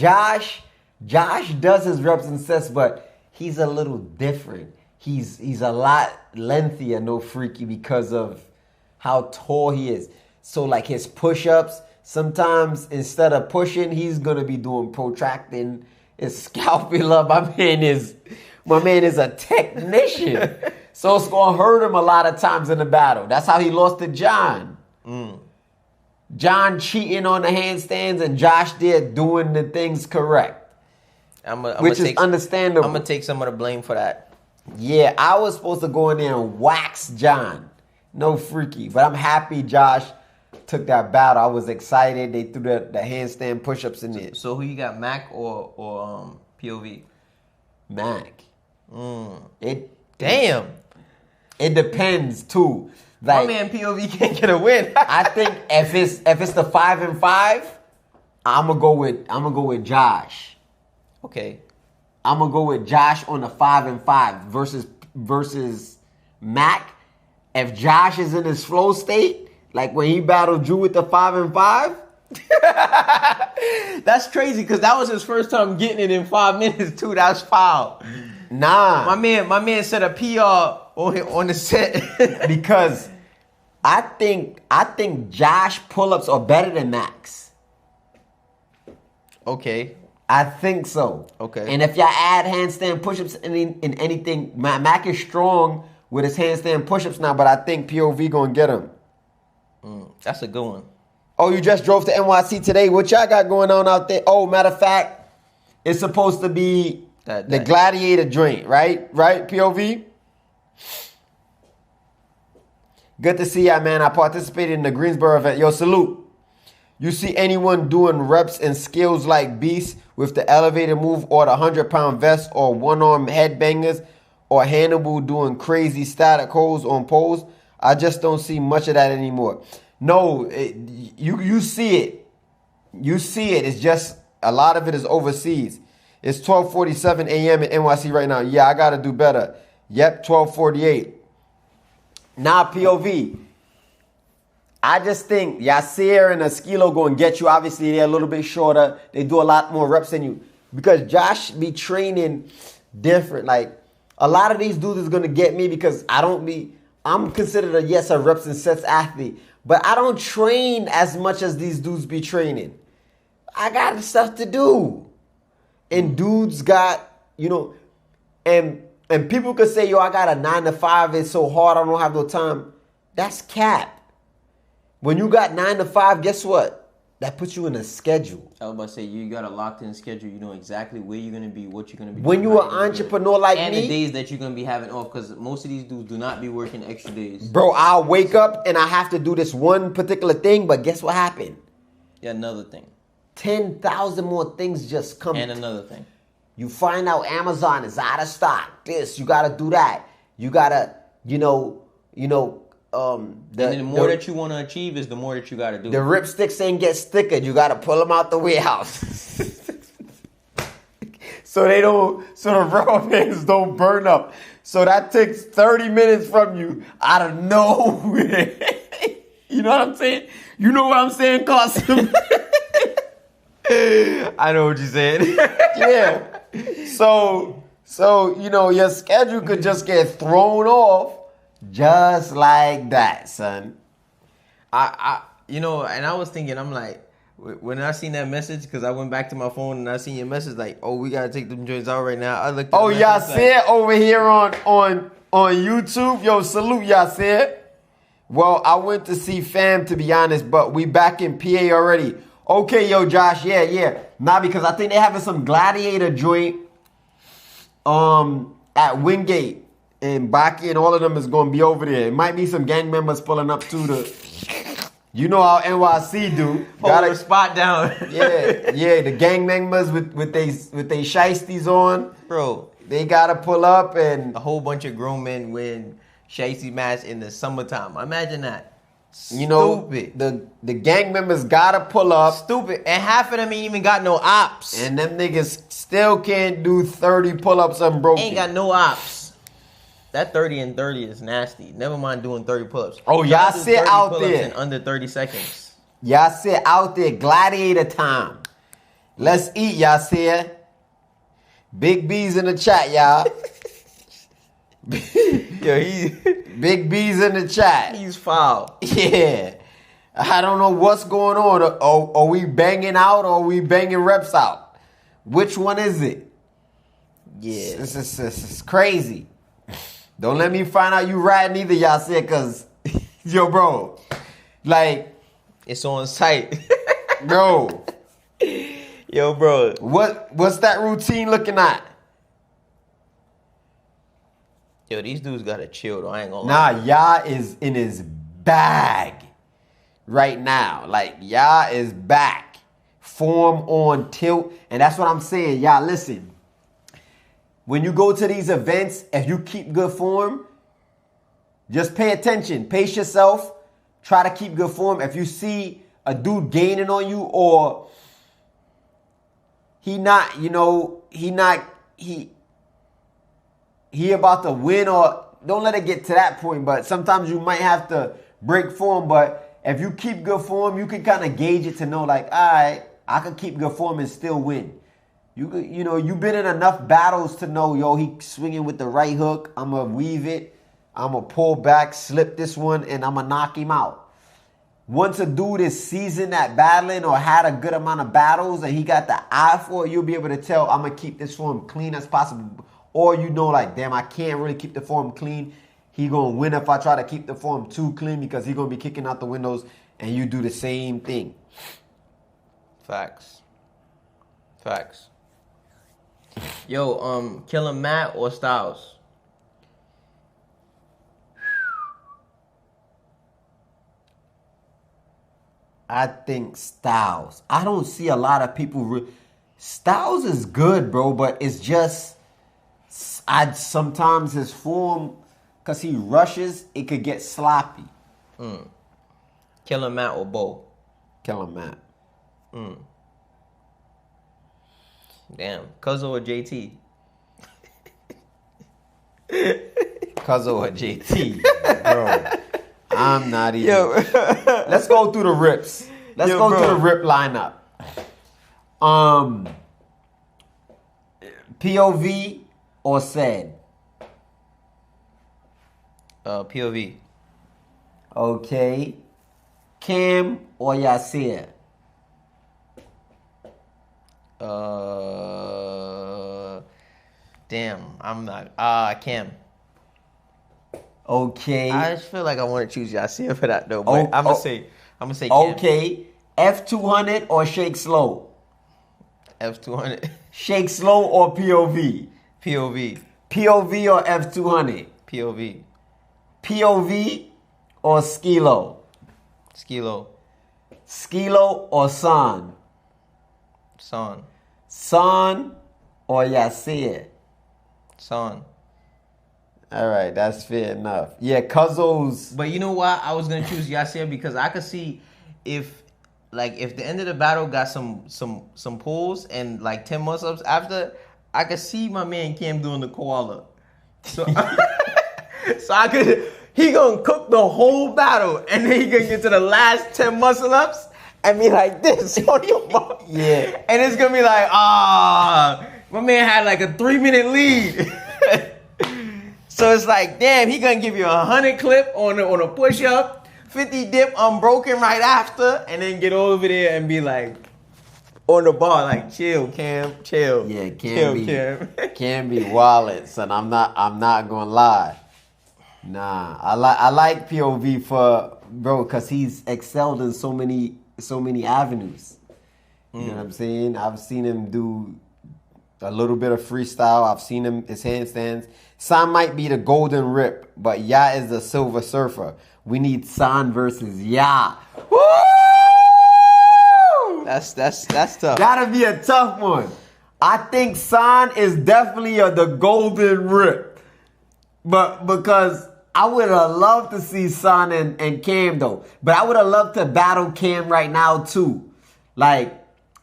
Speaker 2: Josh does his reps and sets, but he's a little different. He's a lot lengthier, no freaky, because of how tall he is. So like his push-ups, sometimes instead of pushing, he's gonna be doing protracting his scapula. My man is a technician. So it's gonna hurt him a lot of times in the battle. That's how he lost to John. John cheating on the handstands and Josh there doing the things correct. Which is understandable.
Speaker 3: I'm gonna take some of the blame for that.
Speaker 2: Yeah, I was supposed to go in there and wax John. No freaky. But I'm happy Josh took that battle. I was excited. They threw the handstand push-ups in there.
Speaker 3: So who you got, Mac or POV?
Speaker 2: Mac.
Speaker 3: Damn.
Speaker 2: It depends too.
Speaker 3: My
Speaker 2: Like,
Speaker 3: man POV can't get a win.
Speaker 2: I think if it's the 5 and 5, I'm gonna go with Josh.
Speaker 3: Okay.
Speaker 2: I'm gonna go with Josh on the 5 and 5 versus Mac. If Josh is in his flow state, like when he battled Drew with the 5 and 5,
Speaker 3: That's crazy because that was his first time getting it in 5 minutes too. That's foul.
Speaker 2: nah.
Speaker 3: My man set a PR on the set.
Speaker 2: Because I think Josh pull-ups are better than Mac's.
Speaker 3: Okay.
Speaker 2: I think so.
Speaker 3: Okay.
Speaker 2: And if y'all add handstand push-ups in anything, Mac is strong with his handstand push-ups now, but I think POV gonna get him.
Speaker 3: That's a good one.
Speaker 2: Oh, you just drove to NYC today. What y'all got going on out there? Oh, matter of fact, it's supposed to be the Gladiator joint, right? Right, POV? Good to see y'all, man. I participated in the Greensboro event. Yo, salute. You see anyone doing reps and skills like Beast with the elevator move or the 100-pound vest or one-arm headbangers or Hannibal doing crazy static holds on poles? I just don't see much of that anymore. No, you see it. You see it. It's just a lot of it is overseas. It's 12:47 a.m. in NYC right now. Yeah, I got to do better. Yep, 12:48. Nah, POV. I just think Yasir and Askilo going to get you. Obviously, they're a little bit shorter. They do a lot more reps than you. Because Josh be training different. Like, a lot of these dudes is going to get me because I'm considered a reps and sets athlete. But I don't train as much as these dudes be training. I got stuff to do. And dudes got, and people could say, yo, I got a 9 to 5. It's so hard. I don't have no time. That's cap. When you got 9 to 5, guess what? That puts you in a schedule.
Speaker 3: I was about to say, you got a locked-in schedule. You know exactly where you're going to be, what you're going to be
Speaker 2: When
Speaker 3: doing.
Speaker 2: you're an entrepreneur like
Speaker 3: and
Speaker 2: me.
Speaker 3: the days that you're going to be having off, because most of these dudes do not be working extra days.
Speaker 2: Bro, I'll wake up and I have to do this one particular thing, but guess what happened?
Speaker 3: Yeah, another thing.
Speaker 2: 10,000 more things just come.
Speaker 3: And another thing.
Speaker 2: You find out Amazon is out of stock. This, you got to do that. You got to,
Speaker 3: And then the more that you want to achieve is the more that you got to do.
Speaker 2: The ripsticks ain't get stickered. You got to pull them out the warehouse. so the rubber bands don't burn up. So that takes 30 minutes from you out of nowhere. You know what I'm saying? You know what I'm saying, Carson?
Speaker 3: I know what you're saying.
Speaker 2: Yeah. So your schedule could just get thrown off just like that, son.
Speaker 3: And I was thinking, I'm like, when I seen that message, because I went back to my phone and I seen your message, like, oh, we gotta take them joints out right now. I looked.
Speaker 2: Oh, y'all see it over here on YouTube. Yo, salute, y'all see it. Well, I went to see fam, to be honest, but we back in PA already. Okay, yo, Josh, yeah. Nah, because I think they having some gladiator joint at Wingate. And Baki and all of them is going to be over there. It might be some gang members pulling up too. You know how NYC do.
Speaker 3: Hold the spot down.
Speaker 2: yeah. The gang members with they shiesties on.
Speaker 3: Bro.
Speaker 2: They got to pull up and...
Speaker 3: A whole bunch of grown men wearing shiesty masks in the summertime. Imagine that.
Speaker 2: You know, the gang members got to pull up.
Speaker 3: Stupid. And half of them ain't even got no ops.
Speaker 2: And them niggas still can't do 30 pull-ups unbroken.
Speaker 3: Ain't got no ops. That 30 and 30 is nasty. Never mind doing 30 pull-ups.
Speaker 2: Oh, y'all sit out there.
Speaker 3: In under 30 seconds.
Speaker 2: Y'all sit out there. Gladiator time. Let's eat, y'all see. Big B's in the chat, y'all. Big B's in the chat.
Speaker 3: He's foul.
Speaker 2: Yeah. I don't know what's going on. Are we banging out or are we banging reps out? Which one is it?
Speaker 3: Yeah.
Speaker 2: This is crazy. Don't let me find out you riding either, y'all said, because, yo, bro, like.
Speaker 3: It's on site.
Speaker 2: Bro.
Speaker 3: Yo, bro.
Speaker 2: What's that routine looking at?
Speaker 3: Yo, these dudes got to chill, though. I ain't gonna lie.
Speaker 2: Nah, y'all is in his bag right now. Like, y'all is back. Form on tilt. And that's what I'm saying. Y'all, listen. When you go to these events, if you keep good form, just pay attention. Pace yourself. Try to keep good form. If you see a dude gaining on you or he about to win, or don't let it get to that point, but sometimes you might have to break form. But if you keep good form, you can kind of gauge it to know, like, all right, I can keep good form and still win. You've been in enough battles to know, yo, he swinging with the right hook. I'm going to weave it. I'm going to pull back, slip this one, and I'm going to knock him out. Once a dude is seasoned at battling or had a good amount of battles and he got the eye for it, you'll be able to tell, I'm going to keep this form clean as possible. Or you know, like, damn, I can't really keep the form clean. He going to win if I try to keep the form too clean because he going to be kicking out the windows, and you do the same thing.
Speaker 3: Facts. Yo, Killer Matt or Styles?
Speaker 2: I think Styles. I don't see a lot of people. Styles is good, bro, but it's just sometimes his form, because he rushes, it could get sloppy.
Speaker 3: Killer Matt or Bo?
Speaker 2: Killer Matt.
Speaker 3: Damn. Cuzzo or JT?
Speaker 2: Cuzzo or JT, bro. I'm not even. Yo. Let's go through the rips. Let's go through the rip lineup. POV or said?
Speaker 3: POV.
Speaker 2: Okay. Cam or Yasir?
Speaker 3: Damn, I'm not. Cam.
Speaker 2: Okay.
Speaker 3: I just feel like I want to choose Yasir for that though. But I'm gonna say Cam.
Speaker 2: Okay. F200 or Shake Slow?
Speaker 3: F200.
Speaker 2: Shake Slow or POV?
Speaker 3: POV.
Speaker 2: POV or F200?
Speaker 3: POV.
Speaker 2: POV or Skilo?
Speaker 3: Skilo.
Speaker 2: Skilo or Son?
Speaker 3: Son.
Speaker 2: Son or Yasir?
Speaker 3: Son.
Speaker 2: All right, that's fair enough. Yeah, Cuzzo's.
Speaker 3: But you know why I was gonna choose Yasir? Because I could see if the end of the battle got some pulls and like 10 muscle-ups after, I could see my man Cam doing the koala. So he gonna cook the whole battle and then he gonna get to the last 10 muscle-ups and be like this on your ball.
Speaker 2: Yeah.
Speaker 3: And it's gonna be like, my man had like a 3-minute lead. So it's like, damn, he gonna give you 100 clip on a push-up, 50 dip unbroken right after, and then get over there and be like, on the bar, like, chill, Cam, chill.
Speaker 2: Yeah,
Speaker 3: Cam.
Speaker 2: Cam be wildin', son. I'm not gonna lie. Nah, I like POV for bro because he's excelled in so many avenues. You know what I'm saying? I've seen him do a little bit of freestyle. I've seen him his handstands. San might be the golden rip, but Ya is the silver surfer. We need San versus Ya. Woo!
Speaker 3: That's tough.
Speaker 2: That'll be a tough one. I think San is definitely the golden rip. But because I would have loved to see San and Cam though. But I would have loved to battle Cam right now too. Like,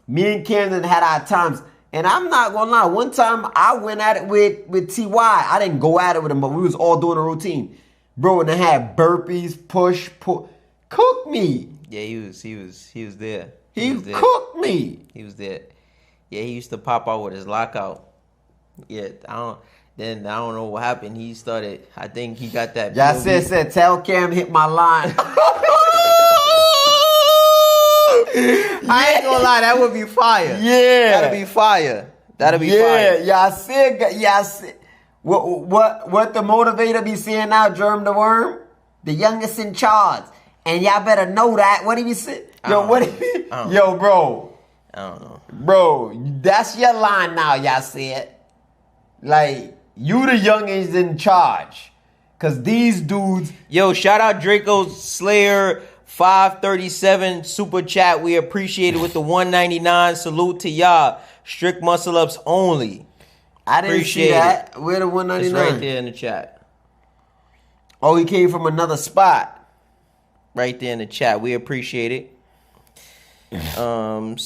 Speaker 2: me and Cam done had our times. And I'm not gonna lie, one time I went at it with T.Y. I didn't go at it with him, but we was all doing a routine. Bro, and they had burpees, push, pull. Cook me.
Speaker 3: Yeah, he was there.
Speaker 2: He
Speaker 3: was there.
Speaker 2: cooked me.
Speaker 3: He was there. Yeah, he used to pop out with his lockout. Yeah, I don't know what happened. He started, I think he got that.
Speaker 2: Y'all
Speaker 3: POV.
Speaker 2: said, tell Cam hit my line.
Speaker 3: I ain't gonna lie, that would be fire.
Speaker 2: Yeah.
Speaker 3: That'd be fire. That'd be fire.
Speaker 2: Y'all said, what the motivator be saying now, Germ the Worm? The youngest in charge. And y'all better know that. What did he say? Yo, bro.
Speaker 3: I don't know.
Speaker 2: Bro, that's your line now, y'all said. Like, you the youngest in charge. Cause these dudes.
Speaker 3: Yo, shout out Draco Slayer 537 super chat. We appreciate it with the 199. Salute to y'all. Strict muscle ups only.
Speaker 2: I didn't see that. Where the 199?
Speaker 3: It's right there in the chat.
Speaker 2: Oh, he came from another spot.
Speaker 3: Right there in the chat. We appreciate it. Son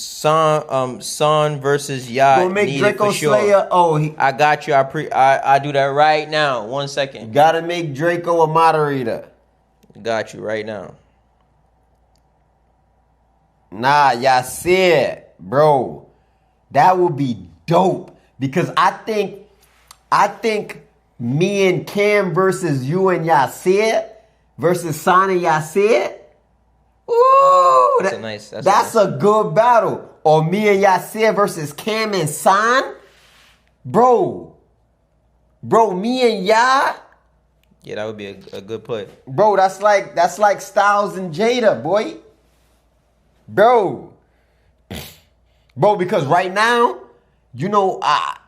Speaker 3: versus Yacht.
Speaker 2: Gonna make Draco Slayer. Oh,
Speaker 3: I got you. I do that right now. 1 second.
Speaker 2: Gotta make Draco a moderator.
Speaker 3: Got you right now.
Speaker 2: Nah, y'all said, bro, that would be dope. Because I think me and Cam versus you and Yasir versus San and Yasir. Ooh, that's a good battle. Or me and Yasir versus Cam and San. Bro, me and Ya.
Speaker 3: Yeah, that would be a good play.
Speaker 2: Bro, that's like Styles and Jada, boy. Bro, because right now, you know,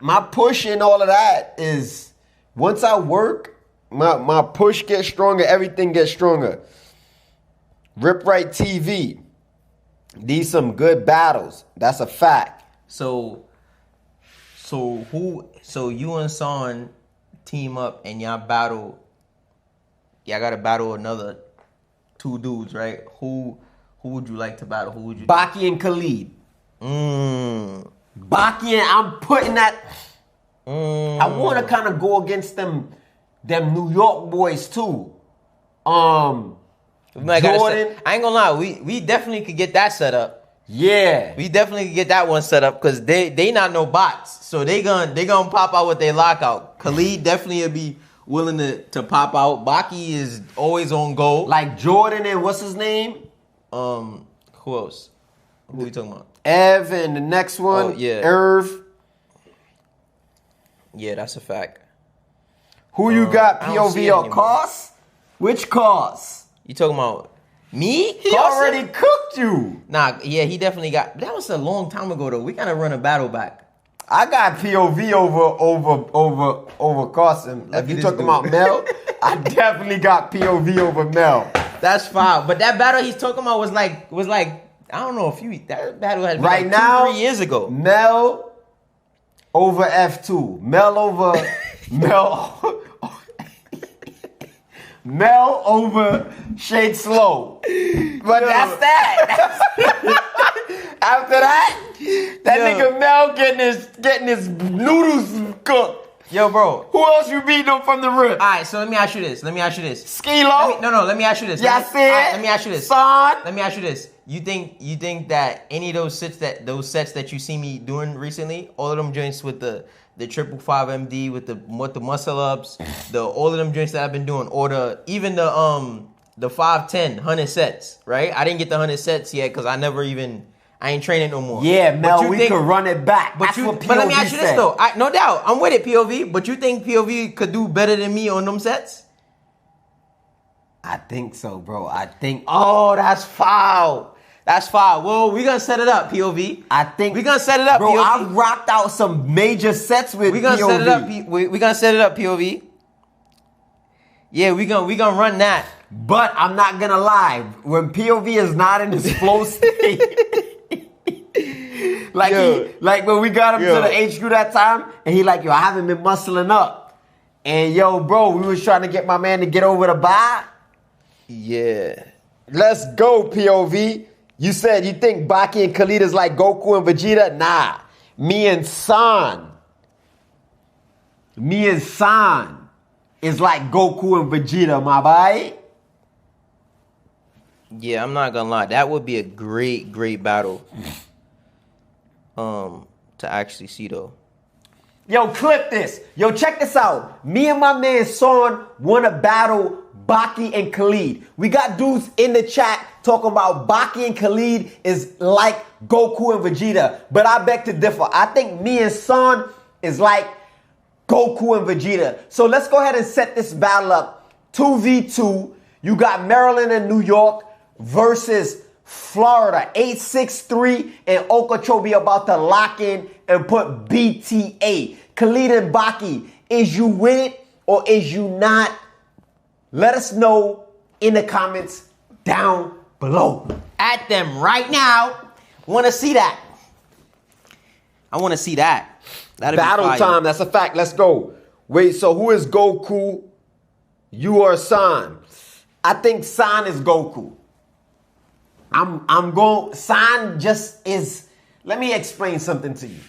Speaker 2: my push and all of that is, once I work, my push gets stronger, everything gets stronger. Rip Right TV. These some good battles. That's a fact.
Speaker 3: So you and Son team up and y'all battle. Y'all gotta battle another two dudes, right? Who would you like to battle? Who would you?
Speaker 2: Baki and Khalid. Baki and I'm putting that. I want to kind of go against them New York boys too. Jordan.
Speaker 3: I ain't gonna lie, we definitely could get that set up.
Speaker 2: Yeah,
Speaker 3: we definitely could get that one set up because they not no bots, so they gonna pop out with their lockout. Khalid definitely will be willing to pop out. Baki is always on goal.
Speaker 2: Like Jordan and what's his name?
Speaker 3: Who else? Who are you talking about?
Speaker 2: Ev and the next one,
Speaker 3: oh, yeah.
Speaker 2: Irv.
Speaker 3: Yeah, that's a fact.
Speaker 2: Who you got, POV or Cos? Which Cos?
Speaker 3: You talking about me?
Speaker 2: He already cooked you.
Speaker 3: Nah, yeah, he definitely got. That was a long time ago though. We gotta run a battle back.
Speaker 2: I got POV over Carson. If you talking about Mel, I definitely got POV over Mel.
Speaker 3: That's fine. But that battle he's talking about was like I don't know that battle had been
Speaker 2: right
Speaker 3: like
Speaker 2: now
Speaker 3: 2-3 years ago.
Speaker 2: Mel over F2. Mel over Mel over Shake Slow. But that's that. After that nigga Mel getting his noodles cooked.
Speaker 3: Yo, bro.
Speaker 2: Who else you beating him from the rip?
Speaker 3: All right, so let me ask you this.
Speaker 2: Skilo?
Speaker 3: Let me ask you this.
Speaker 2: Let
Speaker 3: me ask you this.
Speaker 2: Son?
Speaker 3: Let me ask you this. You think that any of those sets that you see me doing recently, all of them joints with the 555 MD with the muscle ups, all of them joints that I've been doing, or even the 510 100 sets, right? I didn't get the 100 sets yet because I ain't training no more.
Speaker 2: Yeah, Mel, we could run it back. That's what POV
Speaker 3: But let me ask you this
Speaker 2: said.
Speaker 3: though. No doubt, I'm with it, POV. But you think POV could do better than me on them sets?
Speaker 2: I think so, bro.
Speaker 3: Oh, that's foul. That's foul. Well, we're going to set it up, POV.
Speaker 2: I think
Speaker 3: we're going to set it up,
Speaker 2: bro,
Speaker 3: POV.
Speaker 2: I rocked out some major sets with
Speaker 3: We're going to
Speaker 2: POV.
Speaker 3: set it up. We're going to set it up, POV. Yeah, we're gonna run that.
Speaker 2: But I'm not going to lie. When POV is not in his flow state, like when we got him to the HQ that time, and he like, yo, I haven't been muscling up. And yo, bro, we was trying to get my man to get over the bar.
Speaker 3: Yeah.
Speaker 2: Let's go, POV. You said you think Baki and Khalid is like Goku and Vegeta? Nah. Me and San is like Goku and Vegeta, my boy.
Speaker 3: Yeah, I'm not gonna lie. That would be a great battle. To actually see though.
Speaker 2: Yo, clip this. Yo, check this out. Me and my man Son want to battle Baki and Khalid. We got dudes in the chat talking about Baki and Khalid is like Goku and Vegeta. But I beg to differ. I think me and Son is like Goku and Vegeta. So let's go ahead and set this battle up. 2v2. You got Maryland and New York versus Florida. 863 and Okeechobee about to lock in and put BTA. Khalid and Baki, is you with it or is you not? Let us know in the comments down below.
Speaker 3: At them right now. Want to see that? I want to see that. That'd
Speaker 2: Battle
Speaker 3: be fire.
Speaker 2: time. That's a fact. Let's go. Wait, so who is Goku? You or San? I think San is Goku. I'm going. San just is. Let me explain something to you.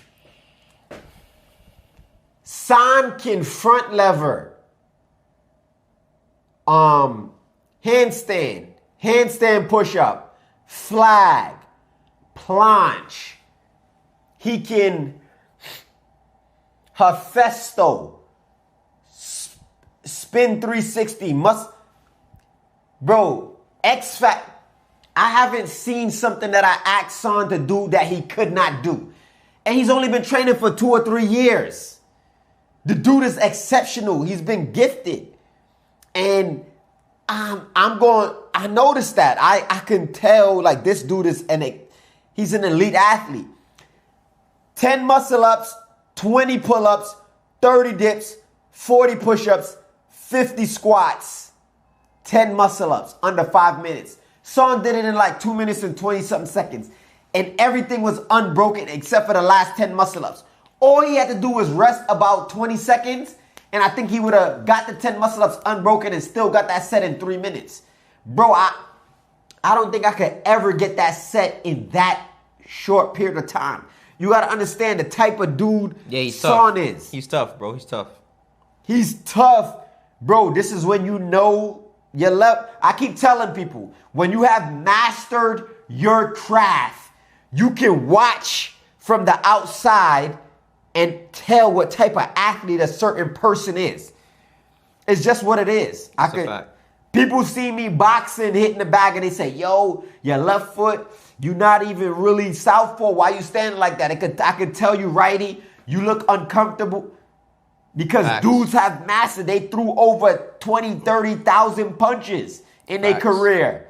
Speaker 2: San can front lever, handstand push up, flag, planche. He can Hefesto, spin 360, bro, X-Fact. I haven't seen something that I asked Son to do that he could not do. And he's only been training for 2 or 3 years. The dude is exceptional. He's been gifted. And I noticed that. I can tell like this dude is he's an elite athlete. 10 muscle ups, 20 pull-ups, 30 dips, 40 push-ups, 50 squats, 10 muscle-ups under 5 minutes. Son did it in like 2 minutes and 20-something seconds. And everything was unbroken except for the last 10 muscle-ups. All he had to do was rest about 20 seconds, and I think he would have got the 10 muscle-ups unbroken and still got that set in 3 minutes. Bro, I don't think I could ever get that set in that short period of time. You got to understand the type of dude Son is.
Speaker 3: He's tough, bro. He's tough.
Speaker 2: He's tough. Bro, this is when you know your level. I keep telling people, when you have mastered your craft, you can watch from the outside and tell what type of athlete a certain person is. It's just what it is. People see me boxing, hitting the bag, and they say, yo, your left foot, you're not even really southpaw. Why you standing like that? I could tell you righty, you look uncomfortable. Because dudes have mastered. They threw over 20, 30,000 punches in their career.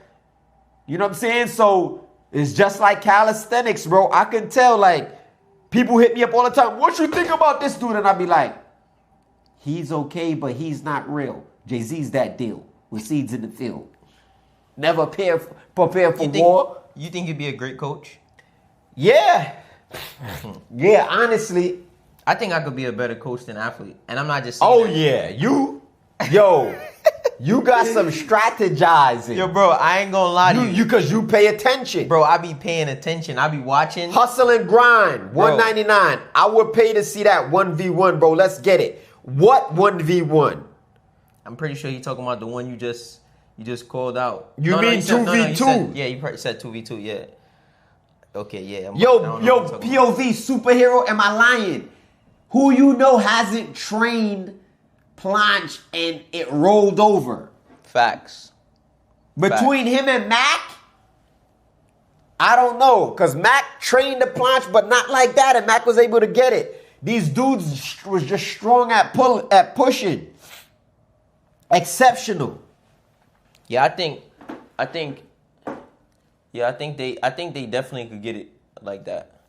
Speaker 2: You know what I'm saying? So it's just like calisthenics, bro. I can tell, like, people hit me up all the time. What you think about this dude? And I be like, he's okay, but he's not real. Jay-Z's that deal with seeds in the field. Never prepare for war.
Speaker 3: You think you'd be a great coach?
Speaker 2: Yeah. Yeah, honestly.
Speaker 3: I think I could be a better coach than athlete. And I'm not just saying that.
Speaker 2: Yeah. You got some strategizing.
Speaker 3: Yo, bro, I ain't gonna lie to you.
Speaker 2: Because you pay attention.
Speaker 3: Bro, I be paying attention. I be watching.
Speaker 2: Hustle and grind, $199. I would pay to see that 1v1, bro. Let's get it. What 1v1?
Speaker 3: I'm pretty sure you're talking about the one you just called out.
Speaker 2: You mean 2v2?
Speaker 3: Yeah, you probably said 2v2, yeah. Okay, yeah.
Speaker 2: Yo, POV superhero, am I lying? Who you know hasn't trained planche and it rolled over?
Speaker 3: Facts.
Speaker 2: Between him and Mac, I don't know. Because Mac trained the planche, but not like that, and Mac was able to get it. These dudes was just strong at pushing. Exceptional.
Speaker 3: Yeah, I think they definitely could get it like that.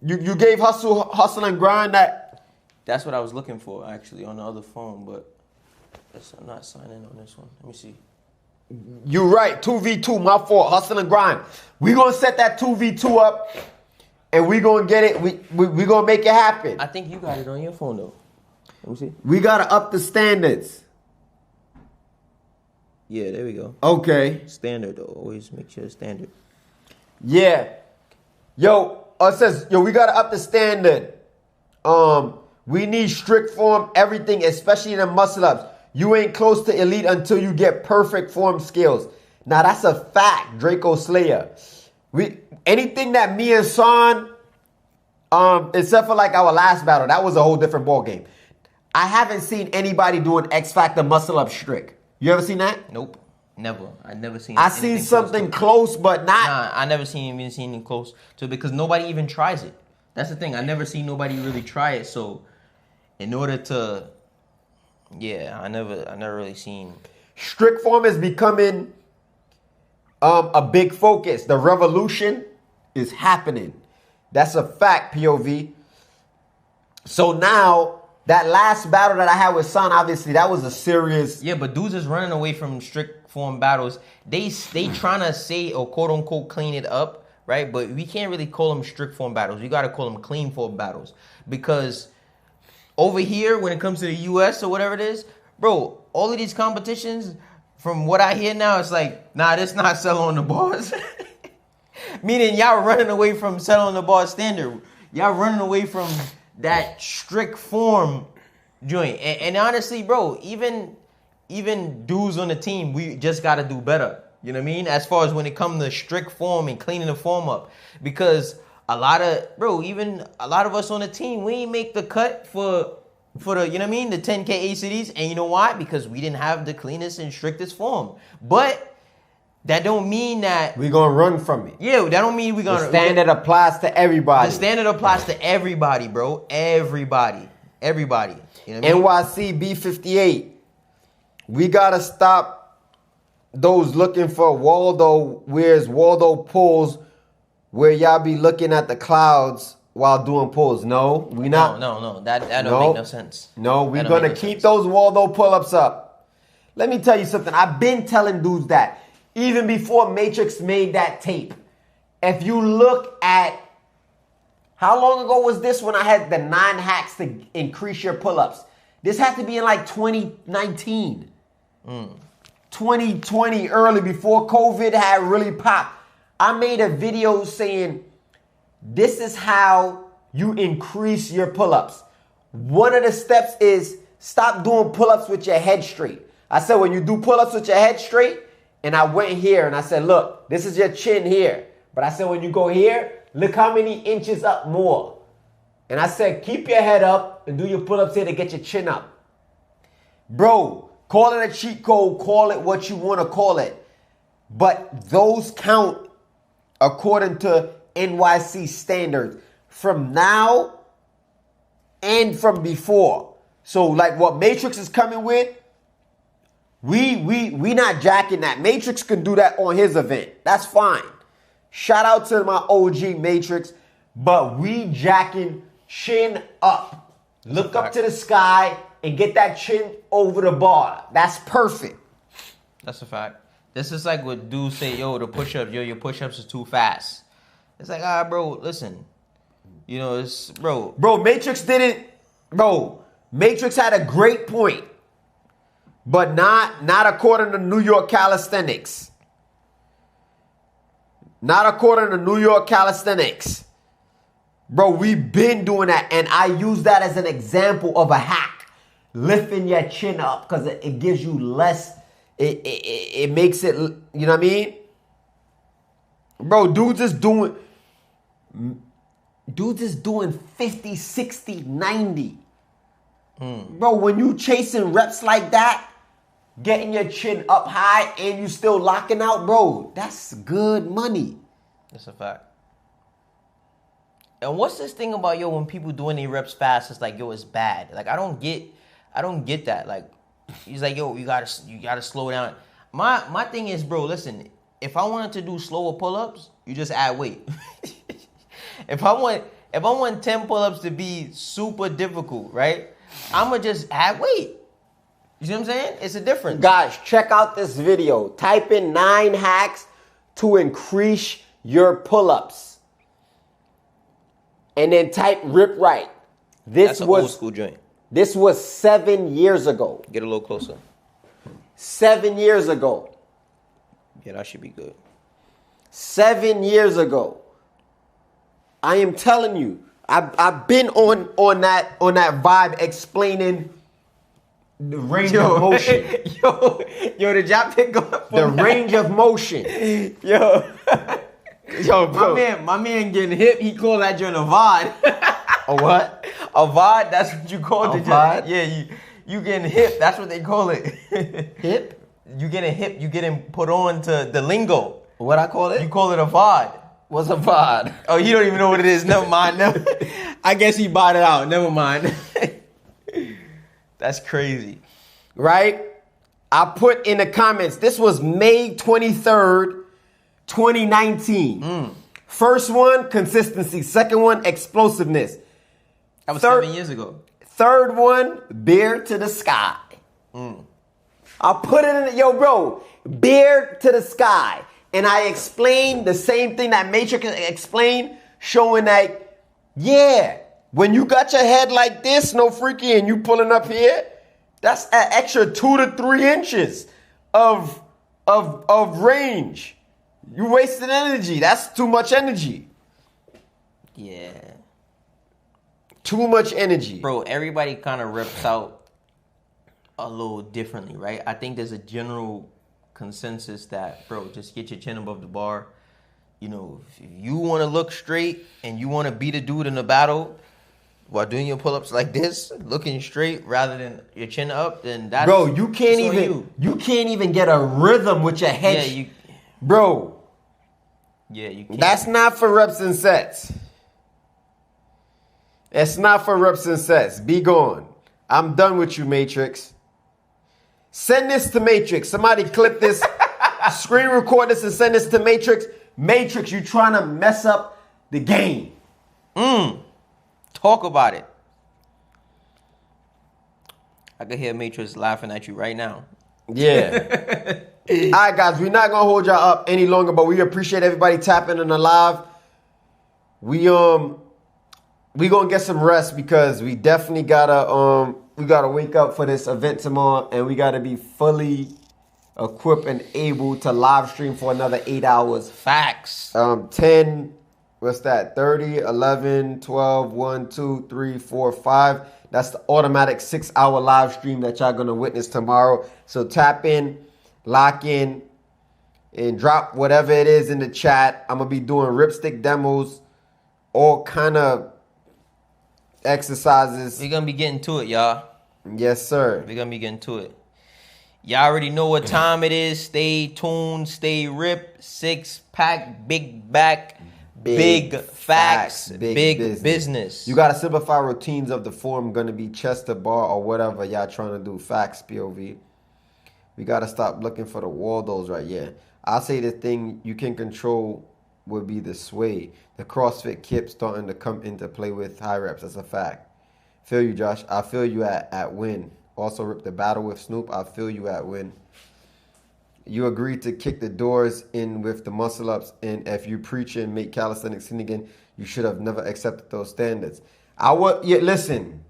Speaker 2: You gave hustle and grind that.
Speaker 3: That's what I was looking for actually on the other phone, but I'm not signing on this one. Let me see.
Speaker 2: You right, 2v2, my fault, hustle and grind. We gonna set that 2v2 up, and we gonna get it. We gonna make it happen.
Speaker 3: I think you got it on your phone though. Let me see.
Speaker 2: We gotta up the standards.
Speaker 3: Yeah, there we go.
Speaker 2: Okay.
Speaker 3: Standard though. Always make sure it's standard.
Speaker 2: Yeah. Yo, it says, we gotta up the standard. We need strict form, everything, especially in the muscle ups. You ain't close to elite until you get perfect form skills. Now that's a fact, Draco Slayer. Anything that me and Son, except for like our last battle, that was a whole different ball game. I haven't seen anybody do an X Factor muscle up strict. You ever seen that?
Speaker 3: Nope. Never. I never seen.
Speaker 2: I seen something close, but not.
Speaker 3: Nah, I never seen anything close to it because nobody even tries it. That's the thing. I never seen nobody really try it. So, in order to, I never really seen.
Speaker 2: Strict form is becoming a big focus. The revolution is happening. That's a fact, POV. So now, that last battle that I had with Son, obviously, that was a serious...
Speaker 3: Yeah, but dudes is running away from strict form battles. They trying to say, or quote-unquote, clean it up, right? But we can't really call them strict form battles. We got to call them clean form battles. Because over here, when it comes to the U.S. or whatever it is, bro, all of these competitions, from what I hear now, it's like, nah, this not selling on the bars. Meaning y'all running away from selling the bar standard. Y'all running away from that strict form joint. And honestly, bro, even dudes on the team, we just got to do better. You know what I mean? As far as when it comes to strict form and cleaning the form up. Because a lot of us on the team, we ain't make the cut for the, you know what I mean? The 10K ACDs. And you know why? Because we didn't have the cleanest and strictest form. But that don't mean that
Speaker 2: we gonna run from it.
Speaker 3: Yeah, that don't mean we gonna.
Speaker 2: The standard applies to everybody.
Speaker 3: The standard applies to everybody, bro. Everybody. You know what I mean?
Speaker 2: NYC B58. We gotta stop those looking for Waldo. Where's Waldo pulls where y'all be looking at the clouds while doing pulls? No, we not.
Speaker 3: No. That don't make no sense.
Speaker 2: No, we gonna keep those Waldo pull-ups up. Let me tell you something. I've been telling dudes that. Even before Matrix made that tape. If you look at, how long ago was this when I had the 9 hacks to increase your pull-ups? This had to be in like 2019. 2020, early, before COVID had really popped. I made a video saying, this is how you increase your pull-ups. One of the steps is stop doing pull-ups with your head straight. I said when you do pull-ups with your head straight, and I went here and I said, look, this is your chin here. But I said, when you go here, look how many inches up more. And I said, keep your head up and do your pull-ups here to get your chin up. Bro, call it a cheat code, call it what you want to call it. But those count according to NYC standards from now and from before. So like what Matrix is coming with, we not jacking that. Matrix can do that on his event. That's fine. Shout out to my OG Matrix. But we jacking chin up. Look up to the sky and get that chin over the bar. That's perfect.
Speaker 3: That's a fact. This is like what dudes say, yo, the push-ups, your push-ups is too fast. It's like, bro, listen. You know, it's, bro.
Speaker 2: Bro, Matrix had a great point. But not according to New York Calisthenics. Not according to New York Calisthenics. Bro, we've been doing that. And I use that as an example of a hack. Lifting your chin up. Because it gives you less. It makes it, you know what I mean? Bro, dudes is doing 50, 60, 90. Bro, when you chasing reps like that, getting your chin up high and you still locking out, bro, that's good money.
Speaker 3: That's a fact. And what's this thing about, yo, when people doing their reps fast, it's like, yo, it's bad. Like, I don't get that. Like, he's like, yo, you gotta slow down. My thing is, bro, listen, if I wanted to do slower pull-ups, you just add weight. If I want 10 pull-ups to be super difficult, right? I'ma just add weight. You see what I'm saying? It's a difference.
Speaker 2: Guys, check out this video. Type in 9 hacks to increase your pull-ups. And then type rip right.
Speaker 3: That's an old school joint.
Speaker 2: This was 7 years ago.
Speaker 3: Get a little closer.
Speaker 2: 7 years ago.
Speaker 3: Yeah, that should be good.
Speaker 2: 7 years ago. I am telling you, I've been on that vibe explaining the range of motion.
Speaker 3: Yo, the job pick up.
Speaker 2: The range of motion.
Speaker 3: Yo,
Speaker 2: bro.
Speaker 3: my man getting hip. He called that joint a VOD.
Speaker 2: A what?
Speaker 3: A VOD. That's what you call
Speaker 2: A
Speaker 3: the
Speaker 2: VOD?
Speaker 3: joint. Yeah, you getting hip. That's what they call it.
Speaker 2: Hip?
Speaker 3: You getting hip. You getting put on to the lingo.
Speaker 2: What I call it?
Speaker 3: You call it a VOD.
Speaker 2: What's a VOD?
Speaker 3: Oh, you don't even know what it is. Never mind. I guess he bought it out. Never mind. That's crazy.
Speaker 2: Right? I put in the comments, this was May 23rd, 2019. First one, consistency. Second one, explosiveness.
Speaker 3: That was 7 years ago.
Speaker 2: Third one, beer to the sky. I put it in, yo, bro, beer to the sky. And I explained the same thing that Matrix explained, showing that, yeah, when you got your head like this, no freaky, and you pulling up here, that's an extra 2 to 3 inches of range. You wasted energy. That's too much energy.
Speaker 3: Yeah.
Speaker 2: Too much energy.
Speaker 3: Bro, everybody kind of rips out a little differently, right? I think there's a general consensus that, bro, just get your chin above the bar. You know, if you want to look straight and you want to beat a dude in a battle while doing your pull-ups like this, looking straight rather than your chin up, then that's,
Speaker 2: bro, you can't
Speaker 3: that's
Speaker 2: even get a rhythm with your head.
Speaker 3: Yeah,
Speaker 2: bro.
Speaker 3: Yeah, you can't.
Speaker 2: That's not for reps and sets. It's not for reps and sets. Be gone. I'm done with you, Matrix. Send this to Matrix. Somebody clip this, screen record this, and send this to Matrix. Matrix, you trying to mess up the game.
Speaker 3: Talk about it. I can hear Matrix laughing at you right now.
Speaker 2: Yeah. All right, guys, we're not going to hold y'all up any longer, but we appreciate everybody tapping in the live. We going to get some rest because we definitely got to wake up for this event tomorrow, and we got to be fully equipped and able to live stream for another 8 hours.
Speaker 3: Facts.
Speaker 2: 10, what's that? 30, 11, 12, 1, 2, 3, 4, 5. That's the automatic 6-hour live stream that y'all going to witness tomorrow. So tap in, lock in, and drop whatever it is in the chat. I'm going to be doing ripstick demos, all kind of exercises.
Speaker 3: We're going to be getting to it, y'all.
Speaker 2: Yes, sir.
Speaker 3: We're going to be getting to it. Y'all already know what time it is. Stay tuned. Stay ripped. 6-pack. Big back. Big facts. Big business.
Speaker 2: You got to simplify routines of the form. Going to be chest to bar or whatever y'all trying to do. Facts, POV. We got to stop looking for the Waldos right here. I'll say the thing you can control would be the sway. The CrossFit kip starting to come into play with high reps. That's a fact. Feel you, Josh. I feel you at win. Also, rip the battle with Snoop. I feel you at win. You agreed to kick the doors in with the muscle ups, and if you preach and make calisthenics sin again, you should have never accepted those standards. Listen.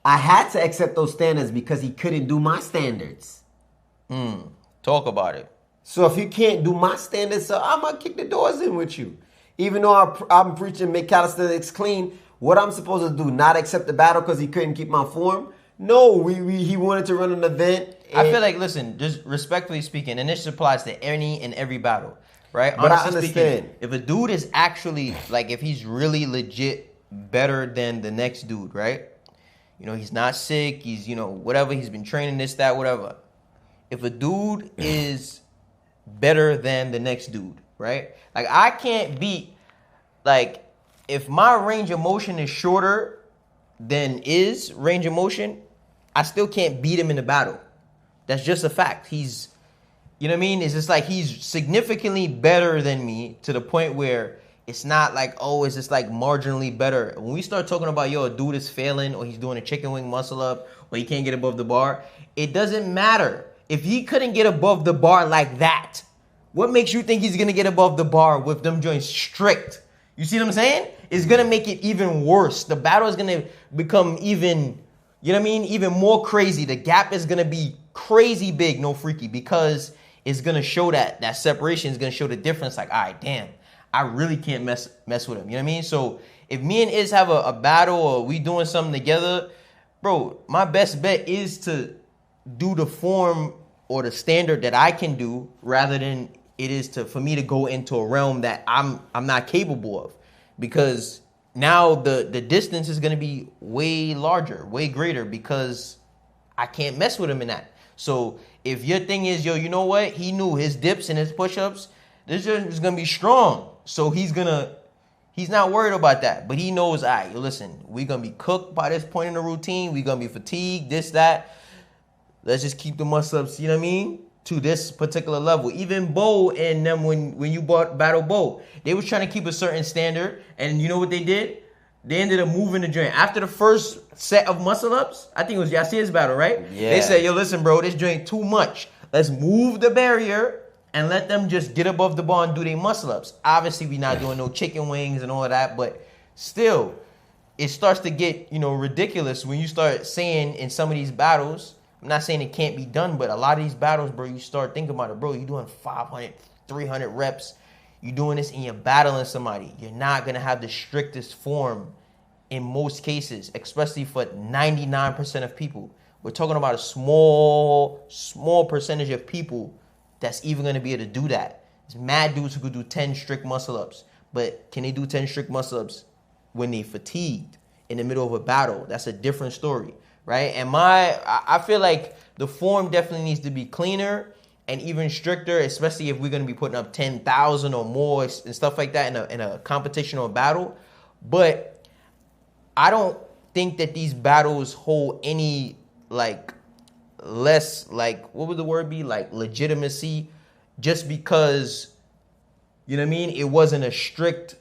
Speaker 2: I had to accept those standards because he couldn't do my standards.
Speaker 3: Talk about it.
Speaker 2: So if you can't do my standards, so I'm gonna kick the doors in with you. Even though I'm preaching make calisthenics clean, what I'm supposed to do? Not accept the battle because he couldn't keep my form? No, he wanted to run an event.
Speaker 3: I feel like, listen, just respectfully speaking, and this applies to any and every battle, right?
Speaker 2: But
Speaker 3: honestly
Speaker 2: I understand.
Speaker 3: Speaking, if a dude is actually, like, if he's really legit better than the next dude, right? You know, he's not sick, he's, you know, whatever, he's been training this, that, whatever. If a dude is better than the next dude, right? Like, I can't beat, like, if my range of motion is shorter than is range of motion, I still can't beat him in the battle. That's just a fact. He's, you know what I mean? It's just like he's significantly better than me to the point where it's not like, oh, it's just like marginally better. When we start talking about, yo, a dude is failing or he's doing a chicken wing muscle up or he can't get above the bar, it doesn't matter. If he couldn't get above the bar like that, what makes you think he's going to get above the bar with them joints strict? You see what I'm saying? It's going to make it even worse. The battle is going to become even, you know what I mean, even more crazy. The gap is going to be crazy big, no freaky, because it's going to show that separation is going to show the difference. Like, all right, damn, I really can't mess with him. You know what I mean? So if me and Iz have a battle or we doing something together, bro, my best bet is to do the form or the standard that I can do rather than it is for me to go into a realm that I'm not capable of, because now the distance is going to be way larger, way greater, because I can't mess with him in that. So if your thing is, yo, you know what? He knew his dips and his push-ups, this is going to be strong. So he's not worried about that, but he knows, all right, listen, we're going to be cooked by this point in the routine. We're going to be fatigued, this, that. Let's just keep the muscle-ups, you know what I mean, to this particular level. Even Bo and them, when you battle Bo, they was trying to keep a certain standard, and you know what they did? They ended up moving the joint. After the first set of muscle-ups, I think it was Yasir's battle, right? Yeah. They said, yo, listen, bro, this joint too much. Let's move the barrier and let them just get above the bar and do their muscle-ups. Obviously, we're not doing no chicken wings and all of that, but still, it starts to get, ridiculous when you start saying in some of these battles, I'm not saying it can't be done, but a lot of these battles, bro, you start thinking about it, bro, you're doing 500, 300 reps. You're doing this and you're battling somebody. You're not going to have the strictest form in most cases, especially for 99% of people. We're talking about a small percentage of people that's even going to be able to do that. There's mad dudes who could do 10 strict muscle-ups, but can they do 10 strict muscle-ups when they fatigued in the middle of a battle? That's a different story. Right? And I feel like the form definitely needs to be cleaner and even stricter, especially if we're going to be putting up 10,000 or more and stuff like that in a competition or battle. But I don't think that these battles hold any less, what would the word be? Legitimacy, just because, you know what I mean? It wasn't a strict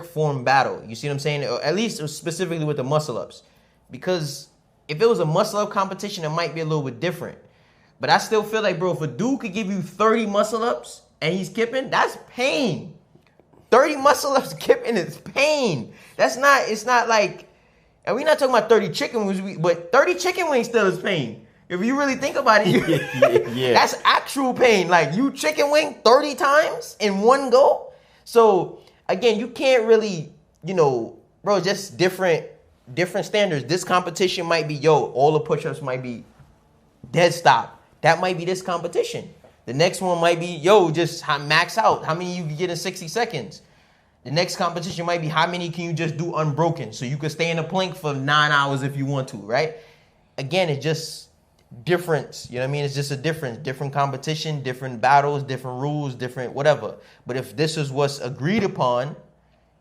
Speaker 3: form battle. You see what I'm saying? Or at least specifically with the muscle-ups. Because if it was a muscle-up competition, it might be a little bit different. But I still feel like, bro, if a dude could give you 30 muscle-ups and he's kipping, that's pain. 30 muscle-ups kipping is pain. It's not like, and we're not talking about 30 chicken wings, but 30 chicken wings still is pain. If you really think about it, yeah. That's actual pain. Like, you chicken wing 30 times in one go. So, again, you can't really, bro, just different standards. This competition might be, all the push-ups might be dead stop. That might be this competition. The next one might be, just max out. How many you can get in 60 seconds? The next competition might be, how many can you just do unbroken? So you can stay in a plank for 9 hours if you want to, right? Again, it's just difference. You know what I mean? It's just a different competition, different battles, different rules, different whatever. But if this is what's agreed upon,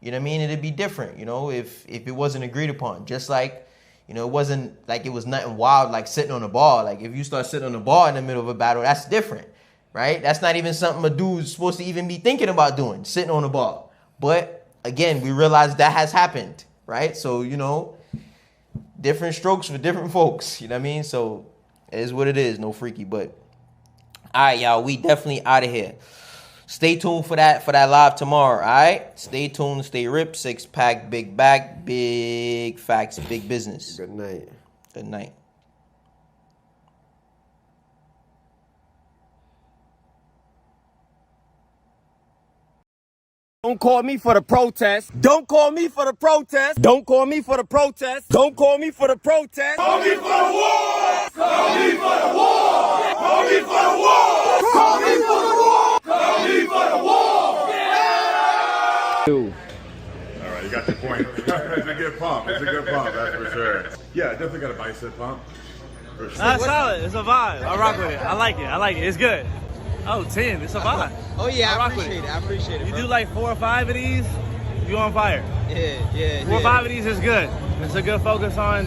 Speaker 3: you know what I mean? It'd be different, if it wasn't agreed upon. Just like, it wasn't like it was nothing wild like sitting on the bar. Like, if you start sitting on the bar in the middle of a battle, that's different, right? That's not even something a dude's supposed to even be thinking about doing, sitting on the bar. But, again, we realize that has happened, right? So, different strokes for different folks, you know what I mean? So, it is what it is, no freaky. But, all right, y'all, we definitely out of here. Stay tuned for that live tomorrow, all right? Stay tuned, stay ripped, 6-pack, big back, big facts, big business.
Speaker 2: Good night.
Speaker 3: Good night.
Speaker 6: Don't call me for the protest. Don't call me for the protest. Don't call me for the protest. Don't call me for the protest. Call me for the war. Call me for the war. Call me for the war. Call me for the war. Call me for the war. Yeah.
Speaker 7: All right, you got your point. It's a good pump. It's a good pump, that's for sure. Yeah, I definitely got a bicep pump. For sure.
Speaker 8: That's solid. It's a vibe. I rock with it. I like it. It's good. Oh, 10. It's a vibe.
Speaker 9: Oh, yeah, I appreciate it.
Speaker 8: You do like 4 or 5 of these, you on fire.
Speaker 9: Yeah.
Speaker 8: 4 or 5 of these is good. It's a good focus on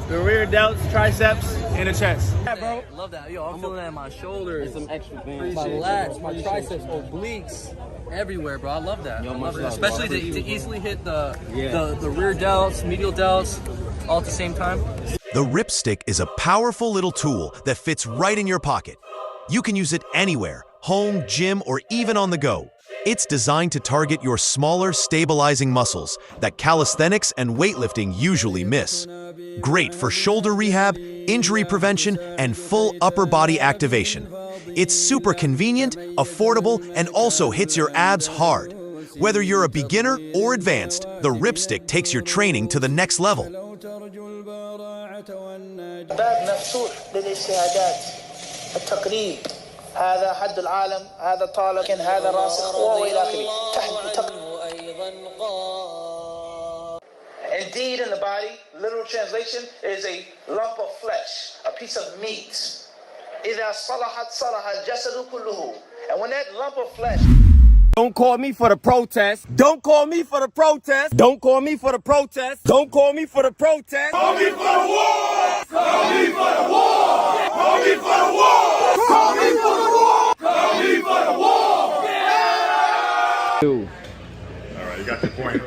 Speaker 8: the rear delts, triceps, in the chest.
Speaker 9: Yeah, bro. Love that. Yo, I'm feeling that in my shoulders, some extra bands, my lats, my triceps, obliques, everywhere, bro. I love that. Yo, I love it. Especially to easily hit the rear delts, medial delts, all at the same time.
Speaker 10: The Ripstick is a powerful little tool that fits right in your pocket. You can use it anywhere, home, gym, or even on the go. It's designed to target your smaller, stabilizing muscles that calisthenics and weightlifting usually miss. Great for shoulder rehab, injury prevention, and full upper body activation. It's super convenient, affordable, and also hits your abs hard. Whether you're a beginner or advanced, the Ripstick takes your training to the next level.
Speaker 1: باب مفتوح للاجتهادات التقريب. هذا حد العالم، هذا طالب، هذا راسخ والى اخره. Indeed, in the body, literal translation is a lump of flesh, a piece of meat. إذا صلحت صلح الجسد كله. And when that lump of flesh.
Speaker 6: Don't call me for the protest. Don't call me for the protest. Don't call me for the protest. Don't call me for the protest. Call me for the war. Call me for the war. Call me for the war. Call me for the war. Call me for the war.
Speaker 7: All right, you got your point.